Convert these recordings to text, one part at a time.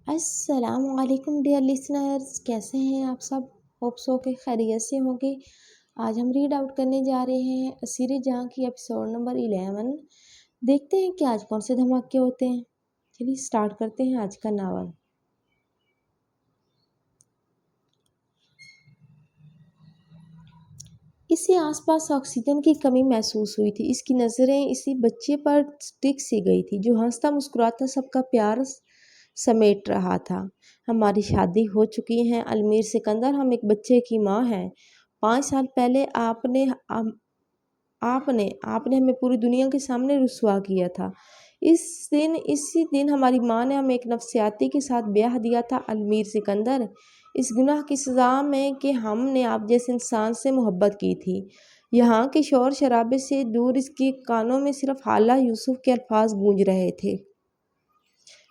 السلام علیکم dear listeners, کیسے ہیں آپ سب؟ ہوپ سو کے خیریت سے ہوں گے۔ آج ہم ریڈ آؤٹ کرنے جا رہے ہیں اسیر جہاں کی ایپیسوڈ نمبر 11۔ دیکھتے ہیں کہ آج کون سے دھماکے ہوتے ہیں۔ چلیے سٹارٹ کرتے ہیں آج کا ناول۔ اسے آس پاس آکسیجن کی کمی محسوس ہوئی تھی۔ اس کی نظریں اسی بچے پر ٹک سی گئی تھی جو ہنستا مسکراتا سب کا پیار سمیٹ رہا تھا۔ ہماری شادی ہو چکی ہے المیر سکندر، ہم ایک بچے کی ماں ہیں۔ 5 سال پہلے آپ نے ہمیں پوری دنیا کے سامنے رسوا کیا تھا۔ اسی دن ہماری ماں نے ہمیں ایک نفسیاتی کے ساتھ بیاہ دیا تھا المیر سکندر، اس گناہ کی سزا میں کہ ہم نے آپ جیسے انسان سے محبت کی تھی۔ یہاں کے شور شرابے سے دور اس کے کانوں میں صرف حالہ یوسف کے الفاظ گونج رہے تھے۔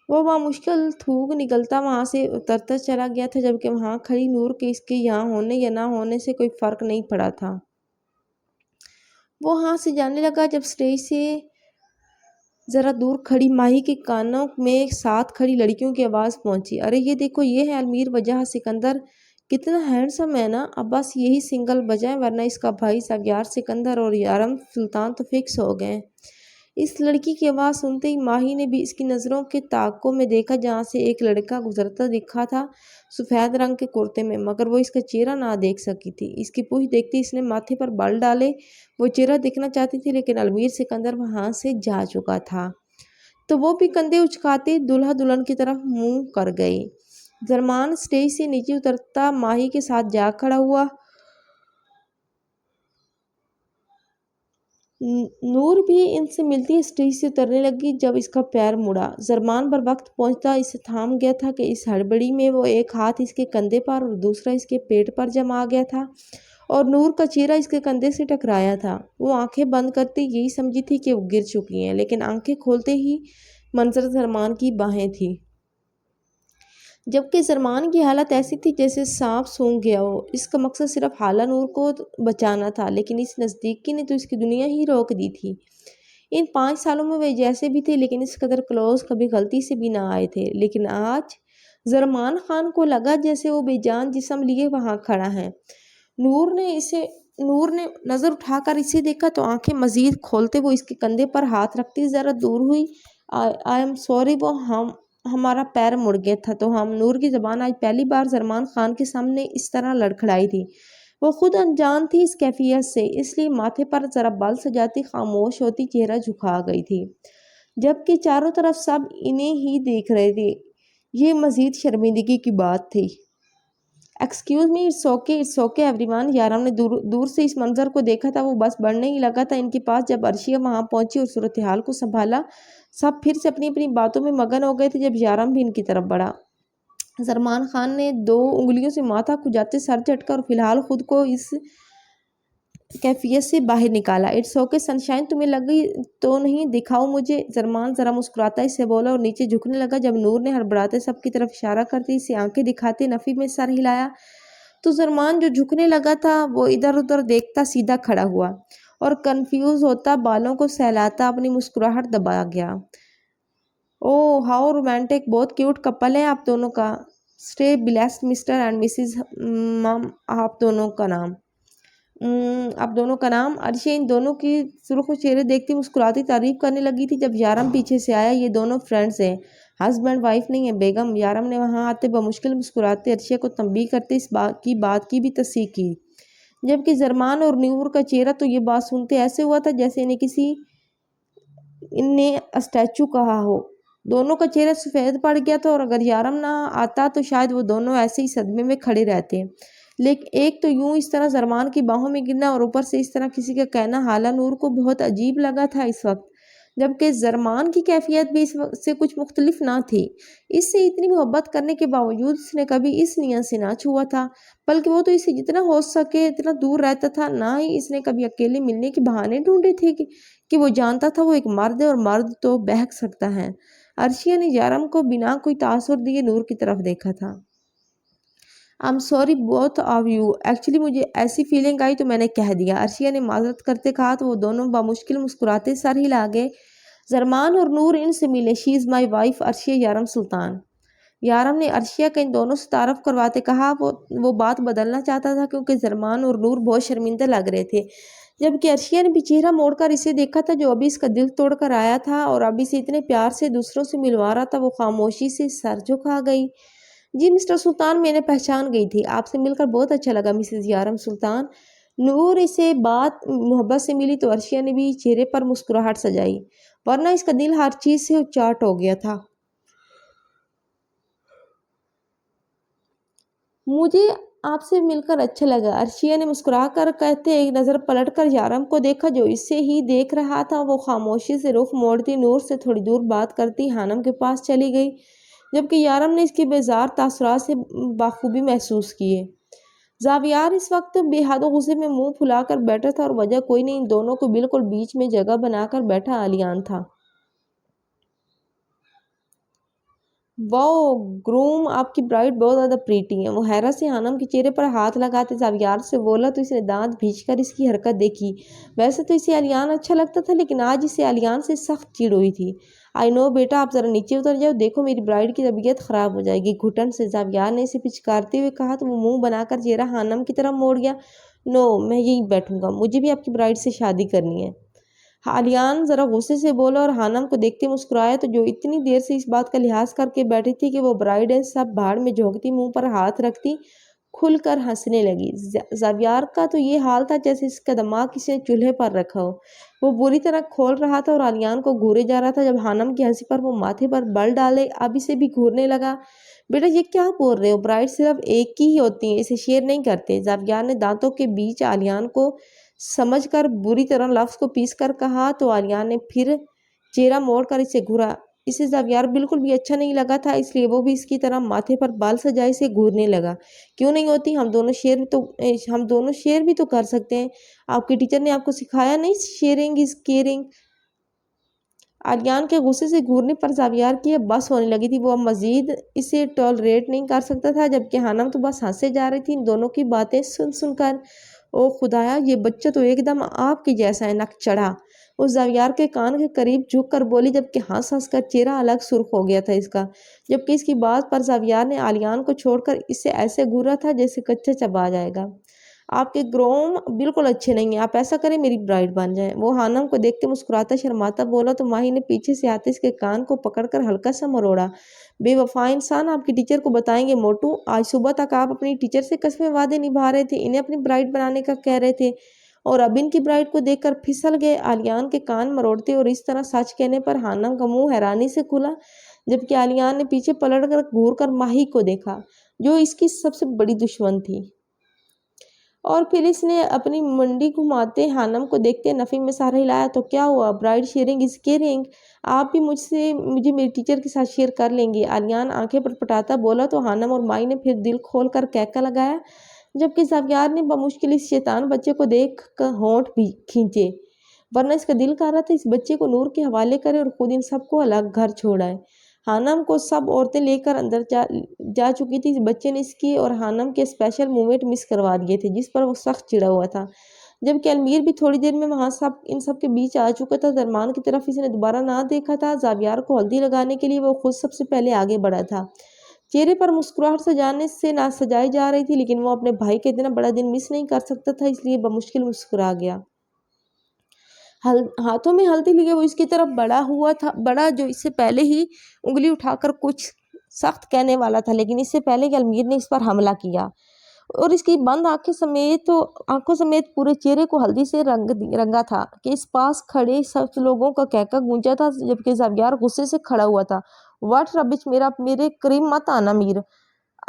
وہ بامشکل تھوک نکلتا وہاں سے اترتا چلا گیا تھا، جبکہ وہاں کھڑی نور کے اس کے یہاں ہونے یا نہ ہونے سے کوئی فرق نہیں پڑا تھا۔ وہ وہاں سے جانے لگا جب اسٹیج سے ذرا دور کھڑی ماہی کے کانوں میں ساتھ کھڑی لڑکیوں کی آواز پہنچی۔ ارے یہ دیکھو، یہ ہے المیر وجہ سکندر، کتنا ہینڈسم ہے نا۔ اب بس یہی سنگل بجائیں ورنہ اس کا بھائی ساویار سکندر اور یارم سلطان تو فکس ہو گئے۔ اس لڑکی کی آواز سنتے ہی ماہی نے بھی اس کی نظروں کے تعاقب میں دیکھا جہاں سے ایک لڑکا گزرتا دکھا تھا سفید رنگ کے کرتے میں، مگر وہ اس کا چہرہ نہ دیکھ سکی تھی۔ اس کی پوچھ دیکھتے اس نے ماتھے پر بال ڈالے۔ وہ چہرہ دیکھنا چاہتی تھی لیکن المیر سکندر وہاں سے جا چکا تھا، تو وہ بھی کندھے اچکاتے دلہا دلہن کی طرف منہ کر گئی۔ زرمان اسٹیج سے نیچے اترتا ماہی کے ساتھ جا کھڑا ہوا۔ نور بھی ان سے ملتی اسٹیج سے اترنے لگی جب اس کا پیر مڑا۔ زرمان بر وقت پہنچتا اسے تھام گیا تھا کہ اس ہڑبڑی میں وہ ایک ہاتھ اس کے کندھے پر اور دوسرا اس کے پیٹ پر جما گیا تھا اور نور کا چہرہ اس کے کندھے سے ٹکرایا تھا۔ وہ آنکھیں بند کرتے یہی سمجھی تھی کہ وہ گر چکی ہیں، لیکن آنکھیں کھولتے ہی منظر زرمان کی باہیں تھی، جبکہ زرمان کی حالت ایسی تھی جیسے سانپ سونگھ گیا ہو۔ اس کا مقصد صرف حالہ نور کو بچانا تھا، لیکن اس نزدیکی نے تو اس کی دنیا ہی روک دی تھی۔ ان 5 سالوں میں وہ جیسے بھی تھے لیکن اس قدر کلوز کبھی غلطی سے بھی نہ آئے تھے، لیکن آج زرمان خان کو لگا جیسے وہ بے جان جسم لیے وہاں کھڑا ہے۔ نور نے نظر اٹھا کر اسے دیکھا تو آنکھیں مزید کھولتے وہ اس کے کندھے پر ہاتھ رکھتی ذرا دور ہوئی۔ آئی ایم سوری، وہ ہمارا پیر مڑ گیا تھا تو ہم۔ نور کی زبان آج پہلی بار زرمان خان کے سامنے اس طرح لڑکھڑائی تھی۔ وہ خود انجان تھی اس کیفیت سے، اس لیے ماتھے پر ذرا بال سجاتی خاموش ہوتی چہرہ جھکا گئی تھی، جبکہ چاروں طرف سب انہیں ہی دیکھ رہے تھے۔ یہ مزید شرمندگی کی بات تھی۔ Excuse me, it's okay everyone. یارم نے دور سے اس منظر کو دیکھا تھا، وہ بس بڑھنے ہی لگا تھا ان کے پاس جب عرشیہ وہاں پہنچی اور صورتحال کو سنبھالا۔ سب پھر سے اپنی اپنی باتوں میں مگن ہو گئے تھے جب یارم بھی ان کی طرف بڑھا۔ زرمان خان نے 2 انگلیوں سے ماتھا کھجاتے سر جھٹکا اور فی الحال خود کو اس کیفیت سے باہر نکالا۔ اٹس اوکے سن شائن، تمہیں لگی تو نہیں، دکھاؤ مجھے۔ زرمان ذرا مسکراتا اس سے بولا اور نیچے جھکنے لگا جب نور نے ہڑبڑاتے سب کی طرف اشارہ کرتے اسے آنکھیں دکھاتے نفی میں سر ہلایا تو زرمان جو جھکنے لگا تھا وہ ادھر ادھر دیکھتا سیدھا کھڑا ہوا اور کنفیوز ہوتا بالوں کو سہلاتا اپنی مسکراہٹ دبا گیا۔ اوہ ہاؤ رومانٹک، بہت کیوٹ کپل ہے آپ دونوں کا۔ Stay blessed Mr and Mrs hmm, آپ دونوں کا نام۔ عرشیہ ان دونوں کی سرخ چہرے دیکھتی مسکراتی تعریف کرنے لگی تھی جب یارم پیچھے سے آیا۔ یہ دونوں فرینڈز ہیں، ہسبینڈ وائف نہیں ہیں بیگم۔ یارم نے وہاں آتے بمشکل مسکراتے عرشیہ کو تنبیہ کرتے اس بات کی بھی تصدیق کی، جبکہ زرمان اور نور کا چہرہ تو یہ بات سنتے ایسے ہوا تھا جیسے ان نے اسٹیچو کہا ہو۔ دونوں کا چہرہ سفید پڑ گیا تھا اور اگر یارم نہ آتا تو شاید وہ دونوں ایسے ہی صدمے میں کھڑے رہتے، لیکن ایک تو یوں اس طرح زرمان کی باہوں میں گرنا اور اوپر سے اس طرح کسی کا کہنا حالہ نور کو بہت عجیب لگا تھا اس وقت، جبکہ زرمان کی کیفیت بھی اس سے کچھ مختلف نہ تھی۔ اس سے اتنی محبت کرنے کے باوجود اس نے کبھی اس نیت سے نہ چھوا تھا، بلکہ وہ تو اس سے جتنا ہو سکے اتنا دور رہتا تھا۔ نہ ہی اس نے کبھی اکیلے ملنے کے بہانے ڈھونڈے تھے کہ وہ جانتا تھا وہ ایک مرد ہے اور مرد تو بہک سکتا ہے۔ عرشیہ نے یارم کو بنا کوئی تاثر دیے نور کی طرف دیکھا تھا۔ I'm sorry both of you، actually مجھے ایسی فیلنگ آئی تو میں نے کہہ دیا، عرشیہ نے معذرت کرتے کہا تو وہ دونوں بامشکل مسکراتے سر ہلا گئے۔ زرمان اور نور ان سے ملے۔ شی از مائی وائف عرشیہ یارم سلطان۔ یارم نے عرشیہ کا ان دونوں سے تعارف کرواتے کہا وہ بات بدلنا چاہتا تھا کیونکہ زرمان اور نور بہت شرمندہ لگ رہے تھے، جبکہ عرشیہ نے بھی چہرہ موڑ کر اسے دیکھا تھا جو ابھی اس کا دل توڑ کر آیا تھا اور ابھی سے اتنے پیار سے دوسروں سے ملوا رہا تھا۔ وہ خاموشی سے سر جھکا گئی۔ جی مسٹر سلطان، میں نے پہچان گئی تھی، آپ سے مل کر بہت اچھا لگا مسز یارم سلطان۔ نور اسے بات محبت سے ملی تو عرشیہ نے بھی چہرے پر مسکراہٹ سجائی، ورنہ اس کا دل ہر چیز سے اچاٹ ہو گیا تھا۔ مجھے آپ سے مل کر اچھا لگا، عرشیہ نے مسکرا کر کہتے ایک نظر پلٹ کر یارم کو دیکھا جو اسے ہی دیکھ رہا تھا۔ وہ خاموشی سے رخ موڑتی نور سے تھوڑی دور بات کرتی حانم کے پاس چلی گئی، جبکہ یارم نے اس کے بیزار تاثرات سے بخوبی محسوس کیے۔ زاویار اس وقت بے حد غصے میں منہ پھلا کر بیٹھا تھا اور وجہ کوئی نہیں، ان دونوں کو بالکل بیچ میں جگہ بنا کر بیٹھا آلیان تھا۔ واو گروم، آپ کی برائڈ بہت زیادہ پریٹی ہے۔ وہ حیرت سے حانم کے چہرے پر ہاتھ لگاتے زاویار سے بولا تو اس نے دانت بھینچ کر اس کی حرکت دیکھی۔ ویسے تو اسے آلیان اچھا لگتا تھا لیکن آج اسے آلیان سے سخت چڑ ہوئی تھی۔ آئی نو بیٹا، آپ ذرا نیچے اتر جاؤ، دیکھو میری برائڈ کی طبیعت خراب ہو جائے گی۔ گھٹن سے زاویار نے اسے پچکارتے ہوئے کہا تو وہ منہ بنا کر چہرہ حانم کی طرف موڑ گیا۔ نو، میں یہیں بیٹھوں گا، مجھے بھی آپ کی برائڈ سے شادی کرنی ہے۔ آلیان ذرا غصے سے بولا اور حانم کو دیکھتے مسکرایا تو جو اتنی دیر سے اس بات کا لحاظ کر کے بیٹھی تھی کہ وہ برائڈ ہے، سب بھاڑ میں جھونکتی منہ پر ہاتھ رکھتی کھل کر ہنسنے لگی۔ زاویار کا تو یہ حال تھا جیسے اس کا دماغ کسی نے چولہے پر رکھا ہو۔ وہ بری طرح کھول رہا تھا اور آلیان کو گھورے جا رہا تھا۔ جب حانم کی ہنسی پر وہ ماتھے پر بل ڈالے اب اسے بھی گھورنے لگا۔ بیٹا یہ کیا بول رہے ہو، برائڈ صرف ایک ہی ہوتی ہیں، اسے شیئر نہیں کرتے۔ زاویار نے دانتوں کے بیچ آلیان کو سمجھ کر بری طرح لفظ کو پیس کر کہا تو آلیان نے پھر چہرہ موڑ کر اسے گھورا۔ اسے زاویار بالکل بھی اچھا نہیں لگا تھا، اس لیے وہ بھی اس کی طرح ماتھے پر بال سجائے سے گھورنے لگا۔ کیوں نہیں ہوتی، ہم دونوں شیئر بھی تو کر سکتے ہیں۔ آپ کے ٹیچر نے آپ کو سکھایا نہیں شیئرنگ از کیئرنگ۔ آلیان کے غصے سے گھورنے پر زاویار کی اب بس ہونے لگی تھی، وہ اب مزید اسے ٹالریٹ نہیں کر سکتا تھا، جبکہ حانم تو بس ہنسے جا رہی تھی ان دونوں کی باتیں سن سن کر۔ او خدایا، یہ بچہ تو ایک دم آپ کے جیسا ہے، نک چڑھا، وہ زاویار کے کان کے قریب جھک کر بولی، جبکہ ہنس ہنس کر چہرہ الگ سرخ ہو گیا تھا اس کا، جبکہ اس کی بات پر زاویار نے آلیان کو چھوڑ کر اسے ایسے گھورا تھا جیسے کچا چبا جائے گا۔ آپ کے گروم بالکل اچھے نہیں ہیں، آپ ایسا کریں میری برائڈ بن جائیں۔ وہ حانم کو دیکھتے مسکراتا شرماتا بولا تو ماہی نے پیچھے سے آتے اس کے کان کو پکڑ کر ہلکا سا مروڑا۔ بے وفا انسان، آپ کی ٹیچر کو بتائیں گے موٹو، آج صبح تک آپ اپنی ٹیچر سے قسمیں وعدے نبھا رہے تھے، انہیں اپنی برائڈ بنانے کا کہہ رہے تھے اور اب ان کی برائڈ کو دیکھ کر پھسل گئے۔ آلیان کے کان مروڑتے اور اس طرح سچ کہنے پر حانم کا منہ حیرانی سے کھلا، جبکہ آلیان نے پیچھے پلٹ کر گھور کر ماہی کو دیکھا جو اس کی سب سے بڑی دشمن تھی، اور پھر اس نے اپنی منڈی گھماتے حانم کو دیکھتے نفی میں سر ہلایا۔ تو کیا ہوا، برائڈ شیئرنگ از کیئرنگ، آپ بھی مجھے میری ٹیچر کے ساتھ شیئر کر لیں گے؟ آلیان آنکھیں پٹپٹاتا بولا تو حانم اور مائی نے پھر دل کھول کر کہکا لگایا، جبکہ زاویار نے بمشکل اس شیطان بچے کو دیکھ کر ہونٹ بھی کھینچے، ورنہ اس کا دل کر رہا تھا اس بچے کو نور کے حوالے کرے اور خود ان سب کو الگ گھر چھوڑائے۔ حانم کو سب عورتیں لے کر اندر جا چکی تھی، اس بچے نے اس کی اور حانم کے اسپیشل مومنٹ مس کروا دیے تھے جس پر وہ سخت چڑا ہوا تھا، جبکہ المیر بھی تھوڑی دیر میں وہاں ان سب کے بیچ آ چکا تھا۔ درمان کی طرف اس نے دوبارہ نہ دیکھا تھا، زاویار کو ہلدی لگانے کے لیے وہ خود سب سے پہلے آگے بڑھا تھا۔ چہرے پر مسکراہٹ سجانے سے نہ سجائی جا رہی تھی لیکن وہ اپنے بھائی کا اتنا بڑا دن مس نہیں کر سکتا تھا، اس لیے بمشکل مسکرا گیا۔ ہاتھوں میں ہلدی لیے وہ اس کی طرف بڑا جو اس سے پہلے ہی انگلی اٹھا کر کچھ سخت کہنے والا تھا، لیکن اس سے پہلے کہ المیر نے اس پر حملہ کیا اور اس کی بند آنکھوں سمیت پورے چہرے کو ہلدی سے رنگا تھا کہ اس پاس کھڑے سب لوگوں کا کہکا گونجا تھا، جبکہ زاویار غصے سے کھڑا ہوا تھا۔ واٹ ربش، میرے قریب مت آنا میر،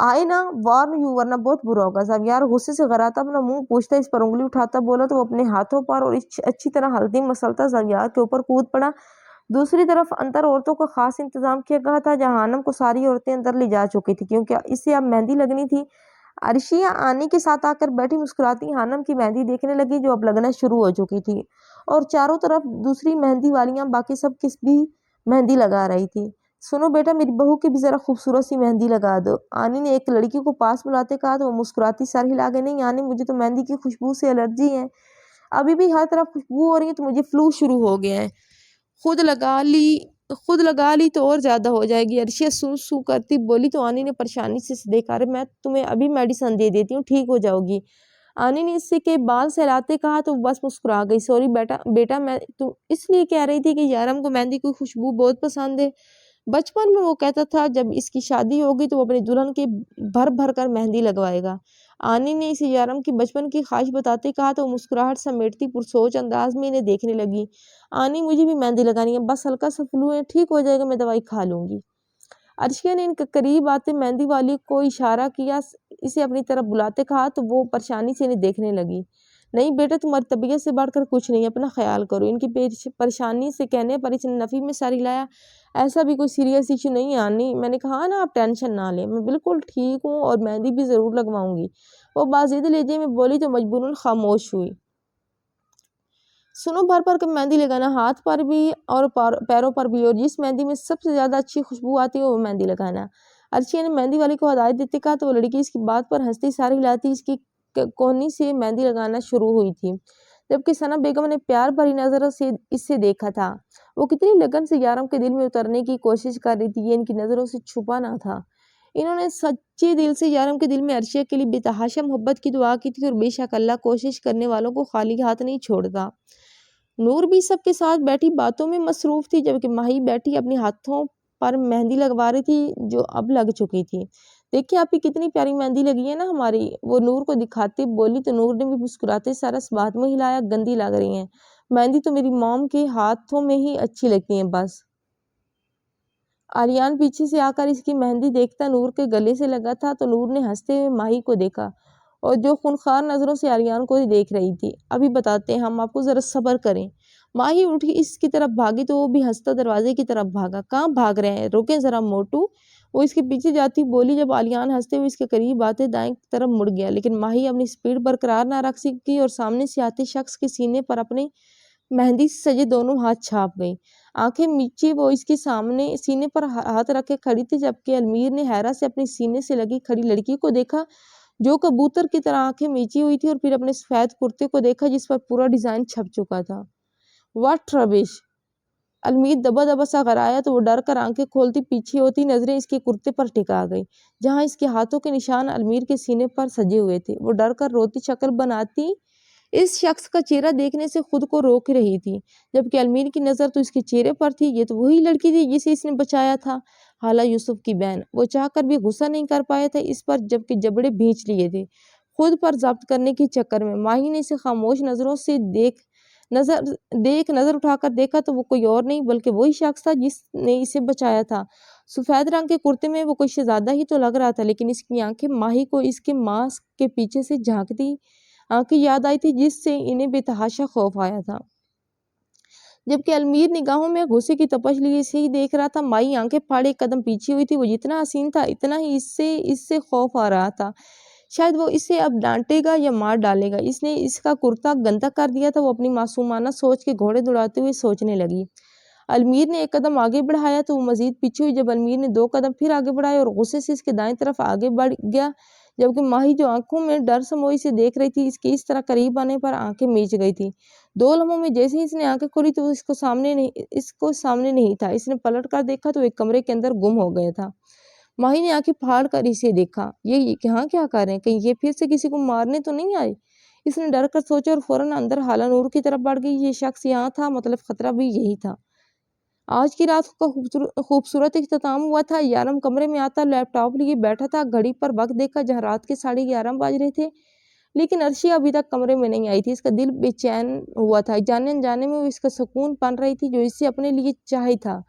آئے نا، وارن یو ورنہ بہت برا ہوگا۔ زاویار غصے سے غراتا اپنا منہ پوچھتا اس پر انگلی اٹھاتا بولا تو وہ اپنے ہاتھوں پر اور اچھی طرح ہلدی مسلتا زاویار کے اوپر کود پڑا۔ دوسری طرف اندر عورتوں کا خاص انتظام کیا گیا تھا جہاں حانم کو ساری عورتیں اندر لے جا چکی تھی کیونکہ اسے اب مہندی لگنی تھی۔ عرشیہ آنی کے ساتھ آ کر بیٹھی مسکراتی حانم کی مہندی دیکھنے لگی جو اب لگنا شروع ہو چکی تھی اور چاروں طرف دوسری مہندی والیاں باقی سب کس بھی مہندی لگا رہی تھی۔ سنو بیٹا، میری بہو کی بھی ذرا خوبصورت سی مہندی لگا دو، آنی نے ایک لڑکی کو پاس بلاتے کہا تو وہ مسکراتی سر ہلا گئی۔ نہیں آنی، مجھے تو مہندی کی خوشبو سے الرجی ہے، ابھی بھی ہر طرف خوشبو ہو رہی ہے تو مجھے فلو شروع ہو گیا ہے، خود لگا لی خود لگا لی تو اور زیادہ ہو جائے گی۔ عرشیہ سو سو کرتی بولی تو آنی نے پریشانی سے دیکھا، ارے میں تمہیں ابھی میڈیسن دے دیتی ہوں، ٹھیک ہو جاؤ گی۔ آنی نے اس سے کے بال سہلاتے کہا تو بس مسکرا گئی، سوری بیٹا میں تو اس لیے کہہ رہی تھی کہ یارم کو مہندی کی خوشبو بہت پسند ہے۔ بچپن میں وہ کہتا تھا جب اس کی شادی ہوگی تو وہ اپنی دلہن کے بھر بھر کر مہندی لگوائے گا۔ آنی نے اسے یارم کی بچپن کی خواہش بتاتے کہا تو مسکراہٹ سمیٹتی پرسوچ انداز میں انہیں دیکھنے لگی۔ آنی مجھے بھی مہندی لگانی ہے، بس ہلکا سا فلو ہے، ٹھیک ہو جائے گا، میں دوائی کھا لوں گی۔ عرشیہ نے ان کے قریب آتے مہندی والی کو اشارہ کیا، اسے اپنی طرف بلاتے کہا تو وہ پریشانی سے انہیں دیکھنے لگی۔ نہیں بیٹا، تمہاری طبیعت سے بڑھ کر کچھ نہیں، اپنا خیال کرو۔ ان کی پریشانی سے کہنے پر اس نے نفی میں ساری لایا، ایسا بھی کوئی سیریس ایشو نہیں ہے آنی، میں نے کہا نا آپ ٹینشن نہ لیں، میں بالکل ٹھیک ہوں اور مہندی بھی ضرور لگواؤں گی۔ وہ بازید لہجے میں بولی تو مجبوراً خاموش ہوئی۔ سنو، بھر کے مہندی لگانا، ہاتھ پر بھی اور پیروں پر بھی، اور جس مہندی میں سب سے زیادہ اچھی خوشبو آتی ہے وہ مہندی لگانا۔ عرشیہ نے مہندی والی کو ہدایت دیتے کہا تو وہ لڑکی اس کی بات پر ہنستی ساری ہلاتی اس کی کونی سے مہندی لگانا شروع ہوئی تھی، جبکہ ثنا بیگم نے پیار بھری نظروں سے اس سے دیکھا تھا۔ وہ کتنی لگن سے یارم کے دل میں اترنے کی کوشش کر رہی تھی، یہ ان کی نظروں سے چھپا نہ تھا۔ انہوں نے سچے دل سے یارم کے دل میں عرشیہ کے لیے بے تحاشا محبت کی دعا کی تھی، اور بے شک اللہ کوشش کرنے والوں کو خالی ہاتھ نہیں چھوڑتا۔ نور بھی سب کے ساتھ بیٹھی باتوں میں مصروف تھی، جبکہ ماہی بیٹھی اپنے ہاتھوں پر مہندی لگوا رہی تھی جو اب لگ چکی تھی۔ دیکھیں آپ کی کتنی پیاری مہندی لگی ہے نا ہماری، وہ نور کو دکھاتی بولی تو نور نے بھی مسکراتے سارا بات میں ہلایا، گندی لگ رہی ہیں مہندی تو میری موم کے ہاتھوں میں ہی اچھی لگتی ہیں بس۔ آریان پیچھے سے آ کر اس کی مہندی دیکھتا نور کے گلے سے لگا تھا تو نور نے ہنستے ہوئے ماہی کو دیکھا اور جو خونخوار نظروں سے آریان کو دیکھ رہی تھی۔ ابھی بتاتے ہیں، ہم آپ کو ذرا صبر کریں۔ ماہی اٹھی اس کی طرف بھاگی تو وہ بھی ہنستا دروازے کی طرف بھاگا۔ کہاں بھاگ رہے ہیں، روکیں ذرا موٹو، وہ اس کے پیچھے جاتی بولی۔ جب آریان ہنستے ہوئے اس کے قریب آتے دائیں طرف مڑ گیا، لیکن ماہی اپنی سپیڈ برقرار نہ رکھ سکی اور سامنے سے آتے شخص کے سینے پر اپنے مہندی سے سجے دونوں ہاتھ چھاپ گئی۔ آنکھیں میچی وہ اس کے سامنے سینے پر ہاتھ رکھے کھڑی تھی، جبکہ المیر نے حیرت سے اپنے سینے سے لگی کھڑی لڑکی کو دیکھا جو کبوتر کی طرح آنکھیں میچی ہوئی تھی، اور پھر اپنے سفید کرتے کو دیکھا جس پر پورا ڈیزائن چھپ چکا تھا۔ واٹ ربش! المیر دبا دبا سا غرایا تو وہ ڈر کر آنکھیں کھولتی پیچھے ہوتی، نظریں اس کے کرتے پر ٹکا گئی جہاں اس کے ہاتھوں کے نشان المیر کے سینے پر سجے ہوئے تھے۔ وہ ڈر کر روتی شکل بناتی اس شخص کا چہرہ دیکھنے سے خود کو روک رہی تھی، جبکہ المیر کی نظر تو اس کے چہرے پر تھی۔ یہ تو وہی لڑکی تھی جسے اس نے بچایا تھا، حالہ یوسف کی بہن۔ وہ چاہ کر بھی غصہ نہیں کر پایا تھا اس پر، جبکہ جبڑے بھینچ لیے تھے خود پر ضبط کرنے کے چکر میں۔ ماہی نے اسے خاموش نظروں سے نظر اٹھا کر دیکھا تو وہ کوئی اور نہیں بلکہ وہی شخص تھا جس نے اسے بچایا تھا۔ سفید رنگ کے کرتے میں وہ کوئی شہزادہ ہی تو لگ رہا تھا، لیکن اس کی آنکھیں ماہی کو اس کے ماسک کے پیچھے سے جھانکتی آنکھیں یاد آئی تھی جس سے انہیں بے تحاشا خوف آیا تھا، جبکہ المیر نگاہوں میں غصے کی تپش لیے اسے ہی دیکھ رہا تھا۔ ماہی آنکھیں پھاڑے ایک قدم پیچھے ہوئی تھی، وہ جتنا حسین تھا اتنا ہی اس سے خوف آ رہا تھا، شاید وہ اسے اب ڈانٹے گا یا مار ڈالے گا، اس نے اس کا کرتا گندا کر دیا تھا۔ وہ اپنی معصومانہ سوچ کے گھوڑے دوڑاتے ہوئے سوچنے لگی۔ المیر نے ایک قدم آگے بڑھایا تو وہ مزید پیچھے ہوئی، جب المیر نے دو قدم پھر آگے بڑھائے اور غصے سے اس کے دائیں طرف آگے بڑھ گیا، جبکہ ماہی جو آنکھوں میں ڈر سموئی سے دیکھ رہی تھی اس کے اس طرح قریب آنے پر آنکھیں میچ گئی تھی۔ دو لمحوں میں جیسے ہی اس نے آنکھیں کھولی تو اس کو سامنے نہیں تھا۔ اس نے پلٹ کر دیکھا تو ایک کمرے کے اندر گم ہو گیا تھا۔ ماہی نے آنکھیں پھاڑ کر اسے دیکھا، یہ یہاں کیا کر رہے ہیں، کہیں یہ پھر سے کسی کو مارنے تو نہیں آئے؟ اس نے ڈر کر سوچا اور فوراً اندر حالہ نور کی طرف بڑھ گئی۔ یہ شخص یہاں تھا، مطلب خطرہ بھی یہی تھا۔ آج کی رات کا خوبصورت اختتام ہوا تھا۔ یارم کمرے میں آتا لیپ ٹاپ لیے بیٹھا تھا، گھڑی پر وقت دیکھا جہاں رات کے 11:30 بج رہے تھے، لیکن عرشیہ ابھی تک کمرے میں نہیں آئی تھی۔ اس کا دل بے چین ہوا تھا، جانے انجانے میں وہ اس کا سکون پن رہی تھی جو اس سے اپنے لیے چاہی تھا۔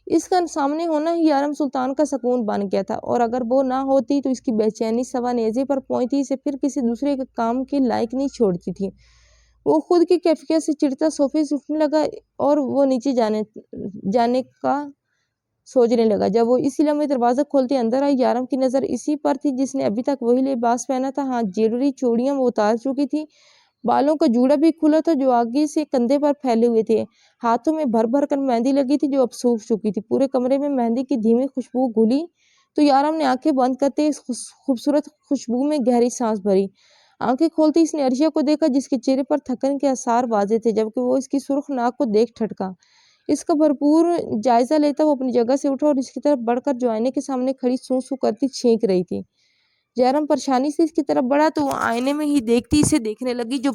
اس کا سامنے ہونا ہی یارم سلطان کا سکون بن گیا تھا، اور اگر وہ نہ ہوتی تو اس کی بے چینی سوا نیزے پر پہنچتی، اسے پھر کسی دوسرے کے کام کے لائق نہیں چھوڑتی تھی۔ وہ خود کی کیفیت سے چڑھتا صوفے سے اٹھنے لگا اور وہ نیچے جانے کا سوچنے لگا۔ جب وہ اسی لمحے دروازہ کھولتے اندر آئی، یارم کی نظر اسی پر تھی جس نے ابھی تک وہی لباس پہنا تھا۔ ہاں، جیولری چوڑیاں وہ اتار چکی تھی، بالوں کا جوڑا بھی کھلا تھا جو آگے سے کندھے پر پھیلے ہوئے تھے، ہاتھوں میں بھر کر مہندی لگی تھی جو اب سوکھ چکی تھی۔ پورے کمرے میں مہندی کی دھیمی خوشبو گھلی تو یارم نے آنکھیں بند کرتے اس خوبصورت خوشبو میں گہری سانس بھری۔ آنکھیں کھولتے اس نے عرشیہ کو دیکھا جس کے چہرے پر تھکن کے آثار واضح تھے، جبکہ وہ اس کی سرخ ناک کو دیکھ ٹھٹکا۔ اس کا بھرپور جائزہ لیتا وہ اپنی جگہ سے اٹھا اور اس کی طرف بڑھ کر جو آئینے کے سامنے کھڑی سو سو کرتی چھینک رہی تھی۔ جیرم پریشانی سے اس کی طرف بڑھا تو وہ آئینے میں ہی دیکھتی اسے دیکھنے لگی جو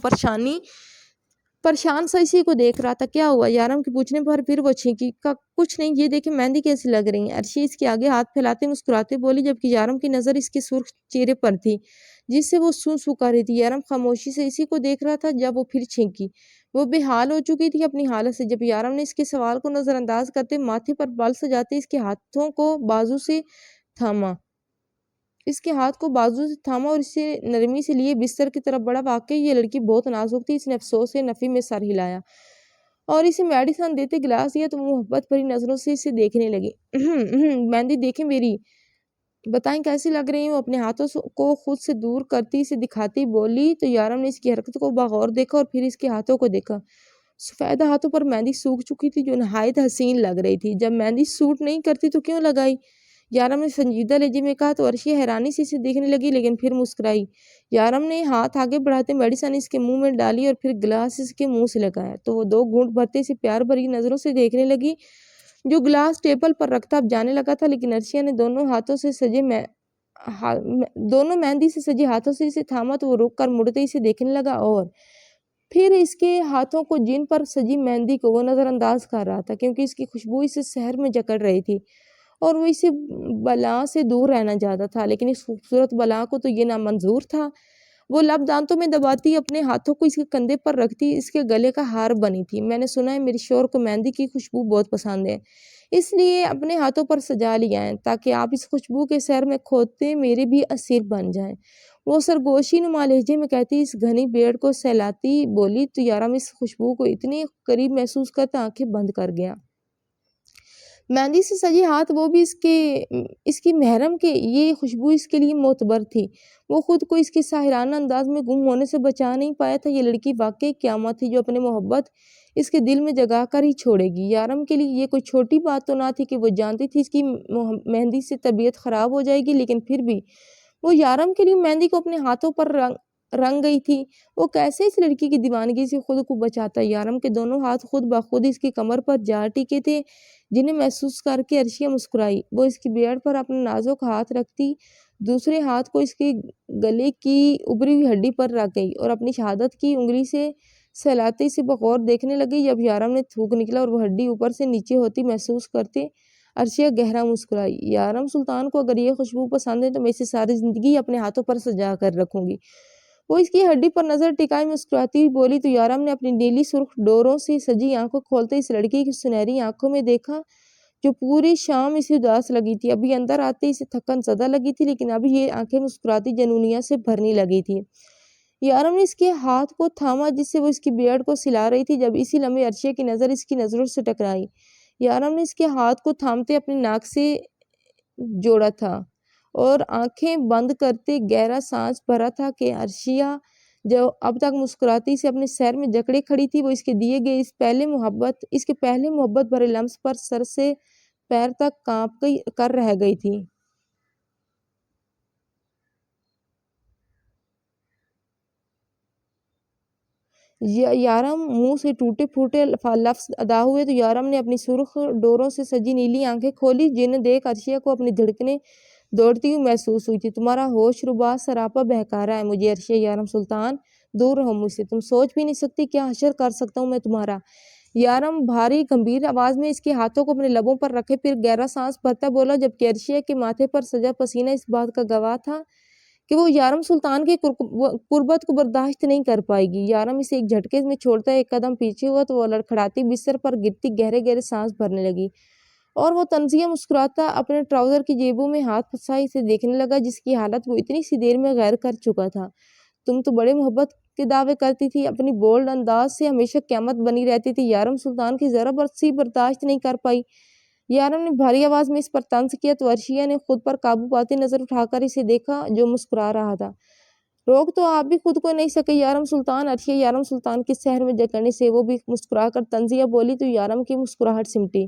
پریشان سا اسی کو دیکھ رہا تھا۔ کیا ہوا؟ یارم کے پوچھنے پر پھر وہ چھینکی، کچھ نہیں، یہ دیکھیں مہندی کیسی لگ رہی ہے۔ عرشی اس کے آگے ہاتھ پھیلاتے مسکراتے بولی جبکہ یارم کی نظر اس کے سرخ چہرے پر تھی جس سے وہ سو سو کر رہی تھی۔ یارم خاموشی سے اسی کو دیکھ رہا تھا جب وہ پھر چھینکی۔ وہ بے حال ہو چکی تھی اپنی حالت سے جب یارم نے اس کے سوال کو نظر انداز کرتے ماتھے پر بال سجاتے اس کے ہاتھوں کو بازو سے تھاما اور اسے نرمی سے لیے بستر کی طرف بڑھا۔ واقعی یہ لڑکی بہت نازک تھی، اس نے افسوس سے نفی میں سر ہلایا اور اسے میڈیسن دیتے گلاس دیا تو وہ محبت بھری نظروں سے اسے دیکھنے لگی۔ مہندی دیکھیں میری، بتائیں کیسی لگ رہی ہوں؟ اپنے ہاتھوں کو خود سے دور کرتی اسے دکھاتی بولی تو یارم نے اس کی حرکت کو بغور دیکھا اور پھر اس کے ہاتھوں کو دیکھا۔ سفید ہاتھوں پر مہندی سوکھ چکی تھی جو نہایت حسین لگ رہی تھی۔ جب مہندی سوٹ نہیں کرتی تو کیوں لگائی؟ یارم نے سنجیدہ لہجے میں کہا تو عرشی حیرانی سے اسے دیکھنے لگی لیکن پھر مسکرائی۔ یارم نے ہاتھ آگے بڑھاتے میڈیسن اس کے منہ میں ڈالی اور پھر گلاس اس کے منہ سے لگایا تو وہ دو گھونٹ بھرتے اسے پیار بھری نظروں سے دیکھنے لگی جو گلاس ٹیبل پر رکھتا اب جانے لگا تھا لیکن عرشیہ نے دونوں مہندی سے سجے ہاتھوں سے اسے تھاما تو وہ رک کر مڑتے اسے دیکھنے لگا اور پھر اس کے ہاتھوں کو جن پر سجی مہندی کو وہ نظر انداز کر رہا تھا کیونکہ اس کی خوشبو اسے سحر میں جکڑ رہی تھی اور وہ اسے بلا سے دور رہنا چاہتا تھا لیکن اس خوبصورت بلا کو تو یہ نامنظور تھا۔ وہ لب دانتوں میں دباتی اپنے ہاتھوں کو اس کے کندھے پر رکھتی اس کے گلے کا ہار بنی تھی۔ میں نے سنا ہے میرے شوہر کو مہندی کی خوشبو بہت پسند ہے، اس لیے اپنے ہاتھوں پر سجا لیا ہے تاکہ آپ اس خوشبو کے سحر میں کھوتے میرے بھی اسیر بن جائیں، وہ سرگوشی نما لہجے میں کہتی اس گھنی بیڑ کو سہلاتی بولی تو یارم اس خوشبو کو اتنی قریب محسوس کرتا آنکھیں بند کر گیا۔ مہندی سے سجے ہاتھ وہ بھی اس کی محرم کے یہ خوشبو اس کے لیے معتبر تھی۔ وہ خود کو اس کے ساحرانہ انداز میں گم ہونے سے بچا نہیں پایا تھا۔ یہ لڑکی واقعی قیامت تھی جو اپنے محبت اس کے دل میں جگا کر ہی چھوڑے گی۔ یارم کے لیے یہ کوئی چھوٹی بات تو نہ تھی کہ وہ جانتی تھی اس کی مہندی سے طبیعت خراب ہو جائے گی لیکن پھر بھی وہ یارم کے لیے مہندی کو اپنے ہاتھوں پر رنگ گئی تھی۔ وہ کیسے اس لڑکی کی دیوانگی سے خود کو بچاتا؟ یارم کے دونوں ہاتھ خود بخود اس کی کمر پر جا ٹکے تھے جنہیں محسوس کر کے عرشیہ مسکرائی۔ وہ اس کی بیڑ پر اپنا نازک ہاتھ رکھتی دوسرے ہاتھ کو اس کے گلے کی ابری ہوئی ہڈی پر رکھ گئی اور اپنی شہادت کی انگلی سے سہلاتے اسے بغور دیکھنے لگی۔ جب یارم نے تھوک نکلا اور وہ ہڈی اوپر سے نیچے ہوتی محسوس کرتے عرشیہ گہرا مسکرائی۔ یارم سلطان کو اگر یہ خوشبو پسند ہے تو میں اسے ساری زندگی اپنے ہاتھوں پر سجا کر رکھوں گی۔ وہ اس کی ہڈی پر نظر ٹکائے مسکراتی ہوئی بولی تو یارم نے اپنی نیلی سرخ ڈوروں سے سجی آنکھوں کھولتے اس لڑکی کی سنہری آنکھوں میں دیکھا جو پوری شام اسے اداس لگی تھی۔ ابھی اندر آتے اسے تھکن زدہ لگی تھی لیکن اب یہ آنکھیں مسکراتی جنونیہ سے بھرنے لگی تھی۔ یارم نے اس کے ہاتھ کو تھاما جس سے وہ اس کی بیڑ کو سلا رہی تھی جب اسی لمحے عرشیہ کی نظر اس کی نظروں سے ٹکرائی۔ یارم نے اس کے ہاتھ کو تھامتے اپنی ناک سے جوڑا تھا اور آنکھیں بند کرتے گہرا سانس بھرا تھا کہ عرشیہ جو اب تک مسکراتی سے اپنے سر میں جکڑے کھڑی تھی وہ اس کے دیے گئے اس کے پہلے محبت بھرے لمس پر سر سے پیر تک کانپ کر رہ گئی تھی۔ یارم منہ سے ٹوٹے پھوٹے لفظ ادا ہوئے تو یارم نے اپنی سرخ ڈوروں سے سجی نیلی آنکھیں کھولی جنہیں دیکھ عرشیہ کو اپنی دھڑکنیں دوڑتی ہوئی محسوس ہوئی تھی۔ تمہارا ہوش ربا سراپا بہکا رہا ہے مجھے عرشیہ۔ یارم سلطان دور رہو مجھ سے، تم سوچ بھی نہیں سکتی کیا حشر کر سکتا ہوں میں تمہارا۔ یارم بھاری گمبھیر آواز میں اس کے ہاتھوں کو اپنے لبوں پر رکھے پھر گہرا سانس بھرتا بولا جبکہ عرشیہ کے ماتھے پر سجا پسینہ اس بات کا گواہ تھا کہ وہ یارم سلطان کے قربت کو برداشت نہیں کر پائے گی۔ یارم اسے ایک جھٹکے میں چھوڑتا ایک قدم پیچھے ہوا تو وہ لڑکھڑاتی بستر پر گرتی گہرے گہرے سانس بھرنے لگی اور وہ طنزیہ مسکراتا اپنے ٹراؤزر کی جیبوں میں ہاتھ پھنسائے اسے دیکھنے لگا جس کی حالت وہ اتنی سی دیر میں غیر کر چکا تھا۔ تم تو بڑے محبت کے دعوے کرتی تھی، اپنی بولڈ انداز سے ہمیشہ قیامت بنی رہتی تھی۔ یارم سلطان کی ذرا برسی برداشت نہیں کر پائی۔ یارم نے بھاری آواز میں اس پر طنز کیا تو عرشیہ نے خود پر قابو پاتے نظر اٹھا کر اسے دیکھا جو مسکرا رہا تھا۔ روک تو آپ بھی خود کو نہیں سکے یارم سلطان۔ عرشیہ یارم سلطان کے سحر میں جکڑنے سے وہ بھی مسکرا کر طنزیہ بولی تو یارم کی مسکراہٹ سمٹی۔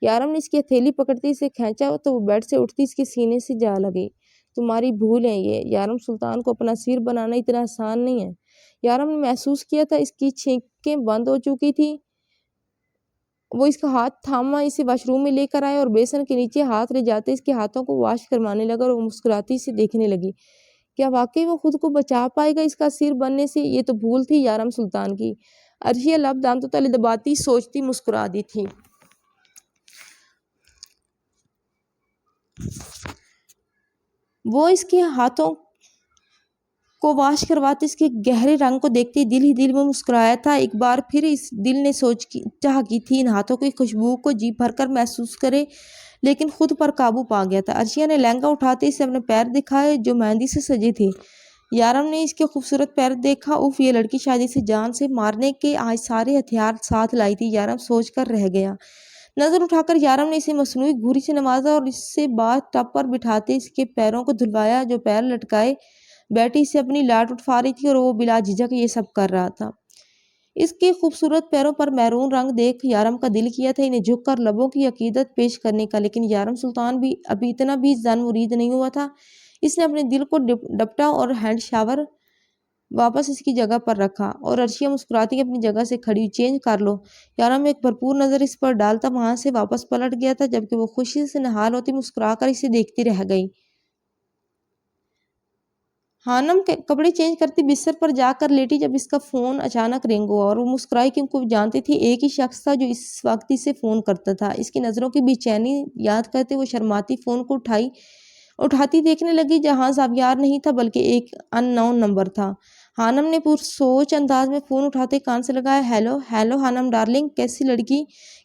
یارم نے اس کی ہتھیلی پکڑتی اسے کھینچا تو وہ بیڈ سے اٹھتی اس کے سینے سے جا لگی۔ تمہاری بھول ہے یہ، یارم سلطان کو اپنا اسیر بنانا اتنا آسان نہیں ہے۔ یارم نے محسوس کیا تھا اس کی چھینکیں بند ہو چکی تھی وہ اس کا ہاتھ تھاما، اسے واش روم میں لے کر آئے اور بیسن کے نیچے ہاتھ لے جاتے اس کے ہاتھوں کو واش کروانے لگا اور وہ مسکراتی سے دیکھنے لگی۔ کیا واقعی وہ خود کو بچا پائے گا اس کا اسیر بننے سے؟ یہ تو بھول تھی یارم سلطان کی۔ عرشیہ لب دانتوں تلے دباتی سوچتی مسکرا دی تھی۔ وہ اس کے ہاتھوں کو واش کرواتے اس کے گہرے رنگ کو دیکھتے دل ہی دل میں مسکرایا تھا۔ ایک بار پھر اس دل نے چاہ کی تھی ان ہاتھوں کی خوشبو کو جی بھر کر محسوس کرے، لیکن خود پر قابو پا گیا تھا۔ عرشیہ نے لہنگا اٹھاتے اسے اپنے پیر دکھائے جو مہندی سے سجے تھے۔ یارم نے اس کے خوبصورت پیر دیکھا۔ اف، یہ لڑکی شاید اسے جان سے مارنے کے آج سارے ہتھیار ساتھ لائی تھی۔ یارم سوچ کر رہ گیا۔ نظر اٹھا کر یارم نے اسے مصنوعی گھوری سے نوازا اور اس سے باتھ ٹب پر بٹھاتے اس کے پیروں کو دھلوایا۔ جو پیر لٹکائے بیٹھی اسے اپنی لاٹ اٹھا رہی تھی اور وہ بلا جھجک یہ سب کر رہا تھا۔ اس کے خوبصورت پیروں پر میرون رنگ دیکھ یارم کا دل کیا تھا انہیں جھک کر لبوں کی عقیدت پیش کرنے کا، لیکن یارم سلطان بھی ابھی اتنا بھی زن مرید نہیں ہوا تھا۔ اس نے اپنے دل کو ڈپٹا اور ہینڈ شاور واپس اس کی جگہ پر رکھا اور عرشیہ مسکراتی اپنی جگہ سے کھڑی، چینج کر لو۔ یارم ایک بھرپور نظر اس پر ڈالتا وہاں سے واپس پلٹ گیا تھا، جبکہ وہ خوشی سے نہال ہوتی مسکرا کر اسے دیکھتی رہ گئی۔ ہانم کپڑے چینج کرتی بستر پر جا کر لیٹی جب اس کا فون اچانک رنگ ہوا اور وہ مسکرائی کیونکہ وہ جانتی تھی ایک ہی شخص تھا جو اس وقت اسے فون کرتا تھا۔ اس کی نظروں کی بے چینی یاد کرتے وہ شرماتی فون کو اٹھاتی دیکھنے لگی، جہاں زاویار نہیں تھا بلکہ ایک ان نون نمبر تھا۔ ہانم نے پرسوچ انداز میں فون اٹھاتے کان سے لگایا۔ ہیلو ہیلو ہانم ڈارلنگ، کیسی؟ لڑکی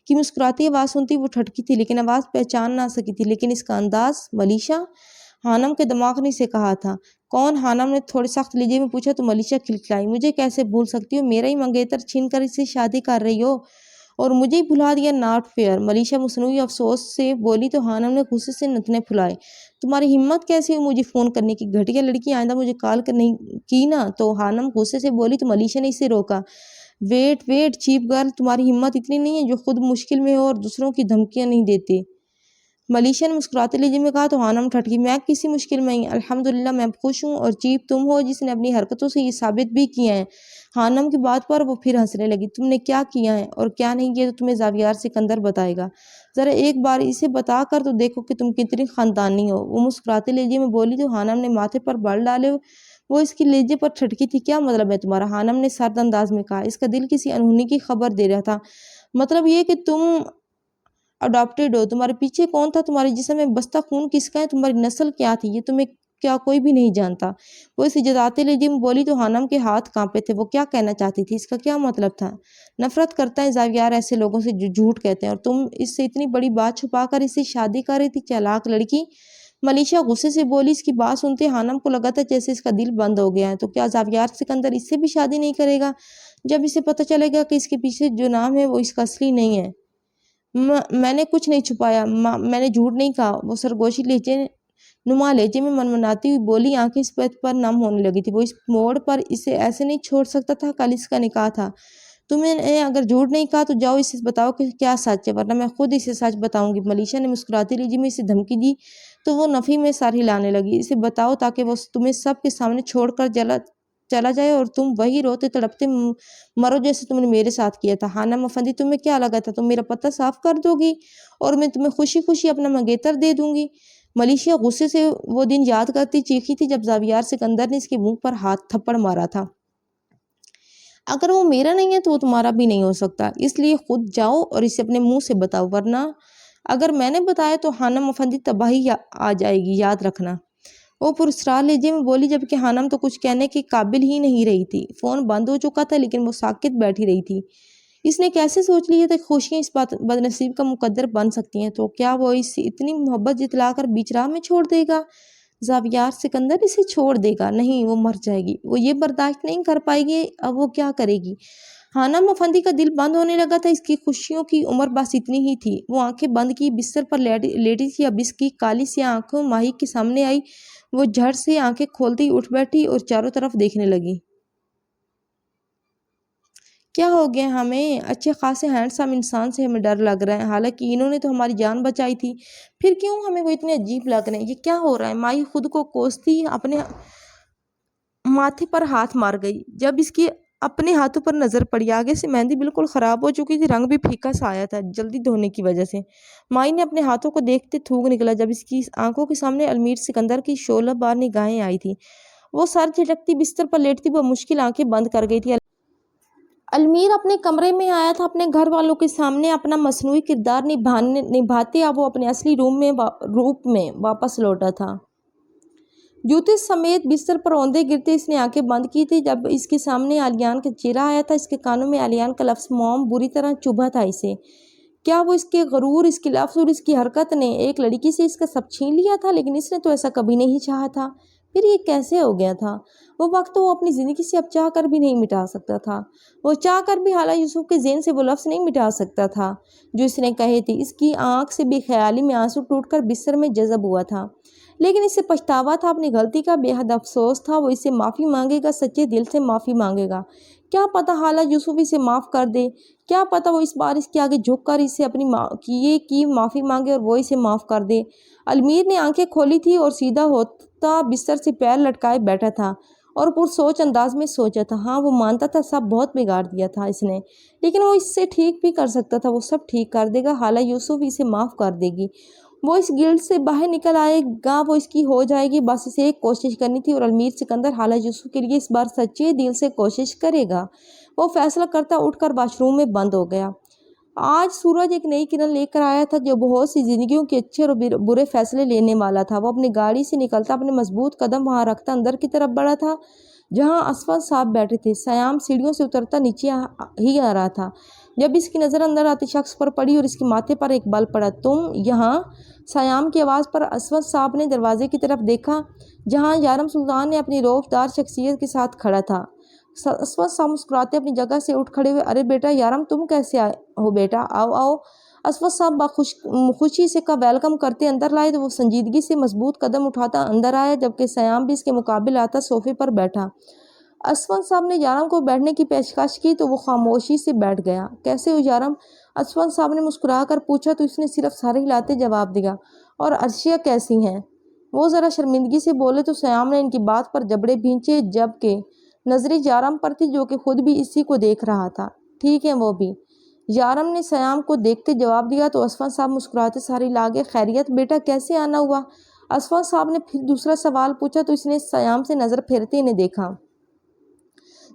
کی مسکراتی آواز سنتی وہ ٹھٹکی تھی لیکن آواز پہچان نہ سکی تھی، لیکن اس کا انداز ملیشا! ہانم کے دماغ نے اسے کہا تھا۔ کون؟ ہانم نے تھوڑے سخت لہجے میں پوچھا تو ملیشا کھلکھلائی۔ مجھے کیسے بھول سکتی ہو؟ میرا ہی منگیتر چھین کر اس سے شادی کر رہی ہو اور مجھے ہی بھلا دیا؟ Not fair! ملیشا مصنوعی افسوس سے بولی تو ہانم نے غصے سے نتنے پھلائے۔ تمہاری ہمت کیسی ہوئی مجھے فون کرنے کی؟ گھٹیا لڑکی، آئندہ مجھے کال نہیں کی نا؟ تو ہانم غصے سے بولی تو ملیشا نے اسے روکا۔ ویٹ چیپ گرل، تمہاری ہمت اتنی نہیں ہے جو خود مشکل میں ہو اور دوسروں کی دھمکیاں نہیں دیتے؟ ملیشا نے مسکراتے لہجے میں کہا تو ہانم ٹھٹکی۔ میں کسی مشکل میں نہیں، الحمدللہ میں خوش ہوں، اور چیپ تم ہو جس نے اپنی حرکتوں سے یہ ثابت بھی کیا ہے۔ ہانم کی بات پر وہ پھر ہنسنے لگی۔ تم نے کیا کیا ہے اور کیا نہیں کیا تو تمہیں زاویار سکندر بتائے گا۔ ذرا ایک بار اسے بتا کر تو دیکھو کہ تم کتنی خاندانی ہو، وہ مسکراتے لہجے میں بولی تو ہانم نے ماتھے پر بال ڈالے وہ اس کے لہجے پر ٹھٹکی تھی۔ کیا مطلب ہے تمہارا؟ ہانم نے سرد انداز میں کہا۔ اس کا دل کسی انہونی کی خبر دے رہا تھا۔ مطلب یہ کہ تم اڈاپٹیڈ ہو۔ تمہارے پیچھے کون تھا؟ تمہارے جسم میں بستا خون کس کا ہے؟ تمہاری نسل کیا تھی؟ یہ تمہیں کیا کوئی بھی نہیں جانتا؟ وہ اسے جتاتے لہجے میں بولی تو ہانم کے ہاتھ کانپے تھے۔ وہ کیا کہنا چاہتی تھی؟ اس کا کیا مطلب تھا؟ نفرت کرتا ہے زاویار ایسے لوگوں سے جو جھوٹ کہتے ہیں، اور تم اس سے اتنی بڑی بات چھپا کر اس سے شادی کر رہی تھی، چالاک لڑکی! ملیشا غصے سے بولی۔ اس کی بات سنتے ہانم کو لگا تھا جیسے اس کا دل بند ہو گیا ہے۔ تو کیا زاویار سکندر اس سے بھی شادی نہیں کرے گا جب اسے پتہ چلے گا کہ اس کے پیچھے جو نام ہے وہ اس کا اصلی نہیں ہے؟ میں نے کچھ نہیں چھپایا، میں نے جھوٹ نہیں کہا، وہ سرگوشی نما لہجے میں منمناتی ہوئی بولی۔ آنکھیں اس بات پر نم ہونے لگی تھی۔ وہ اس موڑ پر اسے ایسے نہیں چھوڑ سکتا تھا۔ کل اس کا نکاح تھا۔ تم نے اگر جھوٹ نہیں کہا تو جاؤ اسے بتاؤ کہ کیا سچ ہے، ورنہ میں خود اسے سچ بتاؤں گی۔ ملیشا نے مسکراتے لہجے میں اسے دھمکی دی تو وہ نفی میں سر ہلانے لگی۔ اسے بتاؤ تاکہ وہ تمہیں سب کے سامنے چھوڑ کر چلا جائے اور تم وہی روتے تڑپتے مرو جیسے تم نے میرے ساتھ کیا تھا۔ ہانم افندی، تمہیں کیا لگا تھا تم میرا پتہ صاف کر دو گی اور میں تمہیں خوشی خوشی اپنا منگیتر دے دوں گی؟ ملیشا غصے سے وہ دن یاد کرتی چیخی تھی جب زاویار سکندر نے اس کے منہ پر ہاتھ تھپڑ مارا تھا۔ اگر وہ میرا نہیں ہے تو وہ تمہارا بھی نہیں ہو سکتا، اس لیے خود جاؤ اور اسے اپنے منہ سے بتاؤ، ورنہ اگر میں نے بتایا تو ہانم افندی تباہی آ جائے گی، یاد رکھنا۔ وہ پراسرار لہجے میں بولی جبکہ ہانم تو کچھ کہنے کے قابل ہی نہیں رہی تھی۔ فون بند ہو چکا تھا لیکن وہ ساکت بیٹھی رہی تھی۔ اس نے کیسے سوچ لیا تھا کہ خوشیاں اس بد نصیب کا مقدر بن سکتی ہیں؟ تو کیا وہ اس سے اتنی محبت جتلا کر بیچ راہ میں چھوڑ دے گا؟ زاویار سکندر اسے چھوڑ دے گا؟ نہیں، وہ مر جائے گی، وہ یہ برداشت نہیں کر پائے گی۔ اب وہ کیا کرے گی؟ ہانم افندی کا دل بند ہونے لگا تھا۔ اس کی خوشیوں کی عمر بس اتنی ہی تھی۔ وہ آنکھیں بند کی بستر پر لیٹی تھی۔ اب اس کی کالی سیاہ آنکھوں ماہی کے سامنے آئی۔ وہ جھٹ سے آنکھیں کھولتی اٹھ بیٹھی اور چاروں طرف دیکھنے لگی۔ کیا ہو گیا ہمیں؟ اچھے خاصے ہینڈسم انسان سے ہمیں ڈر لگ رہا ہے، حالانکہ انہوں نے تو ہماری جان بچائی تھی، پھر کیوں ہمیں وہ اتنے عجیب لگ رہے ہیں؟ یہ کیا ہو رہا ہے؟ ماہی خود کو کوستی اپنے ماتھے پر ہاتھ مار گئی۔ جب اس کی اپنے ہاتھوں پر نظر پڑی، آگے سے مہندی بالکل خراب ہو چکی تھی، رنگ بھی پھیکا سا آیا تھا جلدی دھونے کی وجہ سے۔ مائی نے اپنے ہاتھوں کو دیکھتے تھوک نکلا جب اس کی آنکھوں کے سامنے المیر سکندر کی شعلہ بار نگاہیں آئی تھی۔ وہ سر جھٹکتی بستر پر لیٹتی بمشکل آنکھیں بند کر گئی تھی۔ المیر اپنے کمرے میں آیا تھا، اپنے گھر والوں کے سامنے اپنا مصنوعی کردار نبھاتے اب وہ اپنے اصلی روپ میں واپس لوٹا تھا۔ جوتے سمیت بستر پر اوندھے گرتے اس نے آنکھیں بند کی تھی جب اس کے سامنے علیان کا چہرہ آیا تھا۔ اس کے کانوں میں علیان کا لفظ موم بری طرح چبھا تھا اسے۔ کیا وہ اس کے غرور، اس کے لفظ اور اس کی حرکت نے ایک لڑکی سے اس کا سب چھین لیا تھا؟ لیکن اس نے تو ایسا کبھی نہیں چاہا تھا۔ پھر یہ کیسے ہو گیا تھا؟ وہ وقت تو وہ اپنی زندگی سے اب چاہ کر بھی نہیں مٹا سکتا تھا۔ وہ چاہ کر بھی حالہ یوسف کے ذہن سے وہ لفظ نہیں مٹا سکتا تھا جو اس نے کہے تھے۔ اس کی آنکھ سے بے خیالی میں آنسو ٹوٹ کر بستر میں جذب ہوا تھا، لیکن اس سے پچھتاوا تھا، اپنی غلطی کا بے حد افسوس تھا۔ وہ اس سے معافی مانگے گا، سچے دل سے معافی مانگے گا۔ کیا پتہ حالہ یوسف اسے معاف کر دے، کیا پتہ وہ اس بار اس کے آگے جھک کر اسے اپنی کیے کی معافی مانگے اور وہ اسے معاف کر دے۔ المیر نے آنکھیں کھولی تھی اور سیدھا ہوتا بستر سے پیر لٹکائے بیٹھا تھا اور پرسوچ انداز میں سوچا تھا۔ ہاں وہ مانتا تھا سب بہت بگاڑ دیا تھا اس نے، لیکن وہ اس سے ٹھیک بھی کر سکتا تھا۔ وہ سب ٹھیک کر دے گا، حالہ یوسف اسے معاف کر دے گی، وہ اس گلٹ سے باہر نکل آئے گا، وہ اس کی ہو جائے گی۔ بس اسے ایک کوشش کرنی تھی اور المیر سکندر حالہ یوسف کے لیے اس بار سچے دل سے کوشش کرے گا۔ وہ فیصلہ کرتا اٹھ کر واش روم میں بند ہو گیا۔ آج سورج ایک نئی کرن لے کر آیا تھا جو بہت سی زندگیوں کے اچھے اور برے فیصلے لینے والا تھا۔ وہ اپنی گاڑی سے نکلتا، اپنے مضبوط قدم وہاں رکھتا اندر کی طرف بڑھا تھا جہاں اسفند صاحب بیٹھے تھے۔ سیام سیڑھیوں سے اترتا نیچے ہی آ رہا تھا جب اس کی نظر اندر آتے شخص پر پڑی اور اس کے ماتھے پر ایک بل پڑا۔ تم یہاں؟ سیام کی آواز پر اسفند صاحب نے دروازے کی طرف دیکھا جہاں یارم سلطان نے اپنی روف دار شخصیت کے ساتھ کھڑا تھا۔ اسفند صاحب مسکراتے اپنی جگہ سے اٹھ کھڑے ہوئے۔ ارے بیٹا یارم، تم کیسے ہو بیٹا؟ آؤ آؤ۔ اسفند صاحب خوشی سے کا ویلکم کرتے اندر لائے تو وہ سنجیدگی سے مضبوط قدم اٹھاتا اندر آیا جبکہ سیام بھی اس کے مقابل آتا صوفے پر بیٹھا۔ اسفند صاحب نے یارم کو بیٹھنے کی پیشکش کی تو وہ خاموشی سے بیٹھ گیا۔ کیسے ہو یارم؟ اسفند صاحب نے مسکرا کر پوچھا تو اس نے صرف سر ہلاتے جواب دیا۔ اور عرشیہ کیسی ہیں؟ وہ ذرا شرمندگی سے بولے تو سیام نے ان کی بات پر جبڑے بھینچے جبکہ نظریں یارم پر تھی جو کہ خود بھی اسی کو دیکھ رہا تھا۔ ٹھیک ہے وہ بھی، یارم نے سیام کو دیکھتے جواب دیا تو اسفند صاحب مسکراتے سر ہلا گئے۔ خیریت بیٹا، کیسے آنا ہوا؟ اسفند صاحب نے پھر دوسرا سوال پوچھا تو اس نے سیام سے نظر پھیرتے انہیں دیکھا۔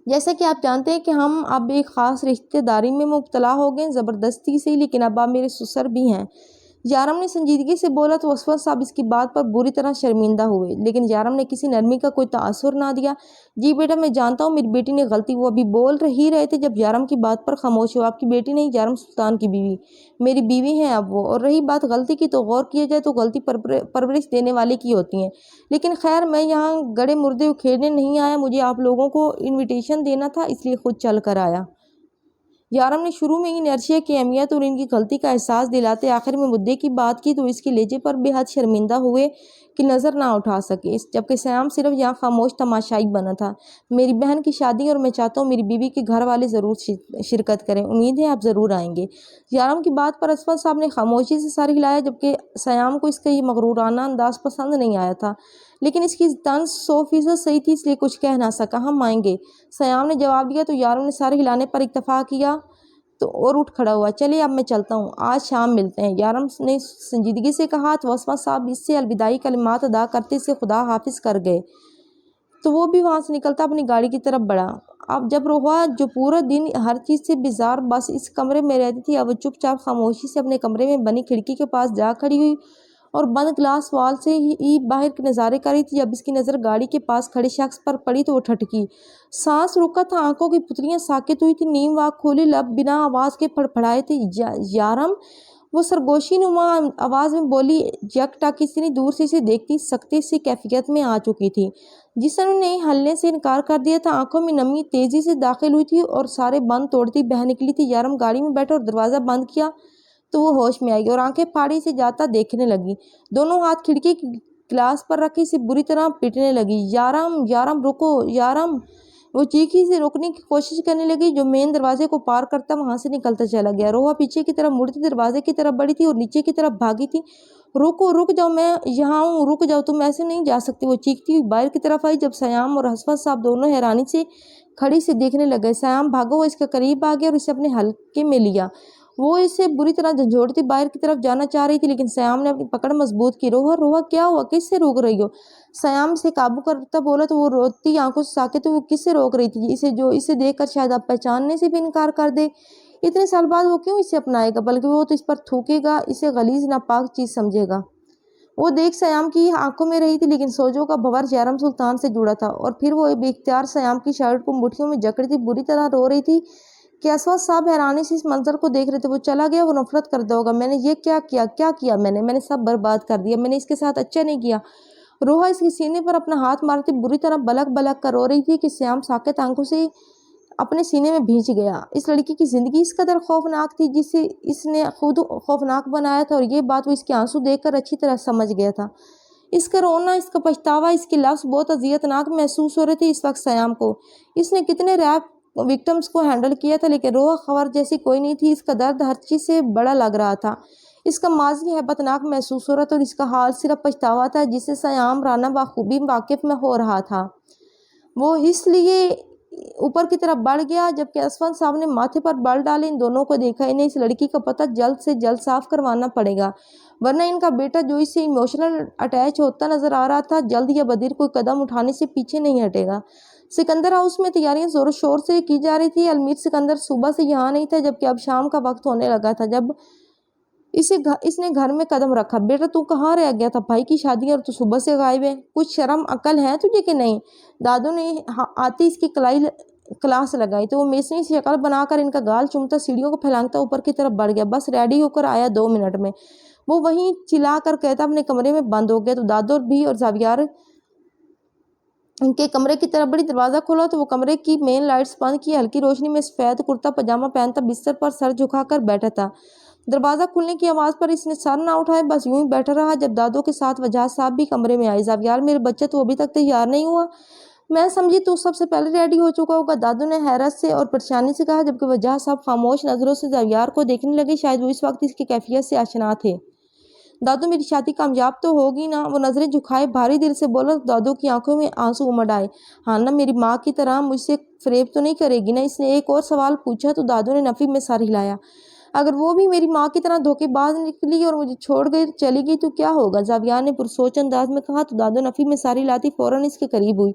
جیسا کہ آپ جانتے ہیں کہ ہم اب ایک خاص رشتہ داری میں مبتلا ہو گئے، زبردستی سے، لیکن اب آپ میرے سسر بھی ہیں، یارم نے سنجیدگی سے بولا تو اسفند صاحب اس کی بات پر بری طرح شرمندہ ہوئے، لیکن یارم نے کسی نرمی کا کوئی تاثر نہ دیا۔ جی بیٹا میں جانتا ہوں میری بیٹی نے غلطی، وہ ابھی بول ہی رہے تھے جب یارم کی بات پر خاموش ہو۔ آپ کی بیٹی نہیں، یارم سلطان کی بیوی، میری بیوی ہیں اب وہ، اور رہی بات غلطی کی تو غور کیا جائے تو غلطی پرورش دینے والے کی ہوتی ہیں، لیکن خیر میں یہاں گڑے مردے اکھیڑنے نہیں آیا، مجھے آپ لوگوں کو انویٹیشن دینا تھا اس لیے خود چل کر آیا۔ یارم نے شروع میں ہی نرشیا کی اہمیت اور ان کی غلطی کا احساس دلاتے آخر میں مدعے کی بات کی تو اس کے لہجے پر بے حد شرمندہ ہوئے کہ نظر نہ اٹھا سکے، جبکہ سیام صرف یہاں خاموش تماشائی بنا تھا۔ میری بہن کی شادی اور میں چاہتا ہوں میری بیوی کے گھر والے ضرور شرکت کریں، امید ہے آپ ضرور آئیں گے۔ یارم کی بات پر اسفند صاحب نے خاموشی سے سر ہلایا جبکہ سیام کو اس کا یہ مغرورانہ انداز پسند نہیں آیا تھا، لیکن اس کی طنز 100% صحیح تھی اس لیے کچھ کہہ نہ سکا۔ ہم آئیں گے، سیام نے جواب دیا تو یارم نے سر ہلانے پر اکتفا کیا تو اور اٹھ کھڑا ہوا۔ چلیے اب میں چلتا ہوں، آج شام ملتے ہیں، یارم نے سنجیدگی سے کہا تو اسفند صاحب اس سے الوداعی کلمات ادا کرتے سے خدا حافظ کر گئے تو وہ بھی وہاں سے نکلتا اپنی گاڑی کی طرف بڑھا۔ اب جب روحا جو پورا دن ہر چیز سے بیزار بس اس کمرے میں رہتی تھی، اب وہ چپ چاپ خاموشی سے اپنے کمرے میں بنی کھڑکی کے پاس جا کھڑی ہوئی اور بند گلاس وال سے ہی باہر کے نظارے کر رہی تھی۔ جب اس کی نظر گاڑی کے پاس کھڑے شخص پر پڑی تو وہ ٹھٹکی، سانس رکا تھا، آنکھوں کی پتلیاں ساکت ہوئی تھی، نیم واک کھولے لب بنا آواز کے پھڑپھڑائے تھے۔ یارم، وہ سرگوشی نما آواز میں بولی۔ یک ٹک اتنی دور سے اسے دیکھتی سکتے سی کیفیت میں آ چکی تھی جس نے ہلنے سے انکار کر دیا تھا۔ آنکھوں میں نمی تیزی سے داخل ہوئی تھی اور سارے بند توڑتی بہہ نکلی تھی۔ یارم گاڑی میں بیٹھا اور دروازہ بند کیا تو وہ ہوش میں آئی اور آنکھیں پھاڑی سے جاتا دیکھنے لگی، دونوں ہاتھ کھڑکی کے گلاس پر رکھے اسے بری طرح پیٹنے لگی۔ یارم، یارم رکو، یارم، وہ چیخی سے روکنے کی کوشش کرنے لگی، جو مین دروازے کو پار کرتا وہاں سے نکلتا چلا گیا۔ روحا پیچھے کی طرف مڑتی دروازے کی طرف بڑھی تھی اور نیچے کی طرف بھاگی تھی۔ رکو، رک جاؤ، میں یہاں ہوں، رک جاؤ، تم ایسے نہیں جا سکتی۔ وہ چیختی ہوئی باہر کی طرف آئی جب سیام اور حسفت صاحب دونوں حیرانی سے کھڑی سے دیکھنے لگے۔ سیام بھاگا، وہ اس کے قریب آ گیا اور اسے اپنے حلقے میں لیا۔ وہ اسے بری طرح جھنجھوڑتی باہر کی طرف جانا چاہ رہی تھی، لیکن سیام نے اپنی پکڑ مضبوط کی۔ روحا، روحا، کیا ہوا؟ کس سے روک رہی ہو؟ سیام اسے قابو کرتا بولا تو وہ روتی آنکھوں سے ساکت وہ کس سے روک رہی تھی؟ اسے جو اسے دیکھ کر شاید اب پہچاننے سے بھی انکار کر دے۔ اتنے سال بعد وہ کیوں اسے اپنائے گا؟ بلکہ وہ تو اس پر تھوکے گا، اسے غلیظ ناپاک چیز سمجھے گا۔ وہ دیکھ سیام کی آنکھوں میں رہی تھی، لیکن سوجو کا بھور جیرم سلطان سے جڑا تھا، اور پھر وہ بے اختیار سیام کی شرٹ کو مٹھیوں میں جکڑی تھی، بری طرح رو رہی تھی کہ اسود صاحب حیرانی سے اس منظر کو دیکھ رہے تھے۔ وہ چلا گیا، وہ نفرت کرتا ہوگا۔ میں نے یہ کیا کیا میں نے سب برباد کر دیا، میں نے اس کے ساتھ اچھا نہیں کیا۔ روحا اس کے سینے پر اپنا ہاتھ مارتی بری طرح بلک بلک کر رو رہی تھی کہ سیام ساکت آنکھوں سے اپنے سینے میں بھیج گیا۔ اس لڑکی کی زندگی اس قدر خوفناک تھی جسے اس نے خود خوفناک بنایا تھا، اور یہ بات وہ اس کے آنسو دیکھ کر اچھی طرح سمجھ گیا تھا۔ اس کا رونا، اس کا پچھتاوا، اس کے لفظ بہت اذیتناک محسوس ہو رہے تھے اس وقت سیام کو۔ اس نے کتنے ریپ وکٹمز کو ہینڈل کیا تھا، لیکن روحا خبر جیسی کوئی نہیں تھی۔ اس کا درد ہر چیز سے بڑا لگ رہا تھا۔ اس کا ماضی ہیبت ناک محسوس ہو رہا تھا، اور اس کا حال صرف پچھتاوا تھا جسے سیام رانا بخوبی واقف میں ہو رہا تھا۔ وہ اس لیے اوپر کی طرف بڑھ گیا جبکہ اسود صاحب نے ماتھے پر بل ڈالے۔ ان دونوں کو دیکھا، انہیں اس لڑکی کا پتہ جلد سے جلد صاف کروانا پڑے گا، ورنہ ان کا بیٹا جو اس سے ایموشنل اٹیچ ہوتا نظر آ رہا تھا، جلد یا بدیر کوئی قدم اٹھانے سے پیچھے نہیں ہٹے گا۔ سکندر ہاؤس میں تیاریاں زور و شور سے کی جا رہی تھی۔ المیر سکندر صبح سے یہاں نہیں تھا جبکہ اب شام کا وقت ہونے لگا تھا جب اس نے گھر میں قدم رکھا۔ بیٹا تو کہاں رہ گیا تھا؟ بھائی کی شادی اور تو صبح سے غائب ہے، کچھ شرم عقل ہے تجھے کہ نہیں؟ دادو نے آتی اس کی کلاس لگائی تو وہ میسنی سے شکل بنا کر ان کا گال چومتا سیڑھیوں کو پھیلانگتا اوپر کی طرف بڑھ گیا۔ بس ریڈی ہو کر آیا 2 منٹ میں، وہ وہیں چلا کر کہتا اپنے کمرے میں بند ہو گیا۔ تو دادو بھی اور زاویار ان کے کمرے کی طرف بڑی، دروازہ کھولا تو وہ کمرے کی مین لائٹس بند کی ہلکی روشنی میں سفید کرتا پاجامہ پہنتا بستر پر سر جھکا کر بیٹھا تھا۔ دروازہ کھلنے کی آواز پر اس نے سر نہ اٹھایا، بس یوں ہی بیٹھا رہا۔ جب دادو کے ساتھ وجاہت صاحب بھی کمرے میں آئے، زاویار میرے بچے تو ابھی تک تیار نہیں ہوا؟ میں سمجھی تو سب سے پہلے ریڈی ہو چکا ہوگا، دادو نے حیرت سے اور پریشانی سے کہا، جبکہ وجاہت صاحب خاموش نظروں سے زاویار کو دیکھنے لگے، شاید وہ اس وقت اس کی کیفیت سے آشنا تھے۔ دادو میری شادی کامیاب تو ہوگی نا؟ وہ نظریں جھکائے بھاری دل سے بولا تو دادو کی آنکھوں میں آنسو امڑ آئے۔ ہاں نا، میری ماں کی طرح مجھ سے فریب تو نہیں کرے گی نا؟ اس نے ایک اور سوال پوچھا تو دادو نے نفی میں سر ہلایا۔ اگر وہ بھی میری ماں کی طرح دھوکے باز نکلی اور مجھے چھوڑ گئی چلی گئی تو کیا ہوگا؟ زاویار نے پرسوچ انداز میں کہا تو دادو نفی میں سر ہلاتی فوراً اس کے قریب ہوئی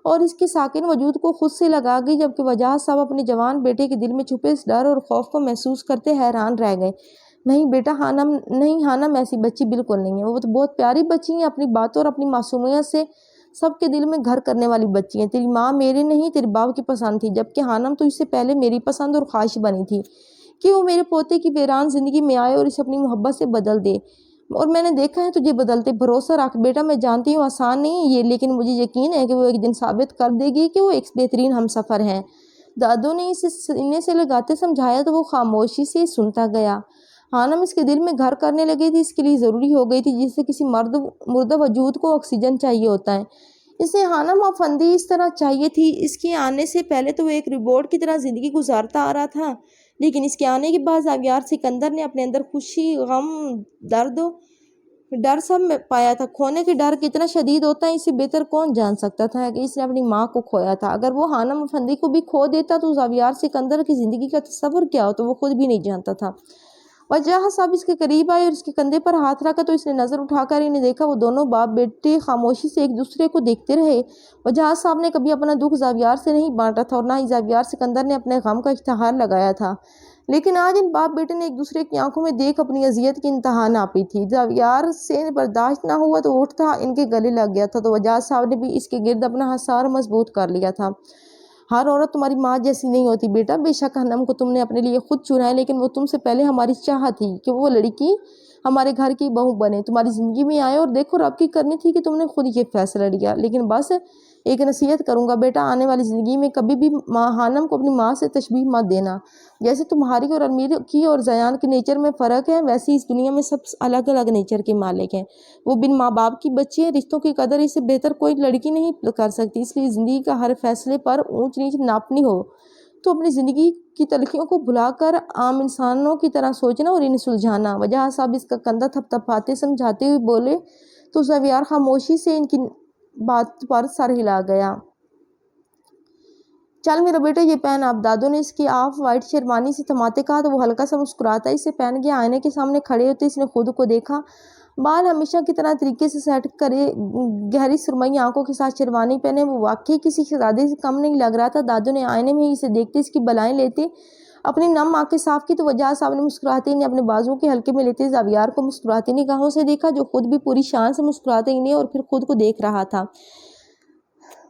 اور اس کے ساکن وجود کو خود سے لگا گئی، جبکہ وجاہت صاحب اپنے جوان بیٹے کے دل میں چھپے اس ڈر اور خوف کو محسوس کرتے حیران رہ گئے۔ نہیں بیٹا، ہانم ایسی بچی بالکل نہیں ہے، وہ تو بہت پیاری بچی ہیں، اپنی باتوں اور اپنی معصومیت سے سب کے دل میں گھر کرنے والی بچی ہیں۔ تیری ماں میرے نہیں تیرے باپ کی پسند تھی، جبکہ ہانم تو اس سے پہلے میری پسند اور خواہش بنی تھی کہ وہ میرے پوتے کی ویران زندگی میں آئے اور اسے اپنی محبت سے بدل دے، اور میں نے دیکھا ہے تجھے بدلتے۔ بھروسہ رکھ بیٹا، میں جانتی ہوں آسان نہیں ہے یہ، لیکن مجھے یقین ہے کہ وہ ایک دن ثابت کر دے گی کہ وہ ایک بہترین ہمسفر ہے۔ دادو نے اسے سینے سے لگاتے سمجھایا تو وہ خاموشی سے سنتا گیا۔ ہانم اس کے دل میں گھر کرنے لگی تھی، اس کے لیے ضروری ہو گئی تھی جسے کسی مردہ وجود کو آکسیجن چاہیے ہوتا ہے، اسے ہانم افندی اس طرح چاہیے تھی۔ اس کے آنے سے پہلے تو وہ ایک روبوٹ کی طرح زندگی گزارتا آ رہا تھا، لیکن اس کے آنے کے بعد زاویار سکندر نے اپنے اندر خوشی، غم، درد و ڈر سب میں پایا تھا۔ کھونے کے ڈر کتنا شدید ہوتا ہے اسے بہتر کون جان سکتا تھا کہ اس نے اپنی ماں کو کھویا تھا۔ اگر وہ ہانم افندی کو بھی کھو دیتا تو زاویار سکندر کی زندگی کا تصور کیا ہوتا وہ خود بھی نہیں جانتا تھا۔ وجاہت صاحب اس کے قریب آئے اور اس کے کندھے پر ہاتھ رکھا تو اس نے نظر اٹھا کر انہیں دیکھا۔ وہ دونوں باپ بیٹے خاموشی سے ایک دوسرے کو دیکھتے رہے۔ وجاہت صاحب نے کبھی اپنا دکھ زاویار سے نہیں بانٹا تھا اور نہ ہی زاویار سکندر نے اپنے غم کا اشتہار لگایا تھا، لیکن آج ان باپ بیٹے نے ایک دوسرے کی آنکھوں میں دیکھ اپنی اذیت کی انتہا ناپی تھی۔ زاویار سے برداشت نہ ہوا تو اٹھتا ان کے گلے لگ گیا تھا، تو وجاہت صاحب نے بھی اس کے گرد اپنا حصار مضبوط کر لیا تھا۔ ہر عورت تمہاری ماں جیسی نہیں ہوتی بیٹا، بے شک ہانم کو تم نے اپنے لیے خود چنا ہے، لیکن وہ تم سے پہلے ہماری چاہت تھی کہ وہ لڑکی ہمارے گھر کی بہو بنے، تمہاری زندگی میں آئے، اور دیکھو رب کی کرنی تھی کہ تم نے خود یہ فیصلہ لیا۔ لیکن بس ایک نصیحت کروں گا بیٹا، آنے والی زندگی میں کبھی بھی حنم کو اپنی ماں سے تشبیہ مت دینا۔ جیسے تمہاری اور امیر کی اور زیان کے نیچر میں فرق ہے، ویسے اس دنیا میں سب الگ الگ نیچر کے مالک ہیں۔ وہ بن ماں باپ کی بچی ہے، رشتوں کی قدر اس سے بہتر کوئی لڑکی نہیں کر سکتی۔ اس لیے زندگی کا ہر فیصلے پر اونچ نیچ ناپنی ہو تو اپنی زندگی کی تلخیوں کو بھلا کر عام انسانوں کی طرح سوچنا اور انہیں سلجھانا۔ وجہ صاحب اس کا کندھا تھپتھپاتے سمجھاتے ہوئے بولے تو زاویار خاموشی سے ان کی بات پر سر ہلا گیا۔ چل میرا بیٹا یہ پہن اب، دادو نے اس کی آف وائٹ شیروانی سے تھماتے کہا تو وہ ہلکا سا مسکراتا اسے پہن گیا۔ آئینے کے سامنے کھڑے ہوتے اس نے خود کو دیکھا، بال ہمیشہ کی طرح طریقے سے سیٹ کرے، گہری سرمئی آنکھوں کے ساتھ شیروانی پہنے وہ واقعی کسی شہزادے سے کم نہیں لگ رہا تھا۔ دادو نے آئینے میں اسے دیکھتے اس کی بلائیں لیتے اپنی نم آنکھیں صاف کی تو وجہ صاحب نے مسکراتے انہیں اپنے بازو کے ہلکے میں لیتے زاویار کو مسکراتی نگاہوں سے دیکھا، جو خود بھی پوری شان سے مسکراتے انہیں اور پھر خود کو دیکھ رہا تھا۔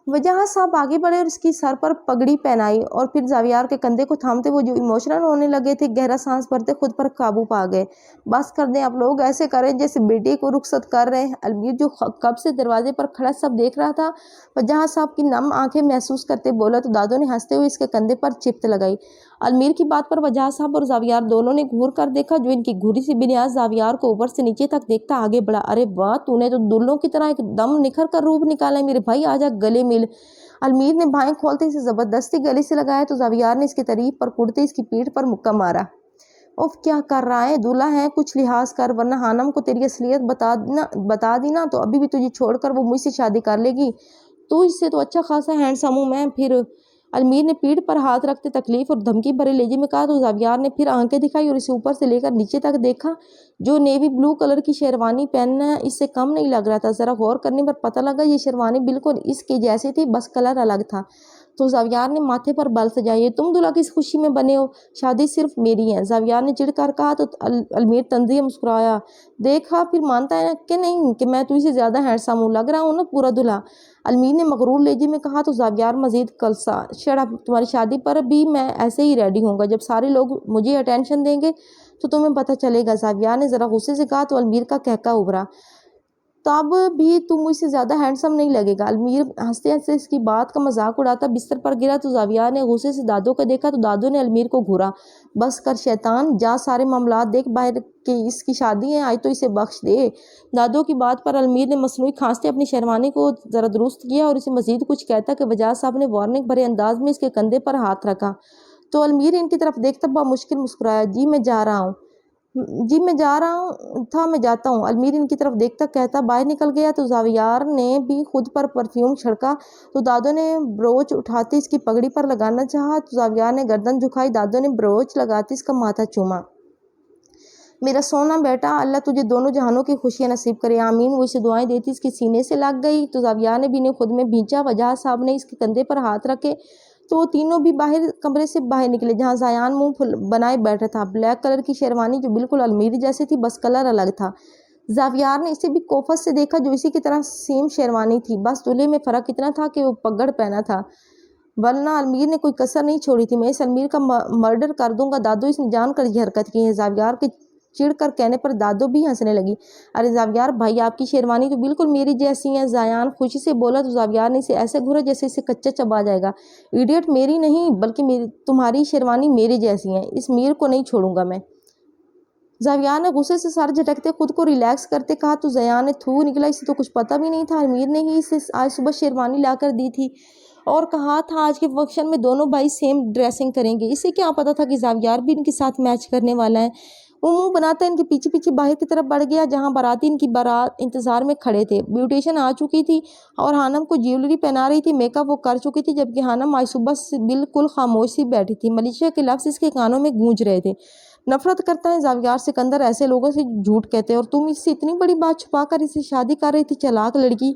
وجہ صاحب آگے بڑھے اور اس کی سر پر پگڑی پہنائی اور پھر زاویار کے کندھے کو تھامتے وہ جو ایموشنل ہونے لگے تھے، گہرا سانس بھرتے خود پر قابو پا گئے۔ بس کر دیں، آپ لوگ ایسے کریں جیسے بیٹے کو رخصت کر رہے ہیں۔ المیر جو کب سے دروازے پر کھڑا سب دیکھ رہا تھا، وجہ صاحب کی نم آنکھیں محسوس کرتے بولا تو دادو نے ہنستے ہوئے اس کے کندھے پر چپت لگائی۔ المیر کی بات پر وجہ صاحب اور زاویار دونوں نے گھور کر دیکھا، جو ان کی گھوری سی بنیاد زاویار کو اوپر سے نیچے تک دیکھتا آگے بڑھا۔ ارے واہ، تو نے تو دلوں کی طرح ایک دم نکھر کر روپ نکالا ہے میرے بھائی، آجا گلے مل۔ المیر نے بھائیں کھولتے اسے زبردستی گلے سے لگایا تو زاویار نے اس کی تعریف پر کڑتے اس کی پیٹھ پر مکہ مارا۔ اوف کیا کر رہا ہے، دولہا ہے کچھ لحاظ کر، ورنہ حنم کو تیری اصلیت بتا دی نا تو ابھی بھی تجھے چھوڑ کر وہ مجھ سے شادی کر لے گی۔ تو اس سے تو اچھا خاصا ہینڈسم ہوں میں پھر۔ المیر نے پیٹھ پر ہاتھ رکھتے تکلیف اور دھمکی بھرے لہجے میں کہا تو زاویار نے پھر آنکھیں دکھائی اور اسے اوپر سے لے کر نیچے تک دیکھا۔ جو نیوی بلو کلر کی شیروانی پہننا اس سے کم نہیں لگ رہا تھا۔ ذرا غور کرنے پر پتہ لگا یہ شیروانی بالکل اس کے جیسے تھی، بس کلر الگ تھا۔ تو زاویار نے ماتھے پر بال سجائے، تم دلہا کس خوشی میں بنے ہو، شادی صرف میری ہے، زاویار نے چڑھ کر کہا تو المیر طنزیہ مسکرایا۔ دیکھا پھر مانتا ہے کہ نہیں کہ میں تجھ سے زیادہ ہینڈسم ہوں، لگ رہا ہوں نا پورا دلہا، المیر نے مغرور لہجے میں کہا تو زاویار مزید کلسا۔ شٹ اپ، تمہاری شادی پر بھی میں ایسے ہی ریڈی ہوں گا، جب سارے لوگ مجھے اٹینشن دیں گے تو تمہیں پتہ چلے گا، زاویار نے ذرا غصے سے کہا تو المیر کا کہکا ابھرا۔ تب بھی تم مجھ سے زیادہ ہینڈسم نہیں لگے گا، المیر ہنستے ہنستے اس کی بات کا مذاق اڑاتا بستر پر گرا تو زاویار نے غصے سے دادو کو دیکھا تو دادو نے المیر کو گھورا۔ بس کر شیطان، جا سارے معاملات دیکھ باہر کہ اس کی شادی ہے، آج تو اسے بخش دے۔ دادو کی بات پر المیر نے مصنوعی کھانستے اپنی شیروانی کو ذرا درست کیا اور اسے مزید کچھ کہتا کہ وجہ صاحب نے وارننگ بھرے انداز میں اس کے کندھے پر ہاتھ رکھا تو المیر ان کی طرف دیکھتا بہت مشکل مسکرایا۔ جی میں جا رہا ہوں، میں جاتا ہوں، المیر ان کی طرف دیکھتا کہتا باہر نکل گیا تو زاویار نے بھی خود پر پرفیوم چھڑکا تو دادو نے بروچ اٹھاتے اس کی پگڑی پر لگانا چاہا تو زاویار نے گردن جھکائی، دادو نے بروچ لگاتے اس کا ماتھا چوما۔ میرا سونا بیٹا، اللہ تجھے دونوں جہانوں کی خوشیاں نصیب کرے، آمین۔ وہ اسے دعائیں دیتی اس کے سینے سے لگ گئی تو زاویار نے بھی انہیں خود میں بھینچا۔ وجہ صاحب نے اس کے کندھے پر ہاتھ رکھے تو وہ تینوں بھی کمرے سے باہر نکلے، جہاں زیان منہ بنائے بیٹھا تھا۔ بلیک کلر کی شیروانی جو بالکل المیر جیسے تھی، بس کلر الگ تھا۔ زاویار نے اسے بھی کوفت سے دیکھا جو اسی کی طرح سیم شیروانی تھی، بس دولہے میں فرق اتنا تھا کہ وہ پگڑ پہنا تھا، ورنہ المیر نے کوئی کسر نہیں چھوڑی تھی۔ میں اس المیر کا مرڈر کر دوں گا دادو، اس نے جان کر یہ حرکت کی ہے۔ زاویار کے چڑھ کر کہنے پر دادو بھی ہنسنے لگی۔ ارے زاویار بھائی، آپ کی شیروانی تو بالکل میری جیسی ہے، زیان خوشی سے بولا تو زاویار نے اسے ایسے گھورا جیسے اسے کچا چبا جائے گا۔ ایڈیٹ، میری نہیں بلکہ تمہاری شیروانی میرے جیسی ہے، اس میر کو نہیں چھوڑوں گا میں۔ زاویار نے غصے سے سر جھٹکتے خود کو ریلیکس کرتے کہا تو زیان نے تھو نکلا، اسے تو کچھ پتہ بھی نہیں تھا، امیر نے ہی اسے آج صبح شیروانی لا کر دی تھی اور کہا تھا آج کے فنکشن میں دونوں بھائی سیم ڈریسنگ کریں گے۔ اسے کیا پتا تھا کہ زاویار بھی ان کے ساتھ میچ کرنے والا ہے۔ وہ منہ بناتا ان کے پیچھے پیچھے باہر کی طرف بڑھ گیا، جہاں باراتی ان کی بارات انتظار میں کھڑے تھے۔ بیوٹیشن آ چکی تھی اور حنم کو جیولری پہنا رہی تھی، میک اپ وہ کر چکی تھی، جبکہ حنم آج صبح سے بالکل خاموش سی بیٹھی تھی۔ ملیشیا کے لفظ اس کے کانوں میں گونج رہے تھے۔ نفرت کرتا ہے زاویار سکندر ایسے لوگوں سے جھوٹ کہتے، اور تم اس سے اتنی بڑی بات چھپا کر اسے شادی کر رہی تھی، چالاک لڑکی۔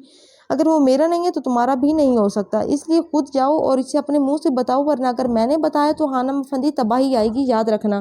اگر وہ میرا نہیں ہے تو تمہارا بھی نہیں ہو سکتا، اس لیے خود جاؤ اور اسے اپنے منہ سے بتاؤ، ورنہ اگر میں نے بتایا تو حنم افندی تباہی آئے گی، یاد رکھنا۔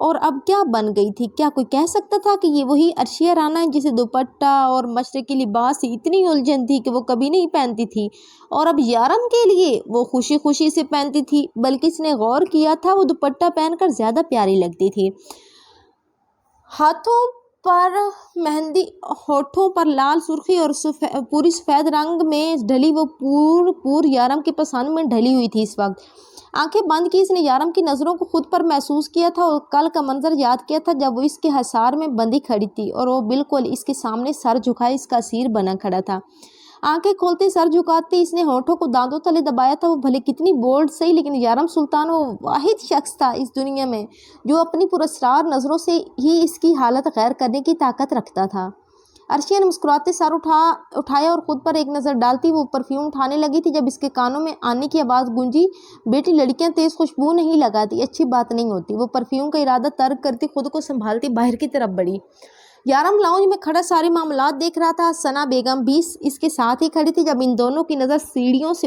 اور اب کیا بن گئی تھی؟ کیا کوئی کہہ سکتا تھا کہ یہ وہی عرشیہ رانا ہے جسے دوپٹہ اور مشرقی لباس سے اتنی الجھن تھی کہ وہ کبھی نہیں پہنتی تھی، اور اب یارم کے لیے وہ خوشی خوشی سے پہنتی تھی؟ بلکہ اس نے غور کیا تھا وہ دوپٹہ پہن کر زیادہ پیاری لگتی تھی۔ ہاتھوں پر مہندی، ہونٹوں پر لال سرخی اور پوری سفید رنگ میں ڈھلی وہ پور یارم کی پسند میں ڈھلی ہوئی تھی۔ اس وقت آنکھیں بند کی اس نے یارم کی نظروں کو خود پر محسوس کیا تھا اور کل کا منظر یاد کیا تھا جب وہ اس کے حصار میں بندی کھڑی تھی اور وہ بالکل اس کے سامنے سر جھکائے اس کا اسیر بنا کھڑا تھا۔ آنکھیں کھولتے سر جھکاتے اس نے ہونٹوں کو دانتوں تلے دبایا تھا۔ وہ بھلے کتنی بولڈ صحیح، لیکن یارم سلطان وہ واحد شخص تھا اس دنیا میں جو اپنی پراسرار نظروں سے ہی اس کی حالت غیر کرنے کی طاقت رکھتا تھا۔ عرشیہ نے مسکراتے سر اٹھایا اور خود پر ایک نظر ڈالتی وہ پرفیوم اٹھانے لگی تھی جب اس کے کانوں میں آنے کی آواز گونجی، بیٹی لڑکیاں تیز خوشبو نہیں لگاتی، اچھی بات نہیں ہوتی۔ وہ پرفیوم کا ارادہ ترک کرتی خود کو سنبھالتی باہر کی طرف بڑھی۔ یارم لاؤنج میں کھڑا سارے معاملات دیکھ رہا تھا۔ ثنا بیگم بھی اس کے ساتھ ہی کھڑی تھی جب ان دونوں کی نظر سیڑھیوں سے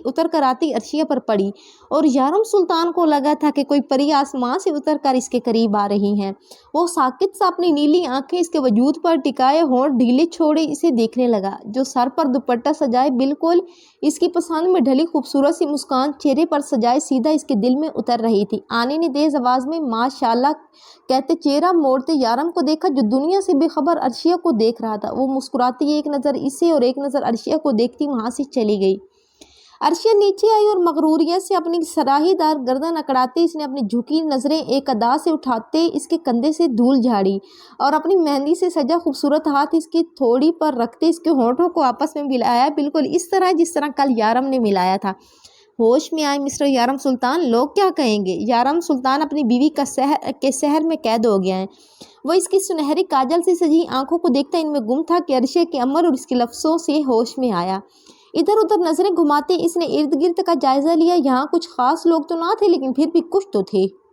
اتر کر آتی عرشیہ پر پڑی اور یارم سلطان کو لگا تھا کہ کوئی پری آسمان سے اتر کر اس کے قریب آ رہی ہیں۔ وہ ساکت سا اپنی نیلی آنکھیں اس کے وجود پر ٹکائے، ہونٹ ڈھیلے چھوڑے اسے دیکھنے لگا جو سر پر دوپٹہ سجائے بالکل اس کی پسند میں ڈھلی خوبصورت سی مسکان چہرے پر سجائے سیدھا اس کے دل میں اتر رہی تھی۔ آنے نے تیز آواز میں ماشاءاللہ کہتے چہرہ موڑتے یارم کو دیکھا جو دنیا سے بے خبر عرشیہ کو دیکھ رہا تھا۔ وہ مسکراتی ایک نظر اسے اور ایک نظر عرشیہ کو دیکھتی وہاں سے چلی گئی۔ عرشیہ نیچے آئی اور مغروریت سے اپنی سراہی دار گردن اکڑاتے اس نے اپنی جھکی نظریں ایک ادا سے اٹھاتے اس کے کندھے سے دھول جھاڑی اور اپنی مہندی سے سجا خوبصورت ہاتھ اس کی تھوڑی پر رکھتے اس کے ہونٹوں کو آپس میں ملایا، بالکل اس طرح جس طرح کل یارم نے ملایا تھا۔ ہوش میں آئے مسٹر یارم سلطان، لوگ کیا کہیں گے؟ یارم سلطان اپنی بیوی کے سحر میں قید ہو گیا ہے۔ وہ اس کی سنہری کاجل سے سجی آنکھوں کو دیکھتا ان میں گم تھا کہ عرشیہ کے عمر اور اس کے لفظوں سے ہوش میں آیا۔ ادھر ادھر نظریں گھماتے اس نے ارد گرد کا جائزہ لیا۔ یہاں کچھ خاص لوگ تو نہ تھے لیکن پھر بھی کچھ تو تھے۔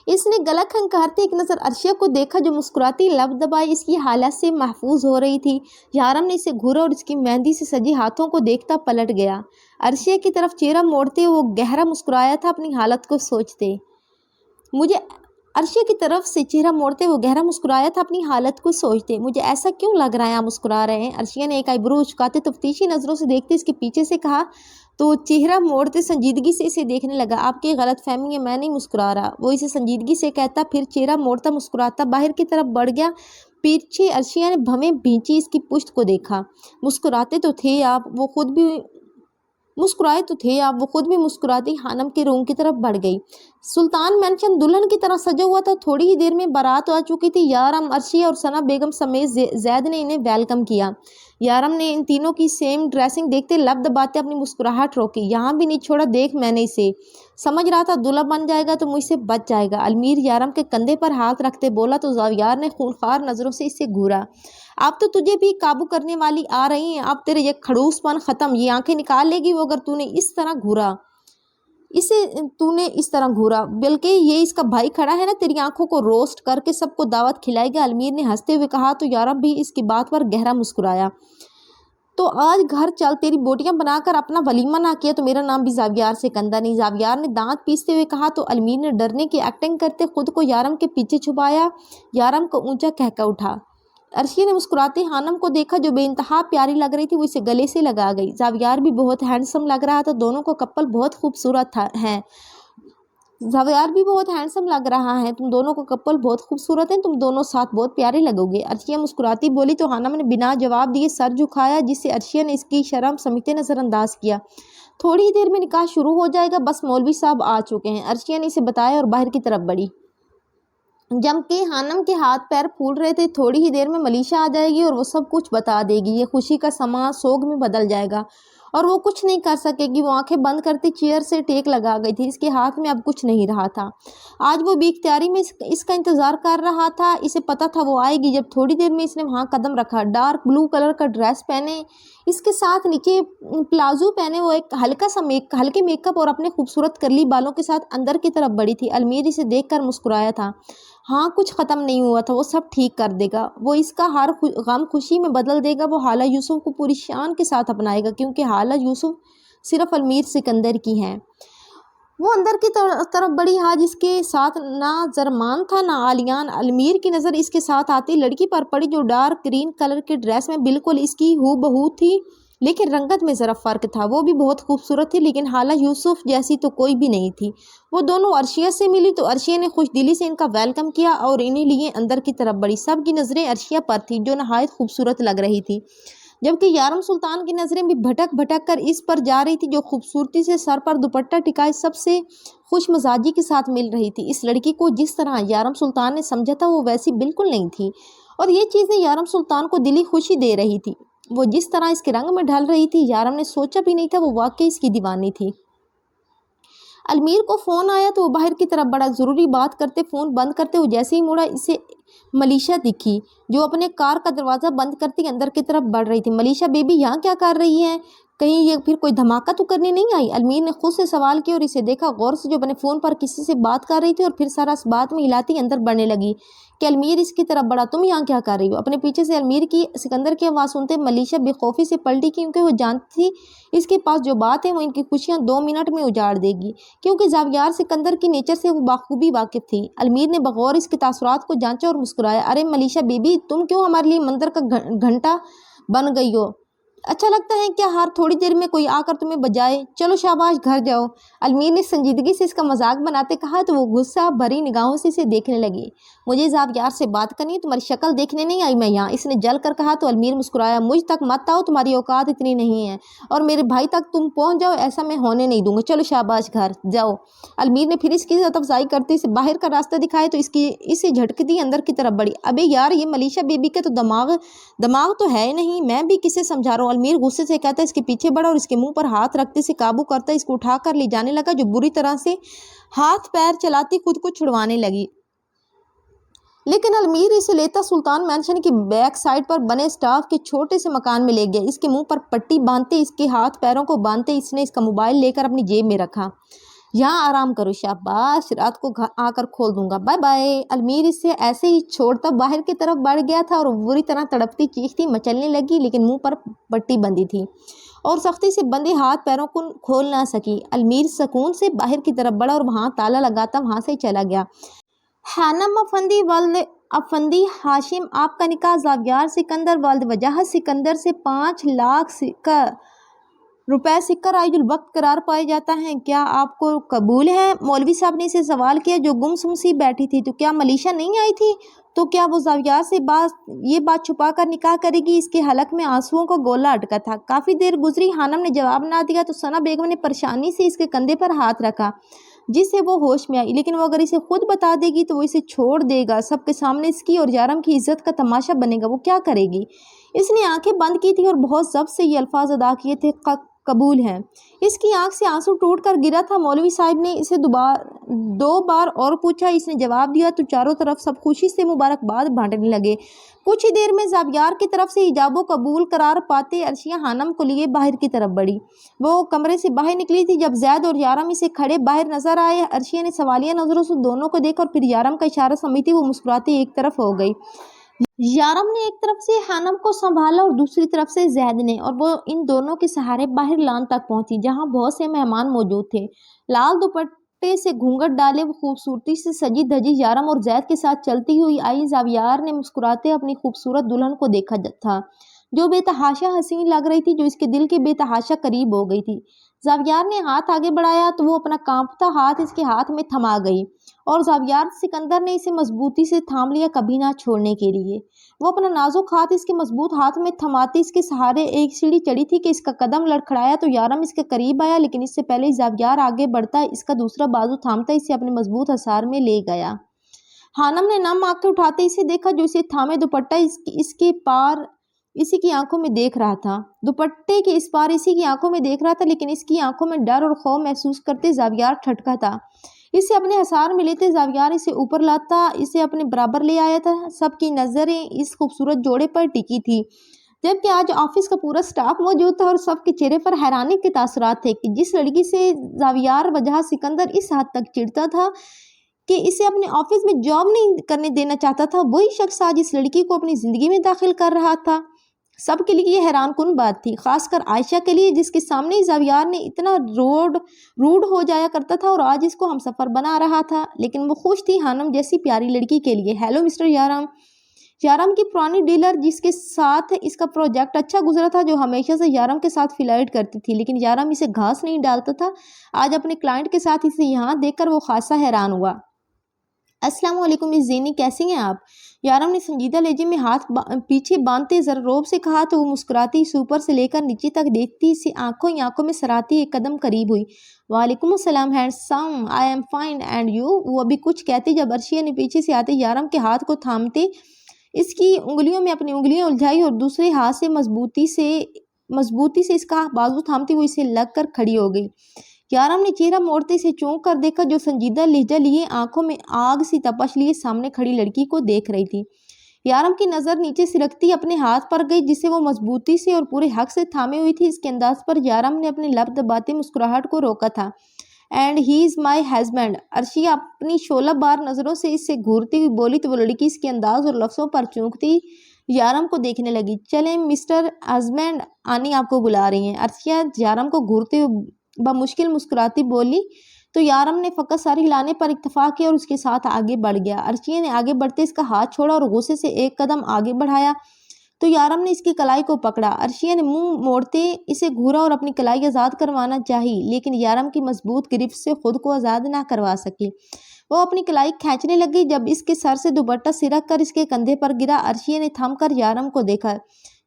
اس نے گلا کھنکارتے ایک نظر عرشیہ کو دیکھا جو مسکراتی لب دبائے اس کی حالت سے محفوظ ہو رہی تھی۔ یارم نے اسے گھورا اور اس کی مہندی سے سجی ہاتھوں کو دیکھتا پلٹ گیا۔ عرشیہ کی طرف چہرہ موڑتے وہ گہرا مسکرایا تھا اپنی حالت کو سوچتے۔ عرشیہ کی طرف سے چہرہ موڑتے وہ گہرا مسکرایا تھا اپنی حالت کو سوچتے۔ مجھے ایسا کیوں لگ رہا ہے آپ مسکرا رہے ہیں؟ عرشیہ نے ایک آئیبرو اچکاتے تفتیشی نظروں سے دیکھتے اس کے پیچھے سے کہا تو چہرہ موڑتے سنجیدگی سے اسے دیکھنے لگا۔ آپ کی غلط فہمی ہے، میں نہیں مسکرا رہا۔ وہ اسے سنجیدگی سے کہتا پھر چہرہ موڑتا مسکراتا باہر کی طرف بڑھ گیا۔ پیچھے عرشیہ نے بھویں بھینچی اس کی پشت کو دیکھا۔ مسکرائے تو تھے آپ، وہ خود بھی مسکراتی خانم کے روم کی طرف بڑھ گئی۔ سلطان مینشن دلہن کی طرح سجا ہوا تھا۔ تھوڑی ہی دیر میں بارات آ چکی تھی۔ یارم، عرشیہ اور ثنا بیگم سمیت زید نے انہیں ویلکم کیا۔ یارم نے ان تینوں کی سیم ڈریسنگ دیکھتے لب دباتے اپنی مسکراہٹ روکی۔ یہاں بھی نہیں چھوڑا، دیکھ میں نے اسے سمجھ رہا تھا دلہا بن جائے گا تو مجھ سے بچ جائے گا۔ المیر یارم کے کندھے پر ہاتھ رکھتے بولا تو زاویار نے خونخوار نظروں سے اسے گھورا۔ اب تو تجھے بھی قابو کرنے والی آ رہی ہیں، اب تیرے یہ کھڑوس پن ختم، یہ آنکھیں نکال لے گی وہ اگر تو نے اس طرح گھورا، بلکہ یہ اس کا بھائی کھڑا ہے نا تیری آنکھوں کو روسٹ کر کے سب کو دعوت کھلائے گا۔ المیر نے ہنستے ہوئے کہا تو یارم بھی اس کی بات پر گہرا مسکرایا۔ تو آج گھر چل، تیری بوٹیاں بنا کر اپنا ولیمہ نہ کیا تو میرا نام بھی زاویار سے گندا نہیں۔ زاویار نے دانت پیستے ہوئے کہا تو المیر نے ڈرنے کی ایکٹنگ کرتے خود کو یارم کے پیچھے چھپایا۔ یارم کو اونچا کہکا اٹھا۔ عرشیہ نے مسکراتے خانم کو دیکھا جو بے انتہا پیاری لگ رہی تھی، وہ اسے گلے سے لگا گئی۔ زاویار بھی بہت ہینڈسم لگ رہا تھا، دونوں کو کپل بہت خوبصورت ہیں۔ زاویار بھی بہت ہینڈسم لگ رہا ہے، تم دونوں کو کپل بہت خوبصورت ہیں، تم دونوں ساتھ بہت پیارے لگو گے۔ عرشیہ مسکراتی بولی تو خانم نے بنا جواب دیے سر جھکایا جس سے عرشیہ نے اس کی شرم سمیٹے نظر انداز کیا۔ تھوڑی ہی دیر میں نکاح شروع ہو جائے گا، بس مولوی صاحب آ چکے ہیں، عرشیہ نے اسے بتایا اور باہر کی طرف بڑھی۔ جم کے خانم کے ہاتھ پیر پھول رہے تھے۔ تھوڑی ہی دیر میں ملیشا آ جائے گی اور وہ سب کچھ بتا دے گی۔ یہ خوشی کا سماں سوگ میں بدل جائے گا اور وہ کچھ نہیں کر سکے گی۔ وہ آنکھیں بند کرتی چیئر سے ٹیک لگا گئی تھی۔ اس کے ہاتھ میں اب کچھ نہیں رہا تھا۔ آج وہ بے اختیاری میں اس کا انتظار کر رہا تھا۔ اسے پتا تھا وہ آئے گی۔ جب تھوڑی دیر میں اس نے وہاں قدم رکھا، ڈارک بلو کلر کا ڈریس پہنے اس کے ساتھ نیچے پلازو پہنے وہ ایک ہلکے میک اپ اور اپنے خوبصورت کرلی بالوں کے ساتھ اندر کی طرف بڑھی تھی۔ المیر اسے دیکھ کر مسکرایا تھا۔ ہاں، کچھ ختم نہیں ہوا تھا، وہ سب ٹھیک کر دے گا، وہ اس کا ہر غم خوشی میں بدل دے گا۔ وہ حالہ یوسف کو پوری شان کے ساتھ اپنائے گا کیونکہ حالہ یوسف صرف المیر سکندر کی ہیں۔ وہ اندر کی طرف بڑھی۔ آج اس کے ساتھ نہ زرمان تھا نہ عالیان۔ علمیر کی نظر اس کے ساتھ آتی لڑکی پر پڑی جو ڈارک گرین کلر کے ڈریس میں بالکل اس کی ہو بہو تھی، لیکن رنگت میں ذرا فرق تھا۔ وہ بھی بہت خوبصورت تھی، لیکن حالہ یوسف جیسی تو کوئی بھی نہیں تھی۔ وہ دونوں عرشیہ سے ملی تو عرشیہ نے خوش دلی سے ان کا ویلکم کیا اور انہیں لیے اندر کی طرف بڑھی۔ سب کی نظریں عرشیہ پر تھی جو نہایت خوبصورت لگ رہی تھی، جبکہ یارم سلطان کی نظریں بھی بھٹک بھٹک کر اس پر جا رہی تھی جو خوبصورتی سے سر پر دوپٹہ ٹکائے سب سے خوش مزاجی کے ساتھ مل رہی تھی۔ اس لڑکی کو جس طرح یارم سلطان نے سمجھا تھا وہ ویسی بالکل نہیں تھی، اور یہ چیزیں یارم سلطان کو دلی خوشی دے رہی تھی۔ وہ جس طرح اس کے رنگ میں ڈھل رہی تھی، یارم نے سوچا بھی نہیں تھا وہ واقعی اس کی دیوانی تھی۔ علمیر کو فون آیا تو وہ باہر کی طرف بڑا ضروری بات کرتے فون بند کرتے وہ جیسے ہی مڑا اسے ملیشا دکھی جو اپنے کار کا دروازہ بند کرتی اندر کی طرف بڑھ رہی تھی۔ ملیشا بیبی یہاں کیا کر رہی ہے؟ کہیں یہ پھر کوئی دھماکہ تو کرنے نہیں آئی؟ علمیر نے خود سے سوال کیا اور اسے دیکھا غور سے جو اپنے فون پر کسی سے بات کر رہی تھی، اور پھر سارا اس بات میں ہلاتی اندر بڑھنے لگی کہ علمیر اس کی طرف بڑھا۔ تم یہاں کیا کر رہی ہو؟ اپنے پیچھے سے علمیر کی سکندر کی آواز سنتے ملیشا بے خوفی سے پلٹی، کیونکہ وہ جانتی تھی اس کے پاس جو بات ہے وہ ان کی خوشیاں 2 منٹ میں اجاڑ دے گی، کیونکہ زاویار سکندر کی نیچر سے وہ بخوبی واقف تھی۔ علمیر نے بغور اس کے تاثرات کو جانچا اور مسکرایا۔ ارے ملیشا بیبی، تم کیوں ہمارے لیے مندر کا گھنٹا بن گئی ہو؟ اچھا لگتا ہے کیا ہر تھوڑی دیر میں کوئی آ کر تمہیں بجائے؟ چلو شاباش گھر جاؤ۔ علمیر نے سنجیدگی سے اس کا مذاق بناتے کہا تو وہ غصہ بھری نگاہوں سے اسے دیکھنے لگی۔ مجھے زاویار سے بات کرنی ہے، تمہاری شکل دیکھنے نہیں آئی میں یہاں، اس نے جل کر کہا تو علمیر مسکرایا۔ مجھ تک مت آؤ، تمہاری اوقات اتنی نہیں ہے، اور میرے بھائی تک تم پہنچ جاؤ ایسا میں ہونے نہیں دوں گا۔ چلو شاباش گھر جاؤ۔ علمیر نے پھر اس کی عزت افزائی کرتے اسے باہر کا راستہ دکھایا تو اسے جھٹکتی اندر کی طرف بڑھی۔ ابے یار، یہ ملیشا بیبی کا تو دماغ تو ہے نہیں، میں بھی کسے سمجھا رہا ہوں؟ علمیر غصے سے کہتا اس کے پیچھے بڑھا اور اس کے منہ پر ہاتھ رکھتے سے قابو کرتا اس کو اٹھا کر لے جانے لگا، جو بری طرح سے ہاتھ پیر چلاتی خود کو چھڑوانے لگی۔ لیکن علمیر اسے لیتا سلطان مینشن کی بیک سائڈ پر بنے اسٹاف کے چھوٹے سے مکان میں لے گیا۔ اس کے منہ پر پٹی باندھتے اس کے ہاتھ پیروں کو باندھتے اس نے اس کا موبائل لے کر اپنی جیب میں رکھا۔ یہاں آرام کرو، شاباش، رات کو آ کر کھول دوں گا، بائے بائے۔ علمیر اسے ایسے ہی چھوڑتا باہر کی طرف بڑھ گیا تھا اور بری طرح تڑپتی چیختی مچلنے لگی، لیکن منہ پر پٹی بندھی تھی اور سختی سے بندھے ہاتھ پیروں کو کھول نہ سکی۔ علمیر سکون سے باہر کی طرف بڑھا اور وہاں تالا لگاتا وہاں سے چلا گیا۔ حانم افندی والد افندی ہاشم، آپ کا نکاح زاویار سکندر والد وجاہت سکندر سے 5 لاکھ روپے سکہ رائج الوقت قرار پائے جاتا ہے، کیا آپ کو قبول ہے؟ مولوی صاحب نے اسے سوال کیا جو گمسم سی بیٹھی تھی۔ تو کیا ملیشا نہیں آئی تھی؟ تو کیا وہ زاویار سے یہ بات چھپا کر نکاح کرے گی؟ اس کے حلق میں آنسوؤں کا گولہ اٹکا تھا۔ کافی دیر گزری، حانم نے جواب نہ دیا تو ثنا بیگم نے پریشانی سے اس کے کندھے پر ہاتھ رکھا جس سے وہ ہوش میں آئی، لیکن وہ اگر اسے خود بتا دے گی تو وہ اسے چھوڑ دے گا، سب کے سامنے اس کی اور یارم کی عزت کا تماشا بنے گا، وہ کیا کرے گی؟ اس نے آنکھیں بند کی تھی اور بہت ضبط سے یہ الفاظ ادا کیے تھے، قبول ہے۔ اس کی آنکھ سے آنسو ٹوٹ کر گرا تھا۔ مولوی صاحب نے اسے 2 بار اور پوچھا، اس نے جواب دیا تو چاروں طرف سب خوشی سے مبارکباد بانٹنے لگے۔ کچھ ہی دیر میں زاویار کی طرف سے ایجاب و قبول قرار پاتے عرشیہ حانم کو لیے باہر کی طرف بڑھی۔ وہ کمرے سے باہر نکلی تھی جب زید اور یارم اسے کھڑے باہر نظر آئے۔ عرشیہ نے سوالیہ نظروں سے دونوں کو دیکھا اور پھر یارم کا اشارہ سمیتی وہ مسکراتی ایک طرف ہو گئی۔ یارم نے ایک طرف سے حانم کو سنبھالا اور دوسری طرف سے زید نے، اور وہ ان دونوں کے سہارے باہر لان تک پہنچی جہاں بہت سے مہمان موجود تھے۔ لال دوپٹے سے گھونگھٹ ڈالے وہ خوبصورتی سے سجی دھجی یارم اور زید کے ساتھ چلتی ہوئی آئی۔ زاویار نے مسکراتے اپنی خوبصورت دلہن کو دیکھا تھا جو بے تحاشا حسین لگ رہی تھی، جو اس کے دل کے بے تحاشا قریب ہو گئی تھی۔ زاویار نے ہاتھ آگے بڑھایا تو وہ اپنا کانپتا ہاتھ اس کے ہاتھ میں تھما گئی اور زاویار سکندر نے اسے مضبوطی سے تھام لیا کبھی نہ چھوڑنے کے لیے۔ وہ اپنا نازک ہاتھ اس کے مضبوط ہاتھ میں تھماتی اس کے سہارے ایک سیڑھی چڑھی تھی کہ اس کا قدم لڑکھڑایا تو یارم اس کے قریب آیا، لیکن اس سے پہلے زاویار آگے بڑھتا اس کا دوسرا بازو تھامتا اسے اپنے مضبوط حصار میں لے گیا۔ حانم نے نم آنکھیں اٹھاتے اسے دیکھا جو اسے تھامے دوپٹہ اس کے پار اسی کی آنکھوں میں دیکھ رہا تھا، دوپٹے کے اس پار اسی کی آنکھوں میں دیکھ رہا تھا، لیکن اس کی آنکھوں میں ڈر اور خوف محسوس کرتے زاویار ٹھٹکا تھا۔ اسے اپنے حصار میں لیتے زاویار اسے اوپر لاتا اسے اپنے برابر لے آیا تھا۔ سب کی نظریں اس خوبصورت جوڑے پر ٹکی تھی، جبکہ آج آفس کا پورا سٹاف موجود تھا اور سب کے چہرے پر حیرانی کے تاثرات تھے کہ جس لڑکی سے زاویار وجہ سکندر اس حد تک چڑھتا تھا کہ اسے اپنے آفس میں جاب نہیں کرنے دینا چاہتا تھا، وہی شخص آج اس لڑکی کو اپنی زندگی میں داخل کر رہا تھا۔ سب کے لیے یہ حیران کن بات تھی، خاص کر عائشہ کے لیے جس کے سامنے زاویار نے اتنا روڈ ہو جایا کرتا تھا اور آج اس کو ہم سفر بنا رہا تھا۔ لیکن وہ خوش تھی ہانم جیسی پیاری لڑکی کے لیے۔ Hello mister یارم۔ یارم کی پرانی ڈیلر جس کے ساتھ اس کا پروجیکٹ اچھا گزرا تھا، جو ہمیشہ سے یارم کے ساتھ فلرٹ کرتی تھی، لیکن یارم اسے گھاس نہیں ڈالتا تھا، آج اپنے کلائنٹ کے ساتھ اسے یہاں دیکھ کر وہ خاصا حیران ہوا۔ السلام علیکم مس زینی، کیسی ہیں آپ؟ یارم نے سنجیدہ لہجے میں ہاتھ پیچھے باندھتے ذرا روب سے کہا تو وہ مسکراتی اوپر سے لے کر نیچے تک دیکھتی سے آنکھوں ہی آنکھوں میں سراتی ایک قدم قریب ہوئی۔ وعلیکم السلام handsome, I am fine and you? وہ ابھی کچھ کہتی جب عرشیہ نے پیچھے سے آتے یارم کے ہاتھ کو تھامتے اس کی انگلیوں میں اپنی انگلیاں الجھائی اور دوسرے ہاتھ سے مضبوطی سے اس کا بازو تھامتی وہ اسے لگ کر کھڑی ہو گئی۔ یارم نے چہرہ موڑتے اسے چونک کر دیکھا جو سنجیدہ لہجہ لیے آنکھوں میں آگ سی تپش لیے سامنے کھڑی لڑکی کو دیکھ رہی تھی۔ یارم کی نظر نیچے سرکتی اپنے ہاتھ پر گئی جسے وہ مضبوطی سے اور پورے حق سے تھامے ہوئی تھی۔ اس کے انداز پر یارم نے اپنے لب دباتے مسکراہٹ کو روکا تھا۔ And he is my husband. Arshiya اپنی شعلہ بار نظروں سے اس سے گھورتی ہوئی بولی تو وہ لڑکی اس کے انداز اور لفظوں پر چونکتی یارم کو دیکھنے لگی۔ چلیں مسٹر ہسبینڈ، آنی آپ کو بلا رہی ہیں۔ عرشیہ یارم کو گھورتے ہوئے بمشکل مسکراتی بولی تو یارم نے فقط سر ہلانے پر اکتفا کیا اور اس کے ساتھ آگے بڑھ گیا۔ عرشیہ نے آگے بڑھتے اس کا ہاتھ چھوڑا اور غصے سے ایک قدم آگے بڑھایا تو یارم نے اس کی کلائی کو پکڑا۔ عرشیہ نے منہ موڑتے اسے گھورا اور اپنی کلائی آزاد کروانا چاہی، لیکن یارم کی مضبوط گرفت سے خود کو آزاد نہ کروا سکی۔ وہ اپنی کلائی کھینچنے لگی جب اس کے سر سے دوپٹہ سرک کر اس کے کندھے پر گرا۔ عرشیہ نے تھم کر یارم کو دیکھا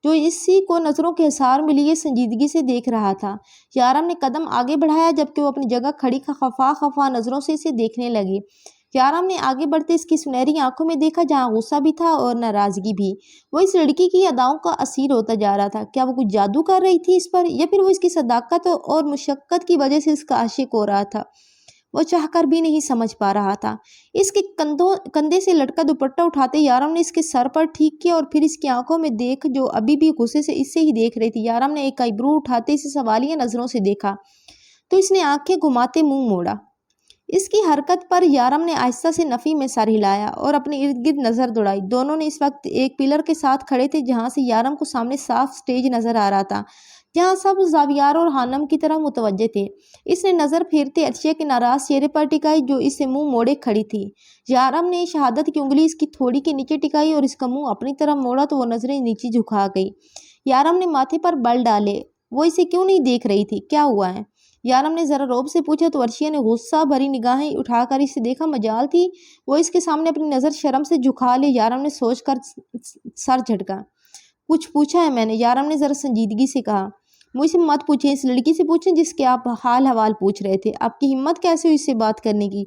جو اسی کو نظروں کے حصار میں لیے سنجیدگی سے دیکھ رہا تھا۔ یارم نے قدم آگے بڑھایا جبکہ وہ اپنی جگہ کھڑی خفا نظروں سے اسے دیکھنے لگی۔ یارم نے آگے بڑھتے اس کی سنہری آنکھوں میں دیکھا جہاں غصہ بھی تھا اور ناراضگی بھی۔ وہ اس لڑکی کی اداؤں کا اسیر ہوتا جا رہا تھا۔ کیا وہ کچھ جادو کر رہی تھی اس پر، یا پھر وہ اس کی صداقت اور مشقت کی وجہ سے اس کا عاشق ہو رہا تھا؟ وہ چاہ کر بھی نہیں سمجھ پا رہا تھا۔ اس کے کندھے سے لٹکا دوپٹہ اٹھاتے یارم نے اس کے سر پر ٹھیک کیا اور پھر اس کی آنکھوں میں دیکھ جو ابھی بھی غصے سے اس سے ہی دیکھ رہی تھی۔ یارم نے ایک آئیبرو اٹھاتے اسے سوالیہ نظروں سے دیکھا تو اس نے آنکھیں گھماتے منہ موڑا۔ اس کی حرکت پر یارم نے آہستہ سے نفی میں سر ہلایا اور اپنے ارد گرد نظر دوڑائی۔ دونوں نے اس وقت ایک پلر کے ساتھ کھڑے تھے جہاں سے یارم کو سامنے صاف سٹیج نظر آ رہا تھا جہاں سب زاویار اور ہانم کی طرح متوجہ تھے۔ اس نے نظر پھیرتے عرشیہ کے ناراض چہرے پر ٹکائی جو اس سے منہ موڑے کھڑی تھی۔ یارم نے شہادت کی انگلی اس کی تھوڑی کے نیچے ٹکائی اور اس کا منہ اپنی طرف موڑا تو وہ نظریں نیچے جھکا گئی۔ یارم نے ماتھے پر بل ڈالے۔ وہ اسے کیوں نہیں دیکھ رہی تھی؟ کیا ہوا ہے؟ یارم نے ذرا روب سے پوچھا تو عرشیہ نے غصہ بھری نگاہیں اٹھا کر اسے دیکھا۔ مجال تھی وہ اس کے سامنے اپنی نظر شرم سے جھکا لے۔ یارم نے سوچ کر سر جھٹکا۔ کچھ پوچھا ہے میں نے؟ یارم نے ذرا سنجیدگی سے کہا۔ مجھ سے مت پوچھیں، اس لڑکی سے پوچھیں جس کے آپ حال حوال پوچھ رہے تھے۔ آپ کی ہمت کیسے ہوئی اس سے بات کرنے کی؟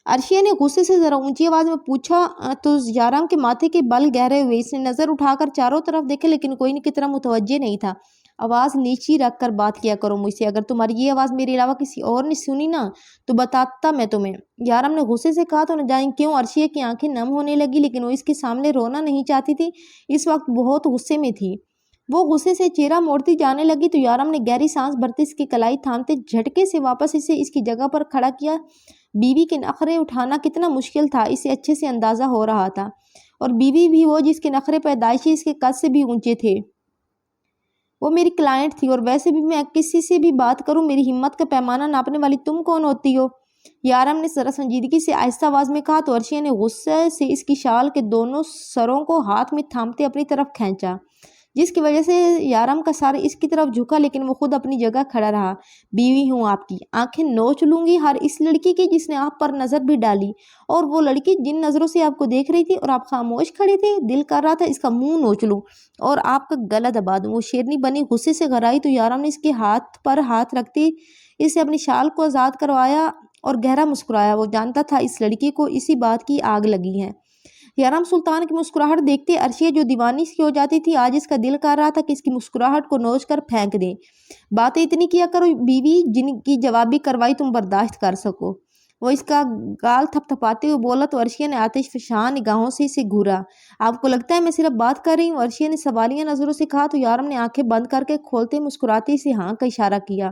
عرشیہ نے غصے سے ذرا اونچی آواز میں پوچھا تو یارم کے ماتھے کے بل گہرے ہوئے۔ اس نے نظر اٹھا کر چاروں طرف دیکھے لیکن کوئی کی طرف متوجہ نہیں تھا۔ آواز نیچی رکھ کر بات کیا کرو مجھ سے، اگر تمہاری یہ آواز میرے علاوہ کسی اور نے سنی نا تو بتاتا میں تمہیں، یارم نے غصے سے کہا۔ تو نہ جائیں کیوں عرشیہ کی آنکھیں نم ہونے لگی لیکن وہ اس کے سامنے رونا نہیں چاہتی تھی، اس وقت بہت غصے میں تھی۔ وہ غصے سے چہرہ موڑتی جانے لگی تو یارم نے گہری سانس بھرتے اس کی کلائی تھامتے جھٹکے سے واپس اسے اس کی جگہ پر کھڑا کیا۔ بیوی کے نخرے اٹھانا کتنا مشکل تھا اسے اچھے سے اندازہ ہو رہا تھا، اور بیوی بھی وہ جس کے نخرے پیدائشی اس کے قد سے بھی اونچے تھے۔ وہ میری کلائنٹ تھی اور ویسے بھی میں کسی سے بھی بات کروں میری ہمت کا پیمانہ ناپنے والی تم کون ہوتی ہو؟ یارم نے ذرا سنجیدگی سے آہستہ آواز میں کہا تو عرشیہ نے غصے سے اس کی شال کے دونوں سروں کو ہاتھ میں تھامتے اپنی طرف کھینچا جس کی وجہ سے یارم کا سر اس کی طرف جھکا لیکن وہ خود اپنی جگہ کھڑا رہا۔ بیوی ہوں آپ کی، آنکھیں نوچ لوں گی ہر اس لڑکی کی جس نے آپ پر نظر بھی ڈالی، اور وہ لڑکی جن نظروں سے آپ کو دیکھ رہی تھی اور آپ خاموش کھڑے تھے، دل کر رہا تھا اس کا منہ نوچ لوں اور آپ کا گلا دبا دوں۔ وہ شیرنی بنی غصے سے گھرائی تو یارم نے اس کے ہاتھ پر ہاتھ رکھتے اسے اپنی شال کو آزاد کروایا اور گہرا مسکرایا۔ وہ جانتا تھا اس لڑکی کو اسی بات کی آگ لگی ہے۔ یارم سلطان کی مسکراہٹ دیکھتے عرشیہ جو دیوانی سی ہو جاتی تھی آج اس کا دل کر رہا تھا کہ اس کی مسکراہٹ کو نوچ کر پھینک دیں۔ باتیں اتنی کیا کرو بیوی جن کی جوابی کارروائی تم برداشت کر سکو۔ وہ اس کا گال تھپ تھپاتے ہوئے بولا تو عرشیہ نے آتش فشاں نگاہوں سے اسے گھورا۔ آپ کو لگتا ہے میں صرف بات کر رہی ہوں؟ عرشیہ نے سوالیہ نظروں سے کہا تو یارم نے آنکھیں بند کر کے کھولتے مسکراتے اسے ہاں کا اشارہ کیا۔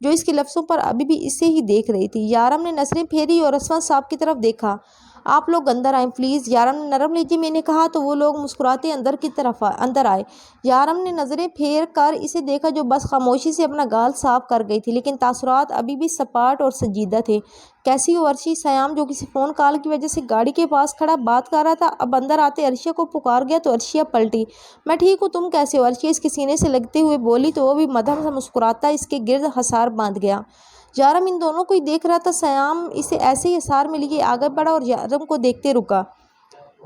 جو اس کے لفظوں پر ابھی بھی اسے ہی دیکھ رہی تھی۔ یارم نے نظریں پھیری اور اسفند صاحب کی طرف دیکھا۔ آپ لوگ اندر آئیں پلیز، یارم نے نرم لہجے میں نے کہا تو وہ لوگ مسکراتے اندر آئے۔ یارم نے نظریں پھیر کر اسے دیکھا جو بس خاموشی سے اپنا گال صاف کر گئی تھی، لیکن تاثرات ابھی بھی سپاٹ اور سنجیدہ تھے۔ کیسی ہو عرشی؟ سیام جو کسی فون کال کی وجہ سے گاڑی کے پاس کھڑا بات کر رہا تھا اب اندر آتے عرشیہ کو پکار گیا تو عرشیہ پلٹی۔ میں ٹھیک ہوں، تم کیسے ہو؟ عرشیہ اس کے سینے سے لگتے ہوئے بولی تو وہ بھی مدھم سا مسکراتا اس کے گرد حصار باندھ گیا۔ یارم ان دونوں کو ہی دیکھ رہا تھا۔ سیام اسے ایسے ہی حصار میں لیے آگے بڑھا اور یارم کو دیکھتے رکا۔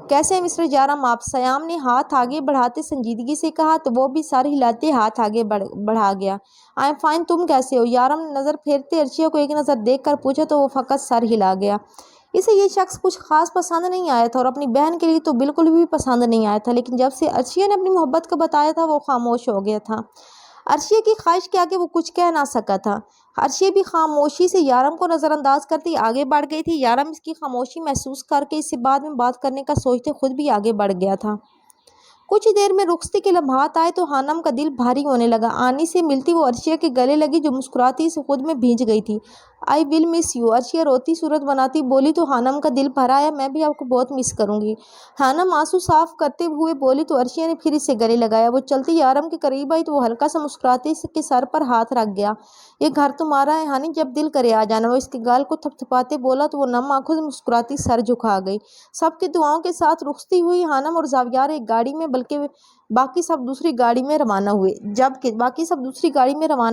کیسے ہیں مسٹر یارم آپ؟ سیام نے ہاتھ آگے بڑھاتے سنجیدگی سے کہا تو وہ بھی سر ہلاتے ہاتھ آگے بڑھا گیا۔ آئی ایم فائن، تم کیسے ہو؟ یارم نے نظر پھیرتے عرشیہ کو ایک نظر دیکھ کر پوچھا تو وہ فقط سر ہلا گیا۔ اسے یہ شخص کچھ خاص پسند نہیں آیا تھا اور اپنی بہن کے لیے تو بالکل بھی پسند نہیں آیا تھا، لیکن جب سے عرشیہ نے اپنی محبت کا بتایا تھا وہ خاموش ہو گیا تھا۔ عرشیہ کی خواہش کے آگے وہ کچھ کہہ نہ سکا تھا۔ عرشیہ بھی خاموشی سے یارم کو نظر انداز کرتی آگے بڑھ گئی تھی۔ یارم اس کی خاموشی محسوس کر کے اس سے بعد میں بات کرنے کا سوچتے خود بھی آگے بڑھ گیا تھا۔ کچھ دیر میں رخصتی کے لمحات آئے تو خانم کا دل بھاری ہونے لگا۔ آنی سے ملتی وہ عرشیہ کے گلے لگی جو مسکراتی اسے خود میں بھیج گئی تھی۔ آئی ول مس یو، عرشیہ روتی صورت بناتی بولی تو خانم کا دل بھر آیا۔ میں بھی آپ کو بہت مس کروں گی، خانم آنسو صاف کرتے ہوئے بولی تو عرشیہ نے پھر اسے گلے لگایا۔ وہ چلتی یارم کے قریب آئی تو وہ ہلکا سا مسکراتے اس کے سر پر ہاتھ رکھ گیا۔ یہ گھر تمہارا ہے ہانی، جب دل کرے آ جانا۔ وہ اس کے گال کو تھپ تھپاتے بولا تو وہ نم آنکھوں سے مسکراتی سر جھکا گئی۔ سب کی دعاؤں کے ساتھ رخصتی ہوئی۔ خانم اور زاویار ایک گاڑی میں بلکہ باقی سب دوسری گاڑی میں روانہ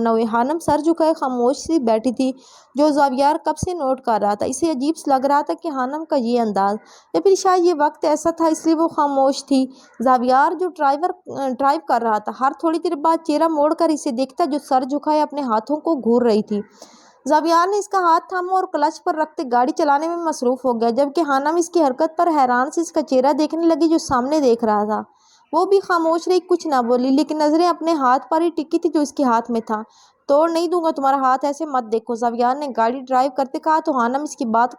ہوئے۔ خانم سر جھکائے خاموش سی بیٹھی تھی جو زاویار کب سے نوٹ کر رہا تھا۔ اسے عجیب لگ رہا تھا کہ خانم کا یہ انداز، یا پھر شاید یہ وقت ایسا تھا اس لیے وہ خاموش تھی۔ زاویار جو ڈرائیو کر رہا تھا ہر تھوڑی دیر بعد چہرہ موڑ کر اسے دیکھتا جو سر جھکائے اپنے ہاتھوں کو گھور رہی تھی۔ زاویار نے اس کا ہاتھ تھاما اور کلچ پر رکھتے گاڑی چلانے میں مصروف ہو گیا، جبکہ خانم اس کی حرکت پر حیران سے اس کا چہرہ دیکھنے لگی جو سامنے دیکھ رہا تھا۔ وہ بھی خاموش رہی، کچھ نہ بولی، لیکن نظریں اپنے ہاتھ پر ہی ٹکی تھی جو اس کے ہاتھ میں تھا۔ توڑ نہیں دوں گا تمہارا ہاتھ، ایسے مت دیکھو، زاویار نے گاڑی ڈرائیو کرتے کہا تو خانم اس کی بات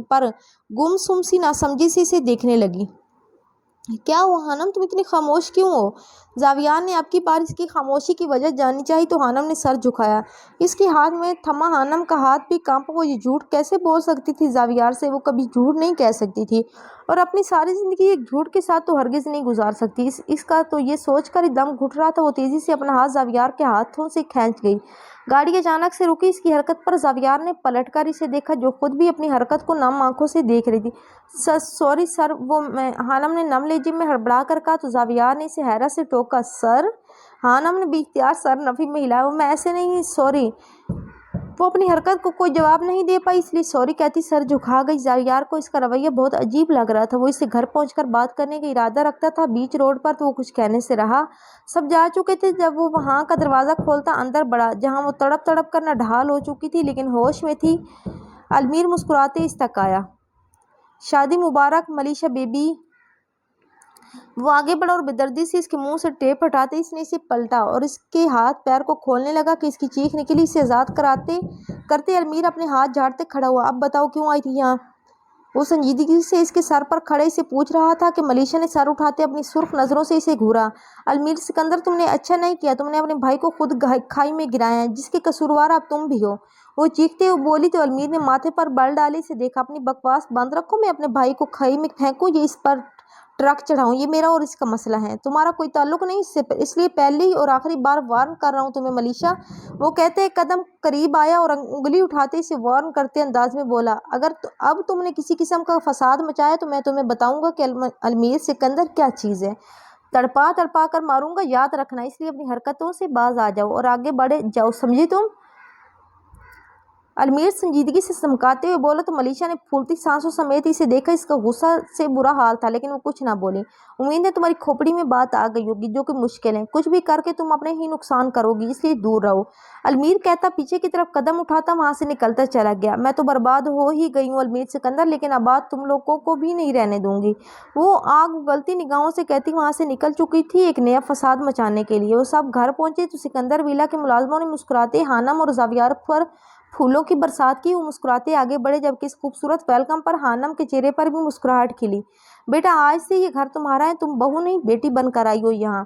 پر گم سم سی ناسمجھی سے اسے دیکھنے لگی۔ کیا ہوا خانم، تم اتنی خاموش کیوں ہو؟ زاویار نے اب کی بار اس کی خاموشی کی وجہ جاننی چاہی تو خانم نے سر جھکایا۔ اس کے ہاتھ میں تھما خانم کا ہاتھ بھی کانپا۔ وہ یہ جھوٹ کیسے بول سکتی تھی زاویار سے؟ وہ کبھی جھوٹ نہیں کہہ سکتی تھی اور اپنی ساری زندگی ایک جھوٹ کے ساتھ تو ہرگز نہیں گزار سکتی۔ اس کا تو یہ سوچ کر ہی دم گھٹ رہا تھا۔ وہ تیزی سے اپنا ہاتھ زاویار کے ہاتھوں سے کھینچ گئی۔ گاڑی اچانک سے رکی۔ اس کی حرکت پر زاویار نے پلٹ کر اسے دیکھا جو خود بھی اپنی حرکت کو نم آنکھوں سے دیکھ رہی تھی۔ سوری سر، وہ میں، خانم نے نم لہجے میں ہڑبڑا کر کہا تو زاویار نے اسے حیرت سے ٹوکا۔ سر؟ خانم نے بے اختیار سر نفی میں ہلایا۔ وہ میں ایسے نہیں، سوری۔ وہ اپنی حرکت کو کوئی جواب نہیں دے پائی اس لیے سوری کہتی سر جھکا گئی۔ زاویار کو اس کا رویہ بہت عجیب لگ رہا تھا۔ وہ اس سے گھر پہنچ کر بات کرنے کا ارادہ رکھتا تھا بیچ روڈ پر تو وہ کچھ کہنے سے رہا۔ سب جا چکے تھے جب وہ وہاں کا دروازہ کھولتا اندر بڑھا جہاں وہ تڑپ تڑپ کر نڈھال ہو چکی تھی لیکن ہوش میں تھی۔ المیر مسکراتے اس تک آیا۔ شادی مبارک ملیشا بیبی۔ وہ آگے بڑھا اور بے دردی سے اس کے منہ سے ٹیپ ہٹاتے اس نے اسے پلٹا اور اس کے ہاتھ پیر کو کھولنے لگا کہ اس کی چیخ نکلی۔ اسے آزاد کرتے المیر اپنے ہاتھ جھاڑتے کھڑا ہوا۔ اب بتاؤ کیوں آئی تھی یہاں؟ وہ سنجیدگی سے اس کے سر پر کھڑے اسے پوچھ رہا تھا کہ ملیشا نے سر اٹھاتے اپنی سرخ نظروں سے اسے گھورا۔ المیر سکندر، تم نے اچھا نہیں کیا، تم نے اپنے بھائی کو خود کھائی میں گرایا ہے جس کے قصوروار اب تم بھی ہو۔ وہ چیختے ہوئے بولی تو المیر نے ماتھے پر بل ڈالے اسے دیکھا۔ اپنی بکواس بند رکھو، میں اپنے بھائی کو کھائی میں پھینکوں یا اس پر ٹرک چڑھاؤں یہ میرا اور اس کا مسئلہ ہے، تمہارا کوئی تعلق نہیں اس لیے پہلی اور آخری بار وارن کر رہا ہوں تمہیں ملیشا۔ وہ کہتے ایک قدم قریب آیا اور انگلی اٹھاتے اسے وارن کرتے انداز میں بولا، اگر اب تم نے کسی قسم کا فساد مچایا تو میں تمہیں بتاؤں گا کہ المیر سکندر کیا چیز ہے، تڑپا تڑپا کر ماروں گا، یاد رکھنا، اس لیے اپنی حرکتوں سے باز آ جاؤ اور آگے بڑھے جاؤ، سمجھی تم؟ المیر سنجیدگی سے سمکاتے ہوئے بولا تو ملیشا نے پھولتی سانسوں سمیت اسے دیکھا۔ اس کا غصہ سے برا حال تھا لیکن وہ کچھ نہ بولی۔ امید ہے تمہاری کھوپڑی میں بات آ گئی ہوگی جو کہ مشکل ہے، کچھ بھی کر کے تم اپنے ہی نقصان کرو گی اس لیے دور رہو، المیر کہتا پیچھے کی طرف قدم اٹھاتا وہاں سے نکلتا چلا گیا۔ میں تو برباد ہو ہی گئی ہوں المیر سکندر، لیکن اب بات تم لوگوں کو بھی نہیں رہنے دوں گی۔ وہ آگ اگلتی نگاہوں سے کہتی وہاں سے نکل چکی تھی ایک نیا فساد مچانے کے لیے۔ وہ سب گھر پہنچے تو سکندر ویلا کے ملازموں نے مسکراتے خانم اور زاویار پر پھولوں کی برسات کی۔ وہ مسکراتے آگے بڑھے جبکہ اس خوبصورت ویلکم پر خانم کے چہرے پر بھی مسکراہٹ کھلی۔ بیٹا آج سے یہ گھر تمہارا ہے، تم بہو نہیں بیٹی بن کر آئی ہو یہاں،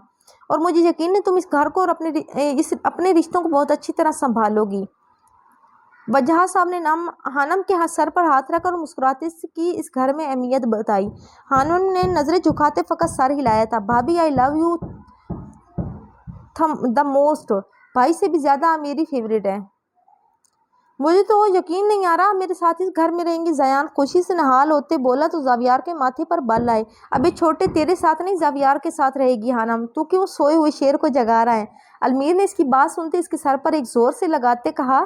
اور مجھے یقین ہے تم اس گھر کو اور اپنے رشتوں کو بہت اچھی طرح سنبھالو گی۔ وجہ صاحب نے حانم کے سر پر ہاتھ رکھ کر مسکراتے کی اس گھر میں اہمیت بتائی۔ حانم نے نظریں جھکاتے فقط سر ہلایا تھا۔ بھابھی آئی لو یو دا موسٹ، بھائی سے بھی زیادہ آپ میری فیوریٹ ہے۔ مجھے تو یقین نہیں آ رہا میرے ساتھ اس گھر میں رہیں گی، زیان خوشی سے نہال ہوتے بولا تو زاویار کے ماتھے پر بل آئے۔ ابے چھوٹے، تیرے ساتھ نہیں زاویار کے ساتھ رہے گی حانم، تو کیوں سوئے ہوئے شیر کو جگا رہا ہے؟ المیر نے اس کی بات سنتے اس کے سر پر ایک زور سے لگاتے کہا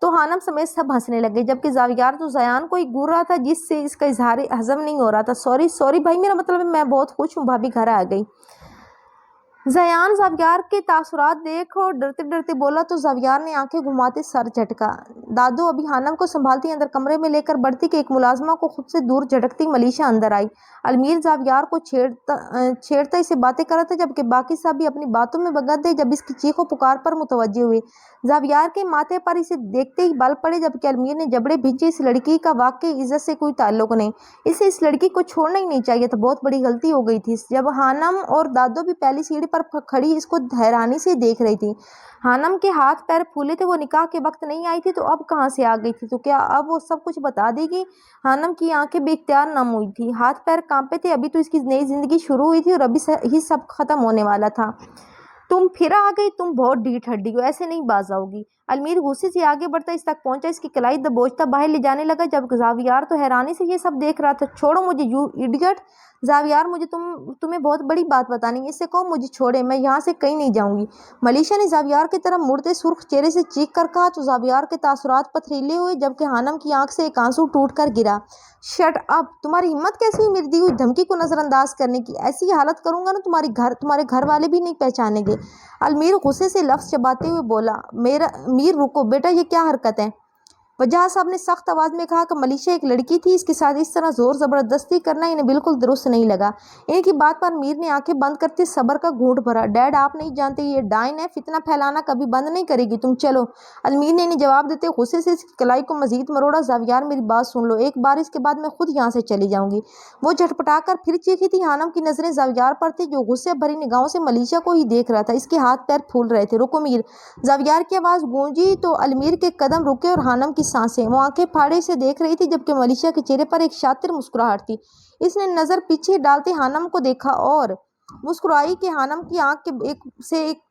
تو حانم سمیت سب ہنسنے لگے، جبکہ زاویار تو زیان کو ہی گور رہا تھا جس سے اس کا اظہار ہضم نہیں ہو رہا تھا۔ سوری بھائی، میرا مطلب ہے میں بہت خوش ہوں بھابھی گھر آ گئی۔ زیان زاویار کے تاثرات دیکھ اور ڈرتے ڈرتے بولا تو زاویار نے آنکھیں گھماتے سر جھٹکا۔ دادو ابھی حانم کو سنبھالتی اندر کمرے میں لے کر بڑھتی کہ ایک ملازمہ کو خود سے دور جھٹکتی ملیشہ اندر آئی۔ المیر زاویار کو چھیڑتا اسے باتیں کر رہا تھا، جبکہ باقی سب بھی اپنی باتوں میں مگن تھے۔ جب اس کی چیخ و پکار پر متوجہ ہوئے، زاویار کے ماتھے پر اسے دیکھتے ہی بل پڑے، جبکہ المیر نے جبڑے بھینچے۔ اس لڑکی کا واقعی عزت سے کوئی تعلق نہیں، اسے اس لڑکی کو چھوڑنا ہی نہیں چاہیے تھا، بہت بڑی غلطی ہو گئی تھی۔ جب حانم اور دادو بھی پہلی سیڑھی پر کھڑی اس کو حیرانی سے دیکھ رہی تھی۔ حانم کے ہاتھ پیر پھولے تھے، وہ نکاح کے وقت نہیں آئی تھی تو اب کہاں سے آ گئی تھی؟ تو کیا اب وہ سب کچھ بتا دے گی؟ حانم کی آنکھیں بے اختیار نم ہوئی تھی، ہاتھ پیر کانپے تھے۔ ابھی تو اس کی نئی زندگی شروع ہوئی تھی اور ابھی ہی سب ختم ہونے والا تھا۔ تم پھر آ گئی، تم بہت ڈھیٹ ہڈی ہو، ایسے نہیں باز آؤ گی۔ المیر غصے سے آگے بڑھتا اس تک پہنچا، اس کی کلائی دبوچتا باہر لے جانے لگا، جب زاویار تو حیرانی سے یہ سب دیکھ رہا تھا۔ چھوڑو مجھے یو ایڈیٹ، زاویار مجھے تمہیں بہت بڑی بات بتانی ہے، اس سے کہو مجھے چھوڑے، میں یہاں سے کہیں نہیں جاؤں گی۔ ملیشہ نے زاویار کی طرف مڑتے سرخ چہرے سے چیخ کر کہا تو زاویار کے تاثرات پتھریلے ہوئے، جبکہ حانم کی آنکھ سے ایک آنسو ٹوٹ کر گرا۔ شٹ اپ، تمہاری ہمت کیسی ہوئی میری دی ہوئی دھمکی کو نظر انداز کرنے کی؟ ایسی حالت کروں گا نا تمہارے گھر والے بھی نہیں پہچانیں گے۔ المیر غصے سے لفظ چباتے ہوئے بولا۔ میر رکو بیٹا، یہ کیا حرکت ہے؟ وجہ صاحب نے سخت آواز میں کہا کہ ملیشہ ایک لڑکی تھی، اس کے ساتھ اس طرح زور زبردستی کرنا انہیں بالکل درست نہیں لگا۔ ان کی بات پر میر نے آنکھیں بند کرتے صبر کا گھونٹ بھرا۔ ڈیڈ آپ نہیں جانتے یہ ڈائن ہے، فتنہ پھیلانا کبھی بند نہیں کرے گی، تم چلو۔ المیر نے انہیں جواب دیتے غصے سے اس کی کلائی کو مزید مروڑا۔ زاویار میری بات سن لو ایک بار، اس کے بعد میں خود یہاں سے چلی جاؤں گی۔ وہ جھٹپٹا کر پھر چیخی تھی۔ حانم کی نظریں زاویار پر تھی جو غصے بھری نگاہوں سے ملیشہ کو ہی دیکھ رہا تھا، اس کے ہاتھ پیر پھول رہے تھے۔ رکو میر، زاویار کی آواز گونجی تو المیر کے قدم رکے اور حانم کی سانسیں۔ وہ آنکھیں پھاڑے سے دیکھ رہی تھی، جبکہ ملیشہ کے چہرے پر ایک شاطر مسکراہٹ تھی۔ اس نے نظر پیچھے ڈالتے حانم کو دیکھا اور مسکرائی کہ حانم کی آنکھ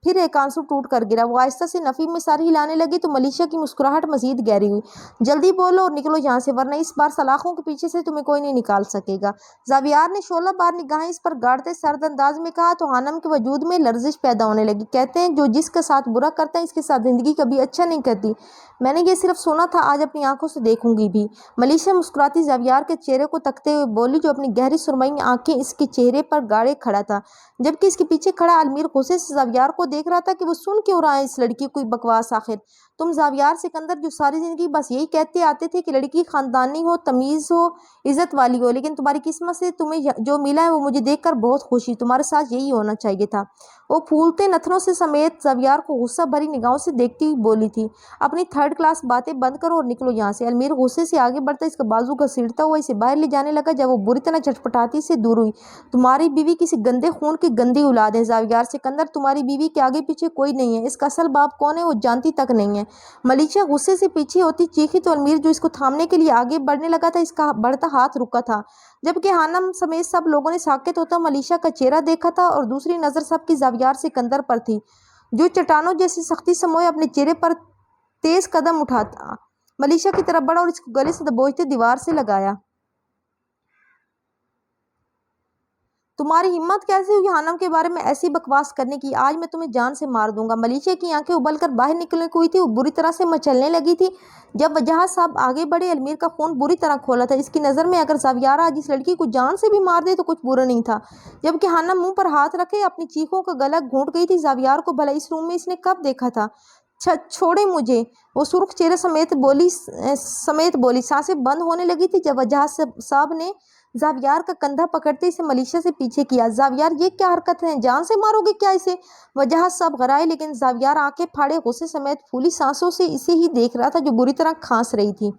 پھر ایک آنسو ٹوٹ کر گرا۔ وہ آہستہ سے نفی میں سر ہلانے لگی تو ملیشہ کی مسکراہٹ مزید گہری ہوئی۔ جلدی بولو اور نکلو یہاں سے، ورنہ اس بار سلاخوں کے پیچھے سے تمہیں کوئی نہیں نکال سکے گا۔ زاویار نے شعلہ بار نگاہیں اس پر گاڑتے سرد انداز میں کہا تو حانم کے وجود میں لرزش پیدا ہونے لگی۔ کہتے ہیں جو جس کے ساتھ برا کرتا ہے اس کے ساتھ زندگی کبھی اچھا نہیں کرتی، میں نے یہ صرف سنا تھا، آج اپنی آنکھوں سے دیکھوں گی بھی۔ ملیشہ مسکراتی زاویار کے چہرے کو تکتے ہوئے بولی، جو اپنی گہری سرمئی آنکھیں اس کے چہرے پر گاڑے کھڑا تھا، جبکہ اس کے پیچھے کھڑا المیر غصے سے زاویار کو دیکھ رہا تھا کہ وہ سن کیوں رہا ہے اس لڑکی کوئی بکواس۔ آخر تم زاویار سکندر جو ساری زندگی بس یہی کہتے آتے تھے کہ لڑکی خاندانی ہو، تمیز ہو، عزت والی ہو، لیکن تمہاری قسمت سے تمہیں جو ملا ہے وہ مجھے دیکھ کر بہت خوشی، تمہارے ساتھ یہی ہونا چاہیے تھا۔ وہ پھولتے نتنوں سے سمیت زاویار کو غصہ بھری نگاہوں سے دیکھتی ہوئی بولی تھی، اپنی تھرڈ کلاس باتیں بند کرو اور نکلو یہاں سے۔ المیر غصے سے آگے بڑھتا اس کا بازو گھسیٹتا ہوا اسے باہر لے جانے لگا، جب وہ بری طرح جھٹپٹاتی سے دور ہوئی۔ تمہاری بیوی کسی گندے خون کی گندی اولاد ہے زاویار سکندر، تمہاری بیوی کے آگے پیچھے کوئی نہیں ہے، اس کا اصل باپ کون ہے وہ جانتی تک نہیں ہے۔ ملیشہ غصے سے پیچھے ہوتی چیخی تو المیر جو اس کو تھامنے کے لیے آگے بڑھنے لگا تھا، اس کا بڑھتا ہاتھ رکا تھا، جبکہ حانم سمیت سب لوگوں نے ساکت ہوتا ملیشہ کا چہرہ دیکھا تھا اور دوسری نظر سب کی زاویار سکندر پر تھی، جو چٹانوں جیسی سختی سے موئے اپنے چہرے پر تیز قدم اٹھاتا ملیشہ کی طرف بڑھا اور اس کو گلے سے دبوچتے دیوار سے لگایا۔ تمہاری ہمت کیسے ہوئی حانم کے بارے میں ایسی بکواس کرنے کی؟ آج میں تمہیں جان سے مار دوں گا۔ ملیشہ کی آنکھیں ابل کر باہر نکلنے کو ہوئی تھی، وہ بری طرح سے مچلنے لگی تھی۔ جب وجاہت صاحب آگے بڑھے، المیر کا خون بری طرح کھولا تھا، اس کی نظر میں اگر زاویار آج اس لڑکی کو جان سے بھی مار دے تو کچھ برا نہیں تھا، جبکہ حانم منہ پر ہاتھ رکھے اپنی چیخوں کا گلا گھونٹ گئی تھی۔ زاویار کو بھلا اس روم میں اس نے کب دیکھا تھا؟ چھوڑے مجھے، وہ سرخ چہرے سمیت بولی۔ سانسیں بند ہونے لگی تھی جب وجاہت صاحب نے زاویار کا کندھا پکڑتے اسے ملیشہ سے پیچھے کیا۔ زاویار یہ کیا حرکت ہے، جان سے مارو گے کیا اسے؟ وجاہت صاحب غرائے، لیکن زاویار آنکھیں پھاڑے غصے سمیت پھولی سانسوں سے اسے ہی دیکھ رہا تھا جو بری طرح کھانس رہی تھی۔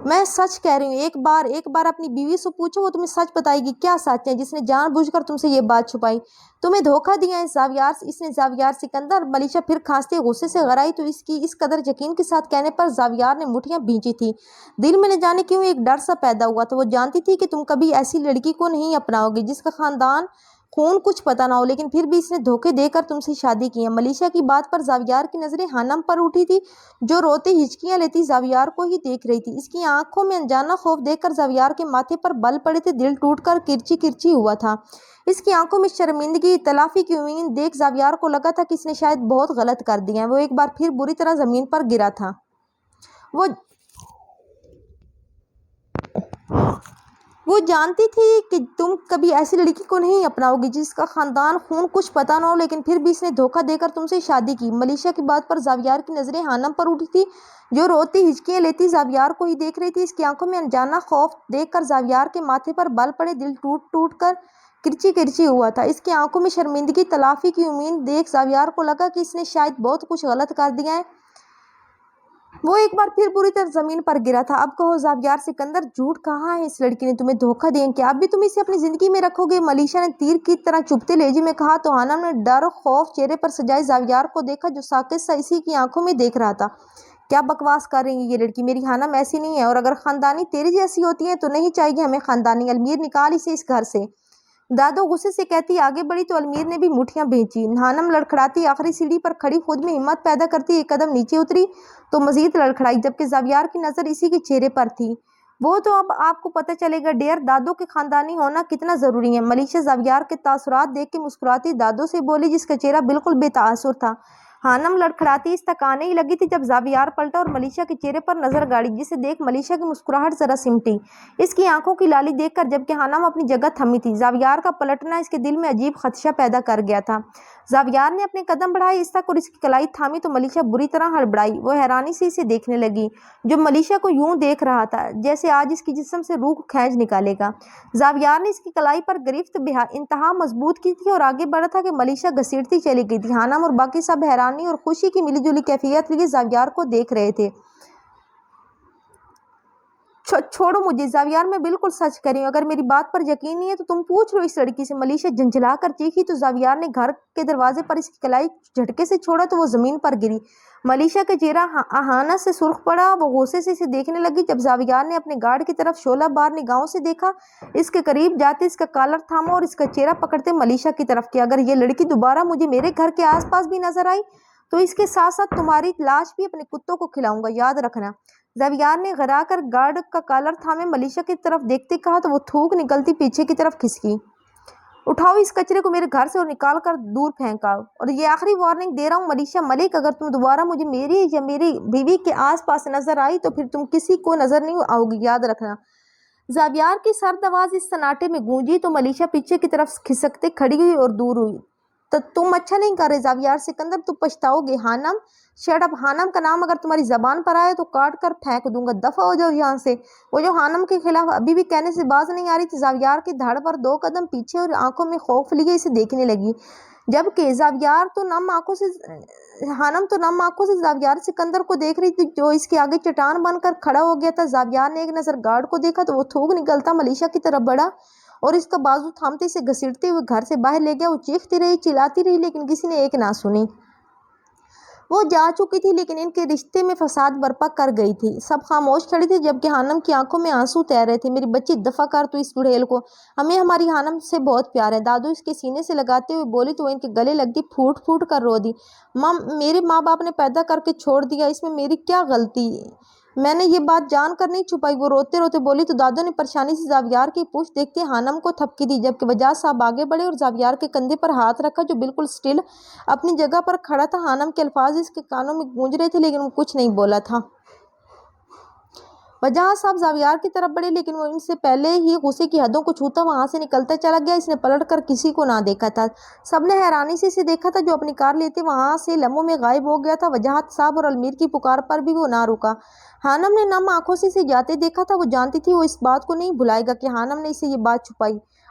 میں سچ کہہ رہی ہوں، ایک بار اپنی بیوی سے پوچھو، وہ تمہیں سچ بتائے گی۔ کیا سچ ہے جس نے جان بوجھ کر تم سے یہ بات چھپائی؟ تمہیں دھوکہ دیا اس نے زاویار سکندر۔ ملیشا پھر کھانستے غصے سے غرائی تو اس کی اس قدر یقین کے ساتھ کہنے پر زاویار نے مٹھیاں بھینچی تھی۔ دل میں نہ جانے کیوں ایک ڈر سا پیدا ہوا تھا۔ وہ جانتی تھی کہ تم کبھی ایسی لڑکی کو نہیں اپناؤ گی جس کا خاندان خون کچھ پتہ نہ ہو، لیکن پھر بھی اس نے دھوکے دے کر تم سے شادی کی ہے۔ ملیشا کی بات پر زاویار کی نظریں حنم پر اٹھی تھی، جو روتے ہچکیاں لیتی زاویار کو ہی دیکھ رہی تھی۔ اس کی آنکھوں میں انجانا خوف دیکھ کر زاویار کے ماتھے پر بل پڑے تھے، دل ٹوٹ کر کرچی کرچی ہوا تھا۔ اس کی آنکھوں میں شرمندگی، تلافی کی امید دیکھ زاویار کو لگا تھا کہ اس نے شاید بہت غلط کر دیا ہے۔ وہ ایک بار پھر بری طرح زمین پر گرا تھا۔ وہ جانتی تھی کہ تم کبھی ایسی لڑکی کو نہیں اپناؤ گی جس کا خاندان خون کچھ پتہ نہ ہو، لیکن پھر بھی اس نے دھوکہ دے کر تم سے شادی کی۔ ملیشا کی بات پر زاویار کی نظریں حنم پر اٹھی تھی، جو روتی ہچکیاں لیتی زاویار کو ہی دیکھ رہی تھی۔ اس کی آنکھوں میں انجانا خوف دیکھ کر زاویار کے ماتھے پر بل پڑے، دل ٹوٹ ٹوٹ کر کرچی کرچی ہوا تھا۔ اس کی آنکھوں میں شرمندگی، تلافی کی امید دیکھ زاویار کو لگا کہ اس نے شاید بہت کچھ غلط کر دیا ہے۔ وہ ایک بار پھر بری طرح زمین پر گرا تھا۔ اب کہو زاویار سکندر، جھوٹ کہاں ہے؟ اس لڑکی نے تمہیں دھوکہ دیا کیا؟ اب بھی تم اسے اپنی زندگی میں رکھو گے؟ ملیشا نے تیر کی طرح چبھتے لہجے میں کہا تو حنم نے ڈر خوف چہرے پر سجائے زاویار کو دیکھا، جو ساکت سا اسی کی آنکھوں میں دیکھ رہا تھا۔ کیا بکواس کر رہی ہے یہ لڑکی؟ میری حنم ایسی نہیں ہے، اور اگر خاندانی تیری جیسی ہوتی ہے تو نہیں چاہیے ہمیں خاندانی۔ المیر نکال اسے اس گھر سے۔ دادو غصے سے کہتی آگے بڑھی تو المیر نے بھی مٹھیاں بھینچی۔ حنم لڑکھڑاتی آخری سیڑھی پر کھڑی خود میں ہمت پیدا کرتی ایک قدم نیچے اتری تو مزید لڑکھڑائی، جبکہ زاویار کی نظر اسی کے چہرے پر تھی۔ وہ تو اب آپ کو پتہ چلے گا ڈیئر، دادو کے خاندانی ہونا کتنا ضروری ہے۔ ملیشا زاویار کے تاثرات دیکھ کے مسکراتی دادو سے بولی، جس کا چہرہ بالکل بے تاثر تھا۔ حنم لڑکھڑاتی اس تک آنے ہی لگی تھی جب زاویار پلٹا اور ملیشا کے چہرے پر نظر گاڑی، جسے دیکھ ملیشا کی مسکراہٹ ذرا سمٹی۔ اس کی آنکھوں کی لالی دیکھ کر، جبکہ حنم اپنی جگہ تھمی تھی۔ زاویار کا پلٹنا اس کے دل میں عجیب خدشہ پیدا کر گیا تھا۔ زاویار نے اپنے قدم بڑھائے اس تک اور اس کی کلائی تھامی تو ملیشا بری طرح ہڑبڑائی۔ وہ حیرانی سے اسے دیکھنے لگی، جو ملیشا کو یوں دیکھ رہا تھا جیسے آج اس کی جسم سے روح کھینچ نکالے گا۔ زاویار نے اس کی کلائی پر گرفت انتہا مضبوط کی تھی اور آگے بڑھا تھا کہ ملیشا گھسیٹتی چلی گئی تھی۔ حنم اور باقی سب حیرانی اور خوشی کی ملی جلی کیفیت لیے زاویار کو دیکھ رہے تھے۔ چھوڑو مجھے زاویار، میں بالکل سچ کہہ رہی ہوں، اگر میری بات پر یقین نہیں ہے تو تم پوچھ لو اس لڑکی سے۔ ملیشا جھنجھلا کر چیخی تو زاویار نے گھر کے دروازے پر اس کی کلائی جھٹکے سے چھوڑا تو وہ زمین پر گری۔ ملیشا کا چہرہ اہانت سے سرخ پڑا، وہ غصے سے اسے دیکھنے لگی۔ جب زاویار نے اپنے گارڈ کی طرف شعلہ بار نگاہوں سے دیکھا، اس کے قریب جاتے اس کا کالر تھاما اور اس کا چہرہ پکڑتے ملیشا کی طرف کیا، اگر یہ لڑکی دوبارہ مجھے میرے گھر کے آس پاس بھی نظر آئی تو اس کے ساتھ ساتھ تمہاری لاش بھی اپنے کتوں کو کھلاؤں گا، یاد رکھنا۔ زاویار نے غرا کر گارڈ کا کالر تھامے ملیشا کی طرف دیکھتے کہا تو وہ تھوک نکلتی پیچھے کی طرف کھسکی۔ اٹھاؤ اس کچرے کو میرے گھر سے اور نکال کر دور پھینکاؤ، اور یہ آخری وارننگ دے رہا ہوں ملیشا ملک، اگر تم دوبارہ مجھے میری یا میری بیوی کے آس پاس نظر آئی تو پھر تم کسی کو نظر نہیں آؤ گی، یاد رکھنا۔ زاویار کی سرد آواز اس سناٹے میں گونجی تو ملیشا پیچھے کی طرف کھسکتے کھڑی ہوئی اور دور ہوئی۔ تو تم اچھا نہیں کر رہے زاویار سکندر، تم پچھتاؤ گے۔ حنم شٹ اپ، حنم کا نام اگر تمہاری زبان پر آئے تو کاٹ کر پھینک دوں گا، دفع ہو جاؤ یہاں سے۔ وہ جو حنم کے خلاف ابھی بھی کہنے سے باز نہیں آ رہی تھی، زاویار کی دھڑ پر 2 قدم پیچھے اور آنکھوں میں خوف لیے اسے دیکھنے لگی، جبکہ حنم تو نم آنکھوں سے زاویار سکندر کو دیکھ رہی تھی، جو اس کے آگے چٹان بن کر کھڑا ہو گیا تھا۔ زاویار نے ایک نظر گارڈ کو دیکھا تو وہ تھوک نکلتا ملیشا کی طرف بڑھا اور اس کا بازو تھامتے اسے گھسیٹتے ہوئے گھر سے باہر لے گیا۔ وہ چیختی رہی، چلاتی رہی، لیکن کسی نے ایک نہ سنی۔ وہ جا چکی تھی لیکن ان کے رشتے میں فساد برپا کر گئی تھی۔ سب خاموش کھڑی تھی، جبکہ حنم کی آنکھوں میں آنسو تیر رہے تھے۔ میری بچی، دفع کر تو اس بڑھیل کو، ہمیں ہماری حنم سے بہت پیار ہے، دادو اس کے سینے سے لگاتے ہوئے بولی تو وہ ان کے گلے لگتی پھوٹ پھوٹ کر رو دی۔ میرے ماں باپ نے پیدا کر کے چھوڑ دیا، اس میں میری کیا غلطی؟ میں نے یہ بات جان کر نہیں چھپائی، وہ روتے روتے بولی تو دادو نے پریشانی سے زاویار کی پشت دیکھتے حنم کو تھپکی دی، جبکہ وجاہت صاحب آگے بڑھے اور زاویار کے کندھے پر ہاتھ رکھا، جو بالکل سٹل اپنی جگہ پر کھڑا تھا۔ حنم کے الفاظ اس کے کانوں میں گونج رہے تھے لیکن وہ کچھ نہیں بولا تھا۔ وجاہت صاحب زاویار کی طرف بڑھے لیکن وہ ان سے پہلے ہی غصے کی حدوں کو چھوتا وہاں سے نکلتا چلا گیا۔ اس نے پلٹ کر کسی کو نہ دیکھا تھا، سب نے حیرانی سے اسے دیکھا تھا، جو اپنی کار لیتے وہاں سے لمحوں میں غائب ہو گیا تھا۔ وجاہت صاحب اور المیر کی پکار پر بھی وہ نہ رکا۔ حنم نے نم آنکھوں سے اسے جاتے دیکھا تھا، وہ جانتی تھی وہ اس بات کو نہیں بھلائے گا کہ حنم نے اسے یہ بات چھپائی۔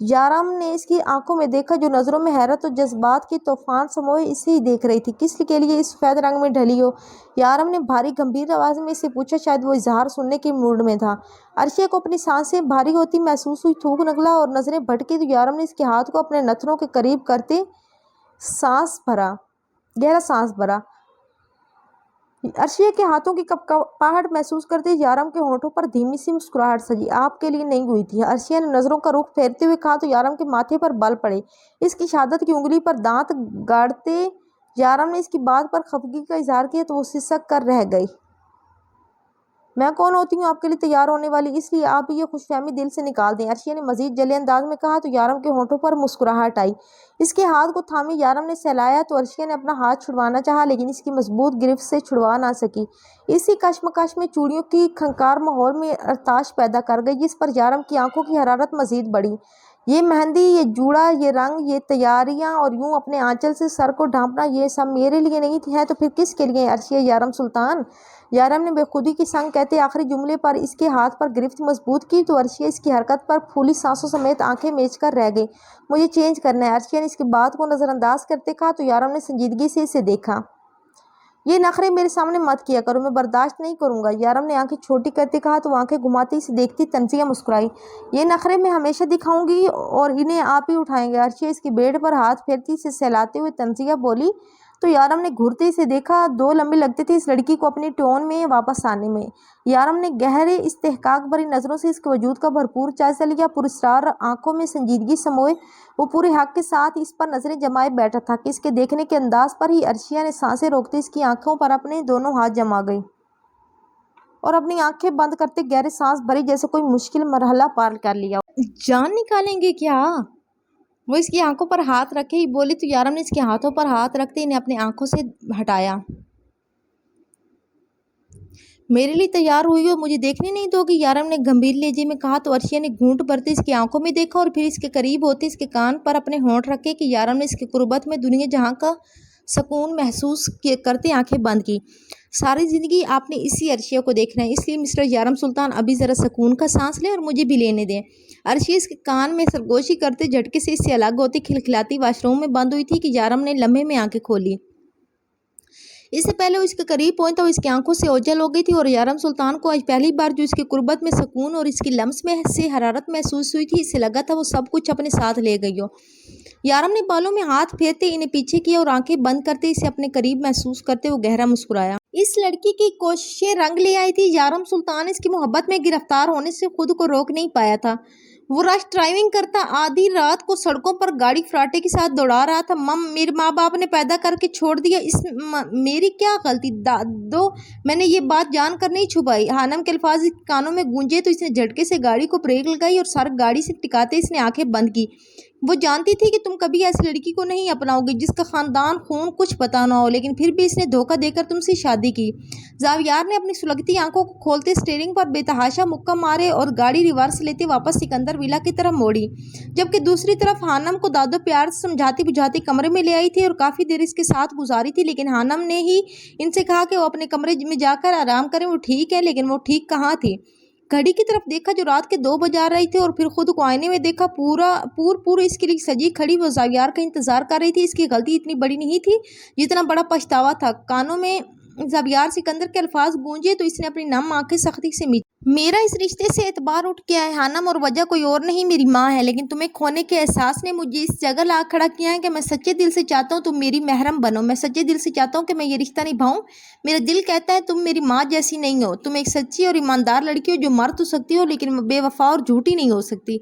یارم نے اس کی آنکھوں میں دیکھا جو نظروں میں حیرت اور جذبات کی طوفان سموئے اسے ہی دیکھ رہی تھی۔ کس کے لیے اس سفید رنگ میں ڈھلی ہو؟ یارم نے بھاری گمبھیر آواز میں اسے پوچھا، شاید وہ اظہار سننے کے موڈ میں تھا۔ عرشیہ کو اپنی سانسیں بھاری ہوتی محسوس ہوئی، تھوک نکلا اور نظریں بھٹکی تو یارم نے اس کے ہاتھ کو اپنے نتنوں کے قریب کرتے گہرا سانس بھرا۔ عرشیہ کے ہاتھوں کی کپکپاہٹ محسوس کرتے یارم کے ہونٹوں پر دھیمی سی مسکراہٹ سجی۔ آپ کے لیے نہیں ہوئی تھی۔ عرشیہ نے نظروں کا رخ پھیرتے ہوئے کہا تو یارم کے ماتھے پر بل پڑے۔ اس کی شہادت کی انگلی پر دانت گاڑتے یارم نے اس کی بات پر خفگی کا اظہار کیا تو وہ سسک کر رہ گئی۔ میں کون ہوتی ہوں آپ کے لیے تیار ہونے والی، اس لیے آپ یہ خوش فہمی دل سے نکال دیں، عرشیہ نے مزید جلے انداز میں کہا تو یارم کے ہونٹوں پر مسکراہٹ آئی۔ اس کے ہاتھ کو تھامے یارم نے سہلایا تو عرشیہ نے اپنا ہاتھ چھڑوانا چاہا لیکن اس کی مضبوط گرفت سے چھڑوا نہ سکی۔ اسی کشمکش میں چوڑیوں کی کھنکار ماحول میں ارتعاش پیدا کر گئی جس پر یارم کی آنکھوں کی حرارت مزید بڑھی۔ یہ مہندی، یہ جوڑا، یہ رنگ، یہ تیاریاں اور یوں اپنے آنچل سے سر کو ڈھانپنا، یہ سب میرے لیے نہیں ہے تو پھر کس کے لیے عرشیہ یارم سلطان؟ یارم نے بے خودی کی سنگ کہتے آخری جملے پر اس کے ہاتھ پر گرفت مضبوط کی تو عرشیہ اس کی حرکت پر پھولی سانسوں سمیت آنکھیں میچ کر رہ گئی۔ مجھے چینج کرنا ہے، عرشیہ نے اس کی بات کو نظر انداز کرتے کہا تو یارم نے سنجیدگی سے اسے دیکھا۔ یہ نخرے میرے سامنے مت کیا کرو، میں برداشت نہیں کروں گا، یارم نے آنکھیں چھوٹی کرتے کہا تو وہ آنکھیں گھماتے اسے دیکھتی تنزیہ مسکرائی۔ یہ نخرے میں ہمیشہ دکھاؤں گی اور انہیں آپ ہی اٹھائیں گے، عرشیہ اس کی بیڑ پر ہاتھ پھیرتی اسے سہلاتے ہوئے تنزیہ بولی تو یارم نے گھورتے اسے دیکھا۔ 2 لمبے لگتے تھے اس لڑکی کو اپنی ٹون میں واپس آنے میں۔ یارم نے گہرے استحقاق بھری نظروں سے اس کے وجود کا بھرپور جائزہ لیا، پراسرار آنکھوں میں سنجیدگی سموئے وہ پورے حق کے ساتھ اس پر نظریں جمائے بیٹھا تھا کہ اس کے دیکھنے کے انداز پر ہی عرشیہ نے سانسیں روکتے اس کی آنکھوں پر اپنے دونوں ہاتھ جما گئی اور اپنی آنکھیں بند کرتے گہرے سانس بھری جیسے کوئی مشکل مرحلہ پار کر لیا ہو۔ جان نکالیں گے کیا؟ وہ اس کی آنکھوں پر ہاتھ رکھے ہی بولی تو یارم نے اس کے ہاتھوں پر ہاتھ رکھتے انہیں اپنی آنکھوں سے ہٹایا۔ میرے لیے تیار ہوئی ہو، مجھے دیکھنے نہیں دو گی، یارم نے گمبھیر لہجے میں کہا تو عرشیہ نے گھونٹ بھرتے اس کی آنکھوں میں دیکھا اور پھر اس کے قریب ہوتے اس کے کان پر اپنے ہونٹ رکھے کہ یارم نے اس کے قربت میں دنیا جہاں کا سکون محسوس کرتے آنکھیں بند کی۔ ساری زندگی آپ نے اسی عرشیہ کو دیکھنا ہے، اس لیے مسٹر یارم سلطان ابھی ذرا سکون کا سانس لیں اور مجھے بھی لینے دیں۔ عرشیہ اس کے کان میں سرگوشی کرتے جھٹکے سے اس سے الگ ہوتی کھلکھلاتی واش روم میں بند ہوئی تھی کہ یارم نے لمحے میں آنکھیں کھولی۔ اس سے پہلے وہ اس کے قریب پہنچتا وہ اس کی آنکھوں سے اوجھل ہو گئی تھی اور یارم سلطان کو آج پہلی بار جو اس کی قربت میں سکون اور اس کی لمس میں سے حرارت محسوس ہوئی تھی، اس سے لگا تھا وہ سب کچھ اپنے ساتھ لے گئی ہو۔ یارم نے بالوں میں ہاتھ پھیرتے انہیں پیچھے کیا اور آنکھیں بند کرتے اسے اپنے قریب محسوس کرتے وہ گہرا مسکرایا۔ اس لڑکی کی کوششیں رنگ لے آئی تھی، یارم سلطان اس کی محبت میں گرفتار ہونے سے خود کو روک نہیں پایا تھا۔ وہ رش ڈرائیونگ کرتا آدھی رات کو سڑکوں پر گاڑی فراٹے کے ساتھ دوڑا رہا تھا۔ میرے ماں باپ نے پیدا کر کے چھوڑ دیا، اس میری کیا غلطی؟ دادو میں نے یہ بات جان کر نہیں چھپائی۔ حانم کے الفاظ اس کانوں میں گونجے تو اس نے جھٹکے سے گاڑی کو بریک لگائی اور سر گاڑی سے ٹکاتے اس نے آنکھیں بند کی۔ وہ جانتی تھی کہ تم کبھی ایسی لڑکی کو نہیں اپناؤ گی جس کا خاندان خون کچھ پتا نہ ہو، لیکن پھر بھی اس نے دھوکہ دے کر تم سے شادی کی۔ زاویار نے اپنی سلگتی آنکھوں کو کھولتے اسٹیئرنگ پر بے تحاشا مکہ مارے اور گاڑی ریورس لیتے واپس سکندر ولا کی طرف موڑی، جبکہ دوسری طرف حانم کو دادو پیار سے سمجھاتی بجھاتی کمرے میں لے آئی تھی اور کافی دیر اس کے ساتھ گزاری تھی، لیکن حانم نے ہی ان سے کہا کہ وہ اپنے کمرے میں جا کر آرام کریں۔ وہ ٹھیک ہے، لیکن وہ ٹھیک کہاں تھی؟ گھڑی کی طرف دیکھا جو رات کے 2 بجا رہی تھی اور پھر خود کو آئینے میں دیکھا، پور اس کے لیے سجی کھڑی وہ زاویار کا انتظار کر رہی تھی۔ اس کی غلطی اتنی بڑی نہیں تھی جتنا بڑا پچھتاوا تھا۔ کانوں میں زاویار سکندر کے الفاظ گونجے تو اس نے اپنی نم آنکھیں سختی سے میچی۔ میرا اس رشتے سے اعتبار اٹھ گیا ہے حانم، اور وجہ کوئی اور نہیں میری ماں ہے، لیکن تمہیں کھونے کے احساس نے مجھے اس جگہ لا کھڑا کیا ہے کہ میں سچے دل سے چاہتا ہوں تم میری محرم بنو، میں سچے دل سے چاہتا ہوں کہ میں یہ رشتہ نبھاؤں۔ میرا دل کہتا ہے تم میری ماں جیسی نہیں ہو، تم ایک سچی اور ایماندار لڑکی ہو جو مر تو سکتی ہو لیکن بے وفا اور جھوٹی نہیں ہو سکتی۔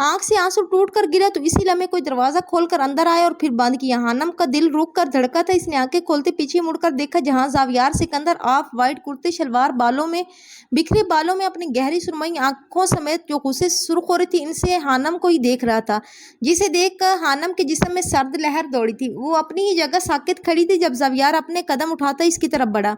آنکھ سے آنسو ٹوٹ کر گرا تو اسی لمحے کوئی دروازہ کھول کر اندر آیا اور پھر بند کیا۔ حانم کا دل رک کر دھڑکا تھا، اس نے آنکھیں کھولتے پیچھے مڑ کر دیکھا جہاں زاویار سکندر آف وائٹ کرتے شلوار بکھرے بالوں میں اپنی گہری سرمئی آنکھوں سمیت جو غصے سے سرخ ہو رہی تھی ان سے حانم کو ہی دیکھ رہا تھا، جسے دیکھ کر حانم کے جسم میں سرد لہر دوڑی تھی۔ وہ اپنی ہی جگہ ساکت کھڑی تھی جب زاویار اپنے قدم اٹھاتا اس کی طرف بڑھا،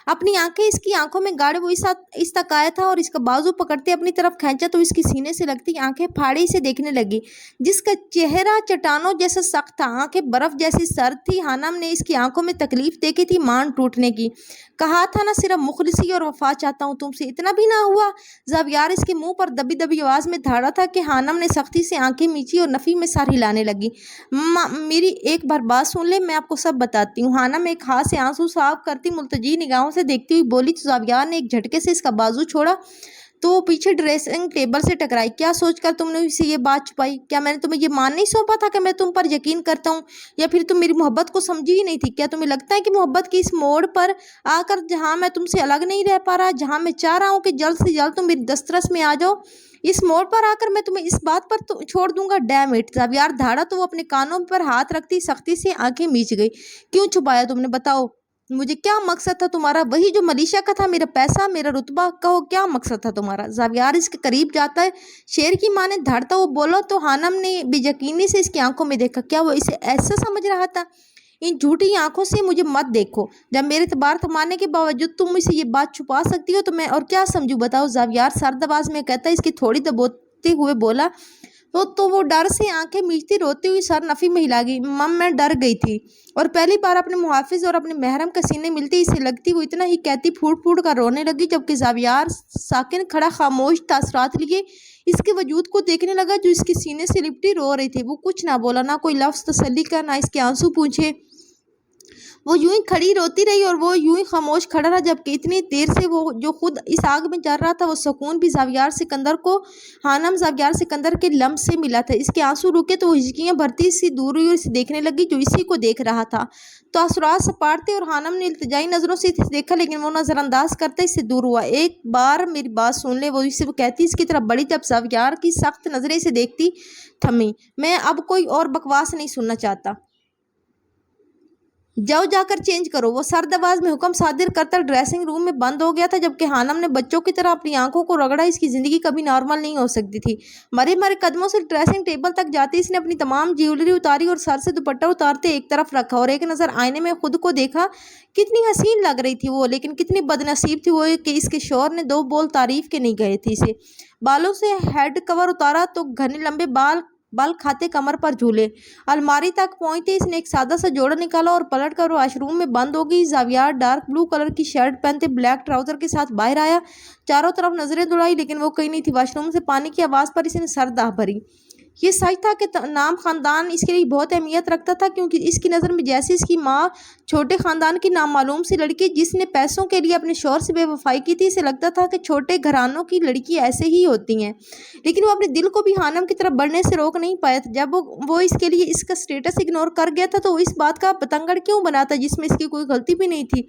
اپنی آنکھیں اس کی آنکھوں میں گاڑے وہ اس تک آیا تھا اور اس کا بازو پکڑتے اپنی طرف کھینچا تو اس کی سینے سے لگتی آنکھیں پھاڑے اسے دیکھنے لگی، جس کا چہرہ چٹانوں جیسا سخت تھا، آنکھیں برف جیسی سرد تھی۔ حانم نے اس کی آنکھوں میں تکلیف دیکھی تھی، مان ٹوٹنے کی۔ کہا تھا نا صرف مخلصی اور وفا چاہتا ہوں تم سے، اتنا بھی نہ ہوا؟ زاویار اس کے منہ پر دبی دبی آواز میں دھاڑا تھا کہ خانم نے سختی سے آنکھیں میچی اور نفی میں سر ہلانے لگی۔ میری ایک بار بات سن لے، میں آپ کو سب بتاتی ہوں۔ خانم ایک ہاتھ سے آنسو صاف کرتی ملتجی نگاہوں سے دیکھتی ہوئی بولی تو زاویار نے ایک جھٹکے سے اس کا بازو چھوڑا تو وہ پیچھے ڈریسنگ ٹیبل سے ٹکرائی۔ کیا سوچ کر تم نے اسے یہ بات چھپائی؟ کیا میں نے تمہیں یہ مان نہیں سونپا تھا کہ میں تم پر یقین کرتا ہوں، یا پھر تم میری محبت کو سمجھی ہی نہیں تھی؟ کیا تمہیں لگتا ہے کہ محبت کی اس موڑ پر آ کر جہاں میں تم سے الگ نہیں رہ پا رہا، جہاں میں چاہ رہا ہوں کہ جلد سے جلد تم میری دسترس میں آ جاؤ، اس موڑ پر آ کر میں تمہیں اس بات پر چھوڑ دوں گا؟ Dam it! زاویار دھاڑا تو وہ اپنے کانوں پر ہاتھ رکھتی سختی سے آنکھیں میچ گئی۔ کیوں چھپایا تم نے؟ بتاؤ مجھے، کیا مقصد تھا تمہارا؟ وہی جو ملیشا کا تھا، میرا پیسہ، میرا رتبہ؟ کہو کیا مقصد تھا تمہارا؟ زاویار اس کے قریب جاتا ہے شیر کی مانند دھاڑتا وہ بولا تو خانم نے بے یقینی سے اس کی آنکھوں میں دیکھا۔ کیا وہ اسے ایسا سمجھ رہا تھا؟ ان جھوٹی آنکھوں سے مجھے مت دیکھو۔ جب میرے اعتبار تھمانے کے باوجود تم مجھ سے یہ بات چھپا سکتی ہو تو میں اور کیا سمجھوں؟ بتاؤ۔ زاویار سرد آواز میں کہتا ہے، اس کی تھوڑی دبوتے ہوئے بولا تو وہ ڈر سے آنکھیں میچتی روتی ہوئی سر نفی میں ہلا گئی۔ میں ڈر گئی تھی، اور پہلی بار اپنے محافظ اور اپنے محرم کے سینے ملتے اسے لگتی وہ اتنا ہی کہتی پھوٹ پھوٹ کر رونے لگی، جبکہ زاویار ساکن کھڑا خاموش تاثرات لیے اس کے وجود کو دیکھنے لگا جو اس کے سینے سے لپٹی رو رہی تھی۔ وہ کچھ نہ بولا، نہ کوئی لفظ تسلی کا، نہ اس کے آنسو پوچھے۔ وہ یوں ہی کھڑی روتی رہی اور وہ یوں ہی خاموش کھڑا رہا، جبکہ اتنی دیر سے وہ جو خود اس آگ میں جل رہا تھا وہ سکون بھی زاویار سکندر کو خانم زاویار سکندر کے لمس سے ملا تھا۔ اس کے آنسو رکے تو وہ ہچکیاں بھرتی سی دور ہوئی اور اسے دیکھنے لگی جو اسی کو دیکھ رہا تھا۔ تاثرات سپاٹ تھے اور خانم نے التجائی نظروں سے اسے دیکھا، لیکن وہ نظر انداز کرتا اس سے دور ہوا۔ ایک بار میری بات سن لے، وہ اسے کہتی اس کی طرف بڑھی۔ جب زاویار کی سخت نظریں اسے دیکھتی تھمیں۔ میں اب کوئی اور بکواس نہیں سننا چاہتا۔ جاؤ، جا کر چینج کرو۔ وہ سرد آواز میں حکم صادر کرتا ڈریسنگ روم میں بند ہو گیا تھا، جبکہ خانم نے بچوں کی طرح اپنی آنکھوں کو رگڑا۔ اس کی زندگی کبھی نارمل نہیں ہو سکتی تھی۔ مرے مرے قدموں سے ڈریسنگ ٹیبل تک جاتی اس نے اپنی تمام جیولری اتاری اور سر سے دوپٹہ اتارتے ایک طرف رکھا اور ایک نظر آئینے میں خود کو دیکھا۔ کتنی حسین لگ رہی تھی وہ، لیکن کتنی بد نصیب تھی وہ کہ اس کے شوہر نے دو بول تعریف کے نہیں کہے تھے۔ اسے بالوں سے ہیڈ کور اتارا تو گھنے لمبے بال کھاتے کمر پر جھولے۔ الماری تک پہنچتے اس نے ایک سادہ سا جوڑا نکالا اور پلٹ کر واش روم میں بند ہو گئی۔ زاویار ڈارک بلو کلر کی شرٹ پہنتے بلیک ٹراؤزر کے ساتھ باہر آیا، چاروں طرف نظریں دوڑائی، لیکن وہ کہیں نہیں تھی۔ واش روم سے پانی کی آواز پر اس نے سر دہ بھری۔ یہ سچ تھا کہ نام خاندان اس کے لیے بہت اہمیت رکھتا تھا، کیونکہ اس کی نظر میں جیسے اس کی ماں چھوٹے خاندان کی نامعلوم سی لڑکی جس نے پیسوں کے لیے اپنے شوہر سے بے وفائی کی تھی، اسے لگتا تھا کہ چھوٹے گھرانوں کی لڑکی ایسے ہی ہوتی ہیں، لیکن وہ اپنے دل کو بھی خانم کی طرف بڑھنے سے روک نہیں پایا تھا۔ جب وہ اس کے لیے اس کا سٹیٹس اگنور کر گیا تھا تو وہ اس بات کا بتنگڑ کیوں بنا تھا جس میں اس کی کوئی غلطی بھی نہیں تھی؟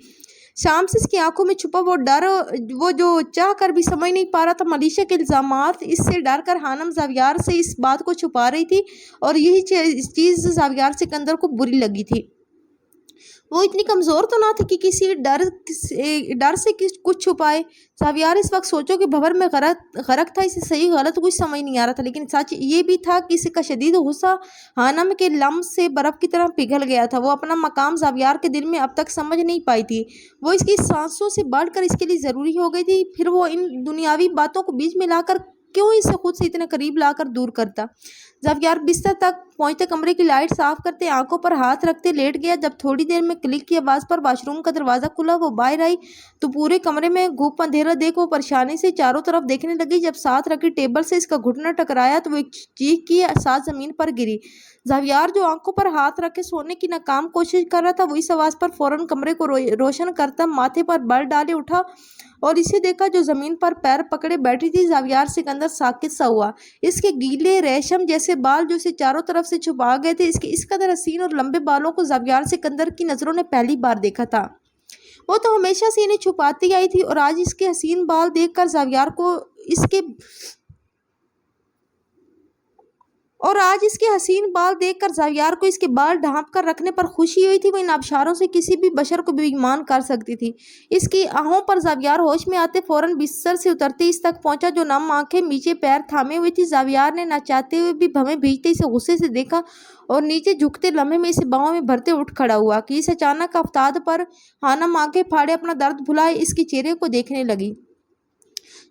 شام سے اس کی آنکھوں میں چھپا وہ ڈر، وہ جو چاہ کر بھی سمجھ نہیں پا رہا تھا۔ ملیشا کے الزامات، اس سے ڈر کر خانم زاویار سے اس بات کو چھپا رہی تھی، اور یہی چیز زاویار سکندر کو بری لگی تھی۔ وہ اتنی کمزور تو نہ تھی کہ کسی ڈر سے کچھ چھپائے۔ زاویار اس وقت سوچوں کے بھنور میں غرق تھا۔ اسے صحیح غلط کچھ سمجھ نہیں آ رہا تھا، لیکن سچ یہ بھی تھا کہ اس کا شدید غصہ خانم کے لمس سے برف کی طرح پگھل گیا تھا۔ وہ اپنا مقام زاویار کے دل میں اب تک سمجھ نہیں پائی تھی۔ وہ اس کی سانسوں سے بڑھ کر اس کے لیے ضروری ہو گئی تھی۔ پھر وہ ان دنیاوی باتوں کو بیچ میں لا کر کیوں اسے خود سے اتنے قریب لا کر دور کرتا؟ زاویار بستر تک پہنچتے کمرے کی لائٹ صاف کرتے آنکھوں پر ہاتھ رکھتے لیٹ گیا۔ جب تھوڑی دیر میں کلک کی آواز پر واش روم کا دروازہ کھلا، وہ باہر آئی تو پورے کمرے میں گھوپ اندھیرا دیکھ وہ پریشانی سے چاروں طرف دیکھنے لگی۔ جب ساتھ رکھی ٹیبل سے اس کا گھٹنا ٹکرایا تو وہ ایک چیخ کی ساتھ زمین پر گری۔ زاویار جو آنکھوں پر ہاتھ رکھے سونے کی ناکام کوشش کر رہا تھا، وہ اس آواز پر فوراً کمرے کو روشن کرتا ماتھے پر بل ڈالے اٹھا اور اسے دیکھا جو زمین پر پیر پکڑے بیٹھی تھی۔ زاویار سکندر ساکت سا ہوا۔ اس کے گیلے ریشم جیسے بال جو اسے چاروں طرف سے چھپا گئے تھے، اس قدر حسین اور لمبے بالوں کو زاویار سکندر کی نظروں نے پہلی بار دیکھا تھا۔ وہ تو ہمیشہ سے انہیں چھپاتی آئی تھی، اور آج اس کے حسین بال دیکھ کر زاویار کو اس کے بال ڈھانپ کر رکھنے پر خوشی ہوئی تھی۔ وہ ان آبشاروں سے کسی بھی بشر کو بھی ایمان کر سکتی تھی۔ اس کی آہوں پر زاویار ہوش میں آتے فوراً بستر سے اترتے اس تک پہنچا جو نم آنکھیں نیچے پیر تھامے ہوئی تھی۔ زاویار نے نہ چاہتے ہوئے بھی بھویں بھیجتے اسے غصے سے دیکھا اور نیچے جھکتے لمحے میں اسے باہوں میں بھرتے اٹھ کھڑا ہوا کہ اس اچانک افتاد پر خانم آنکھیں پھاڑے اپنا درد بھلائے اس کے چہرے کو دیکھنے لگی۔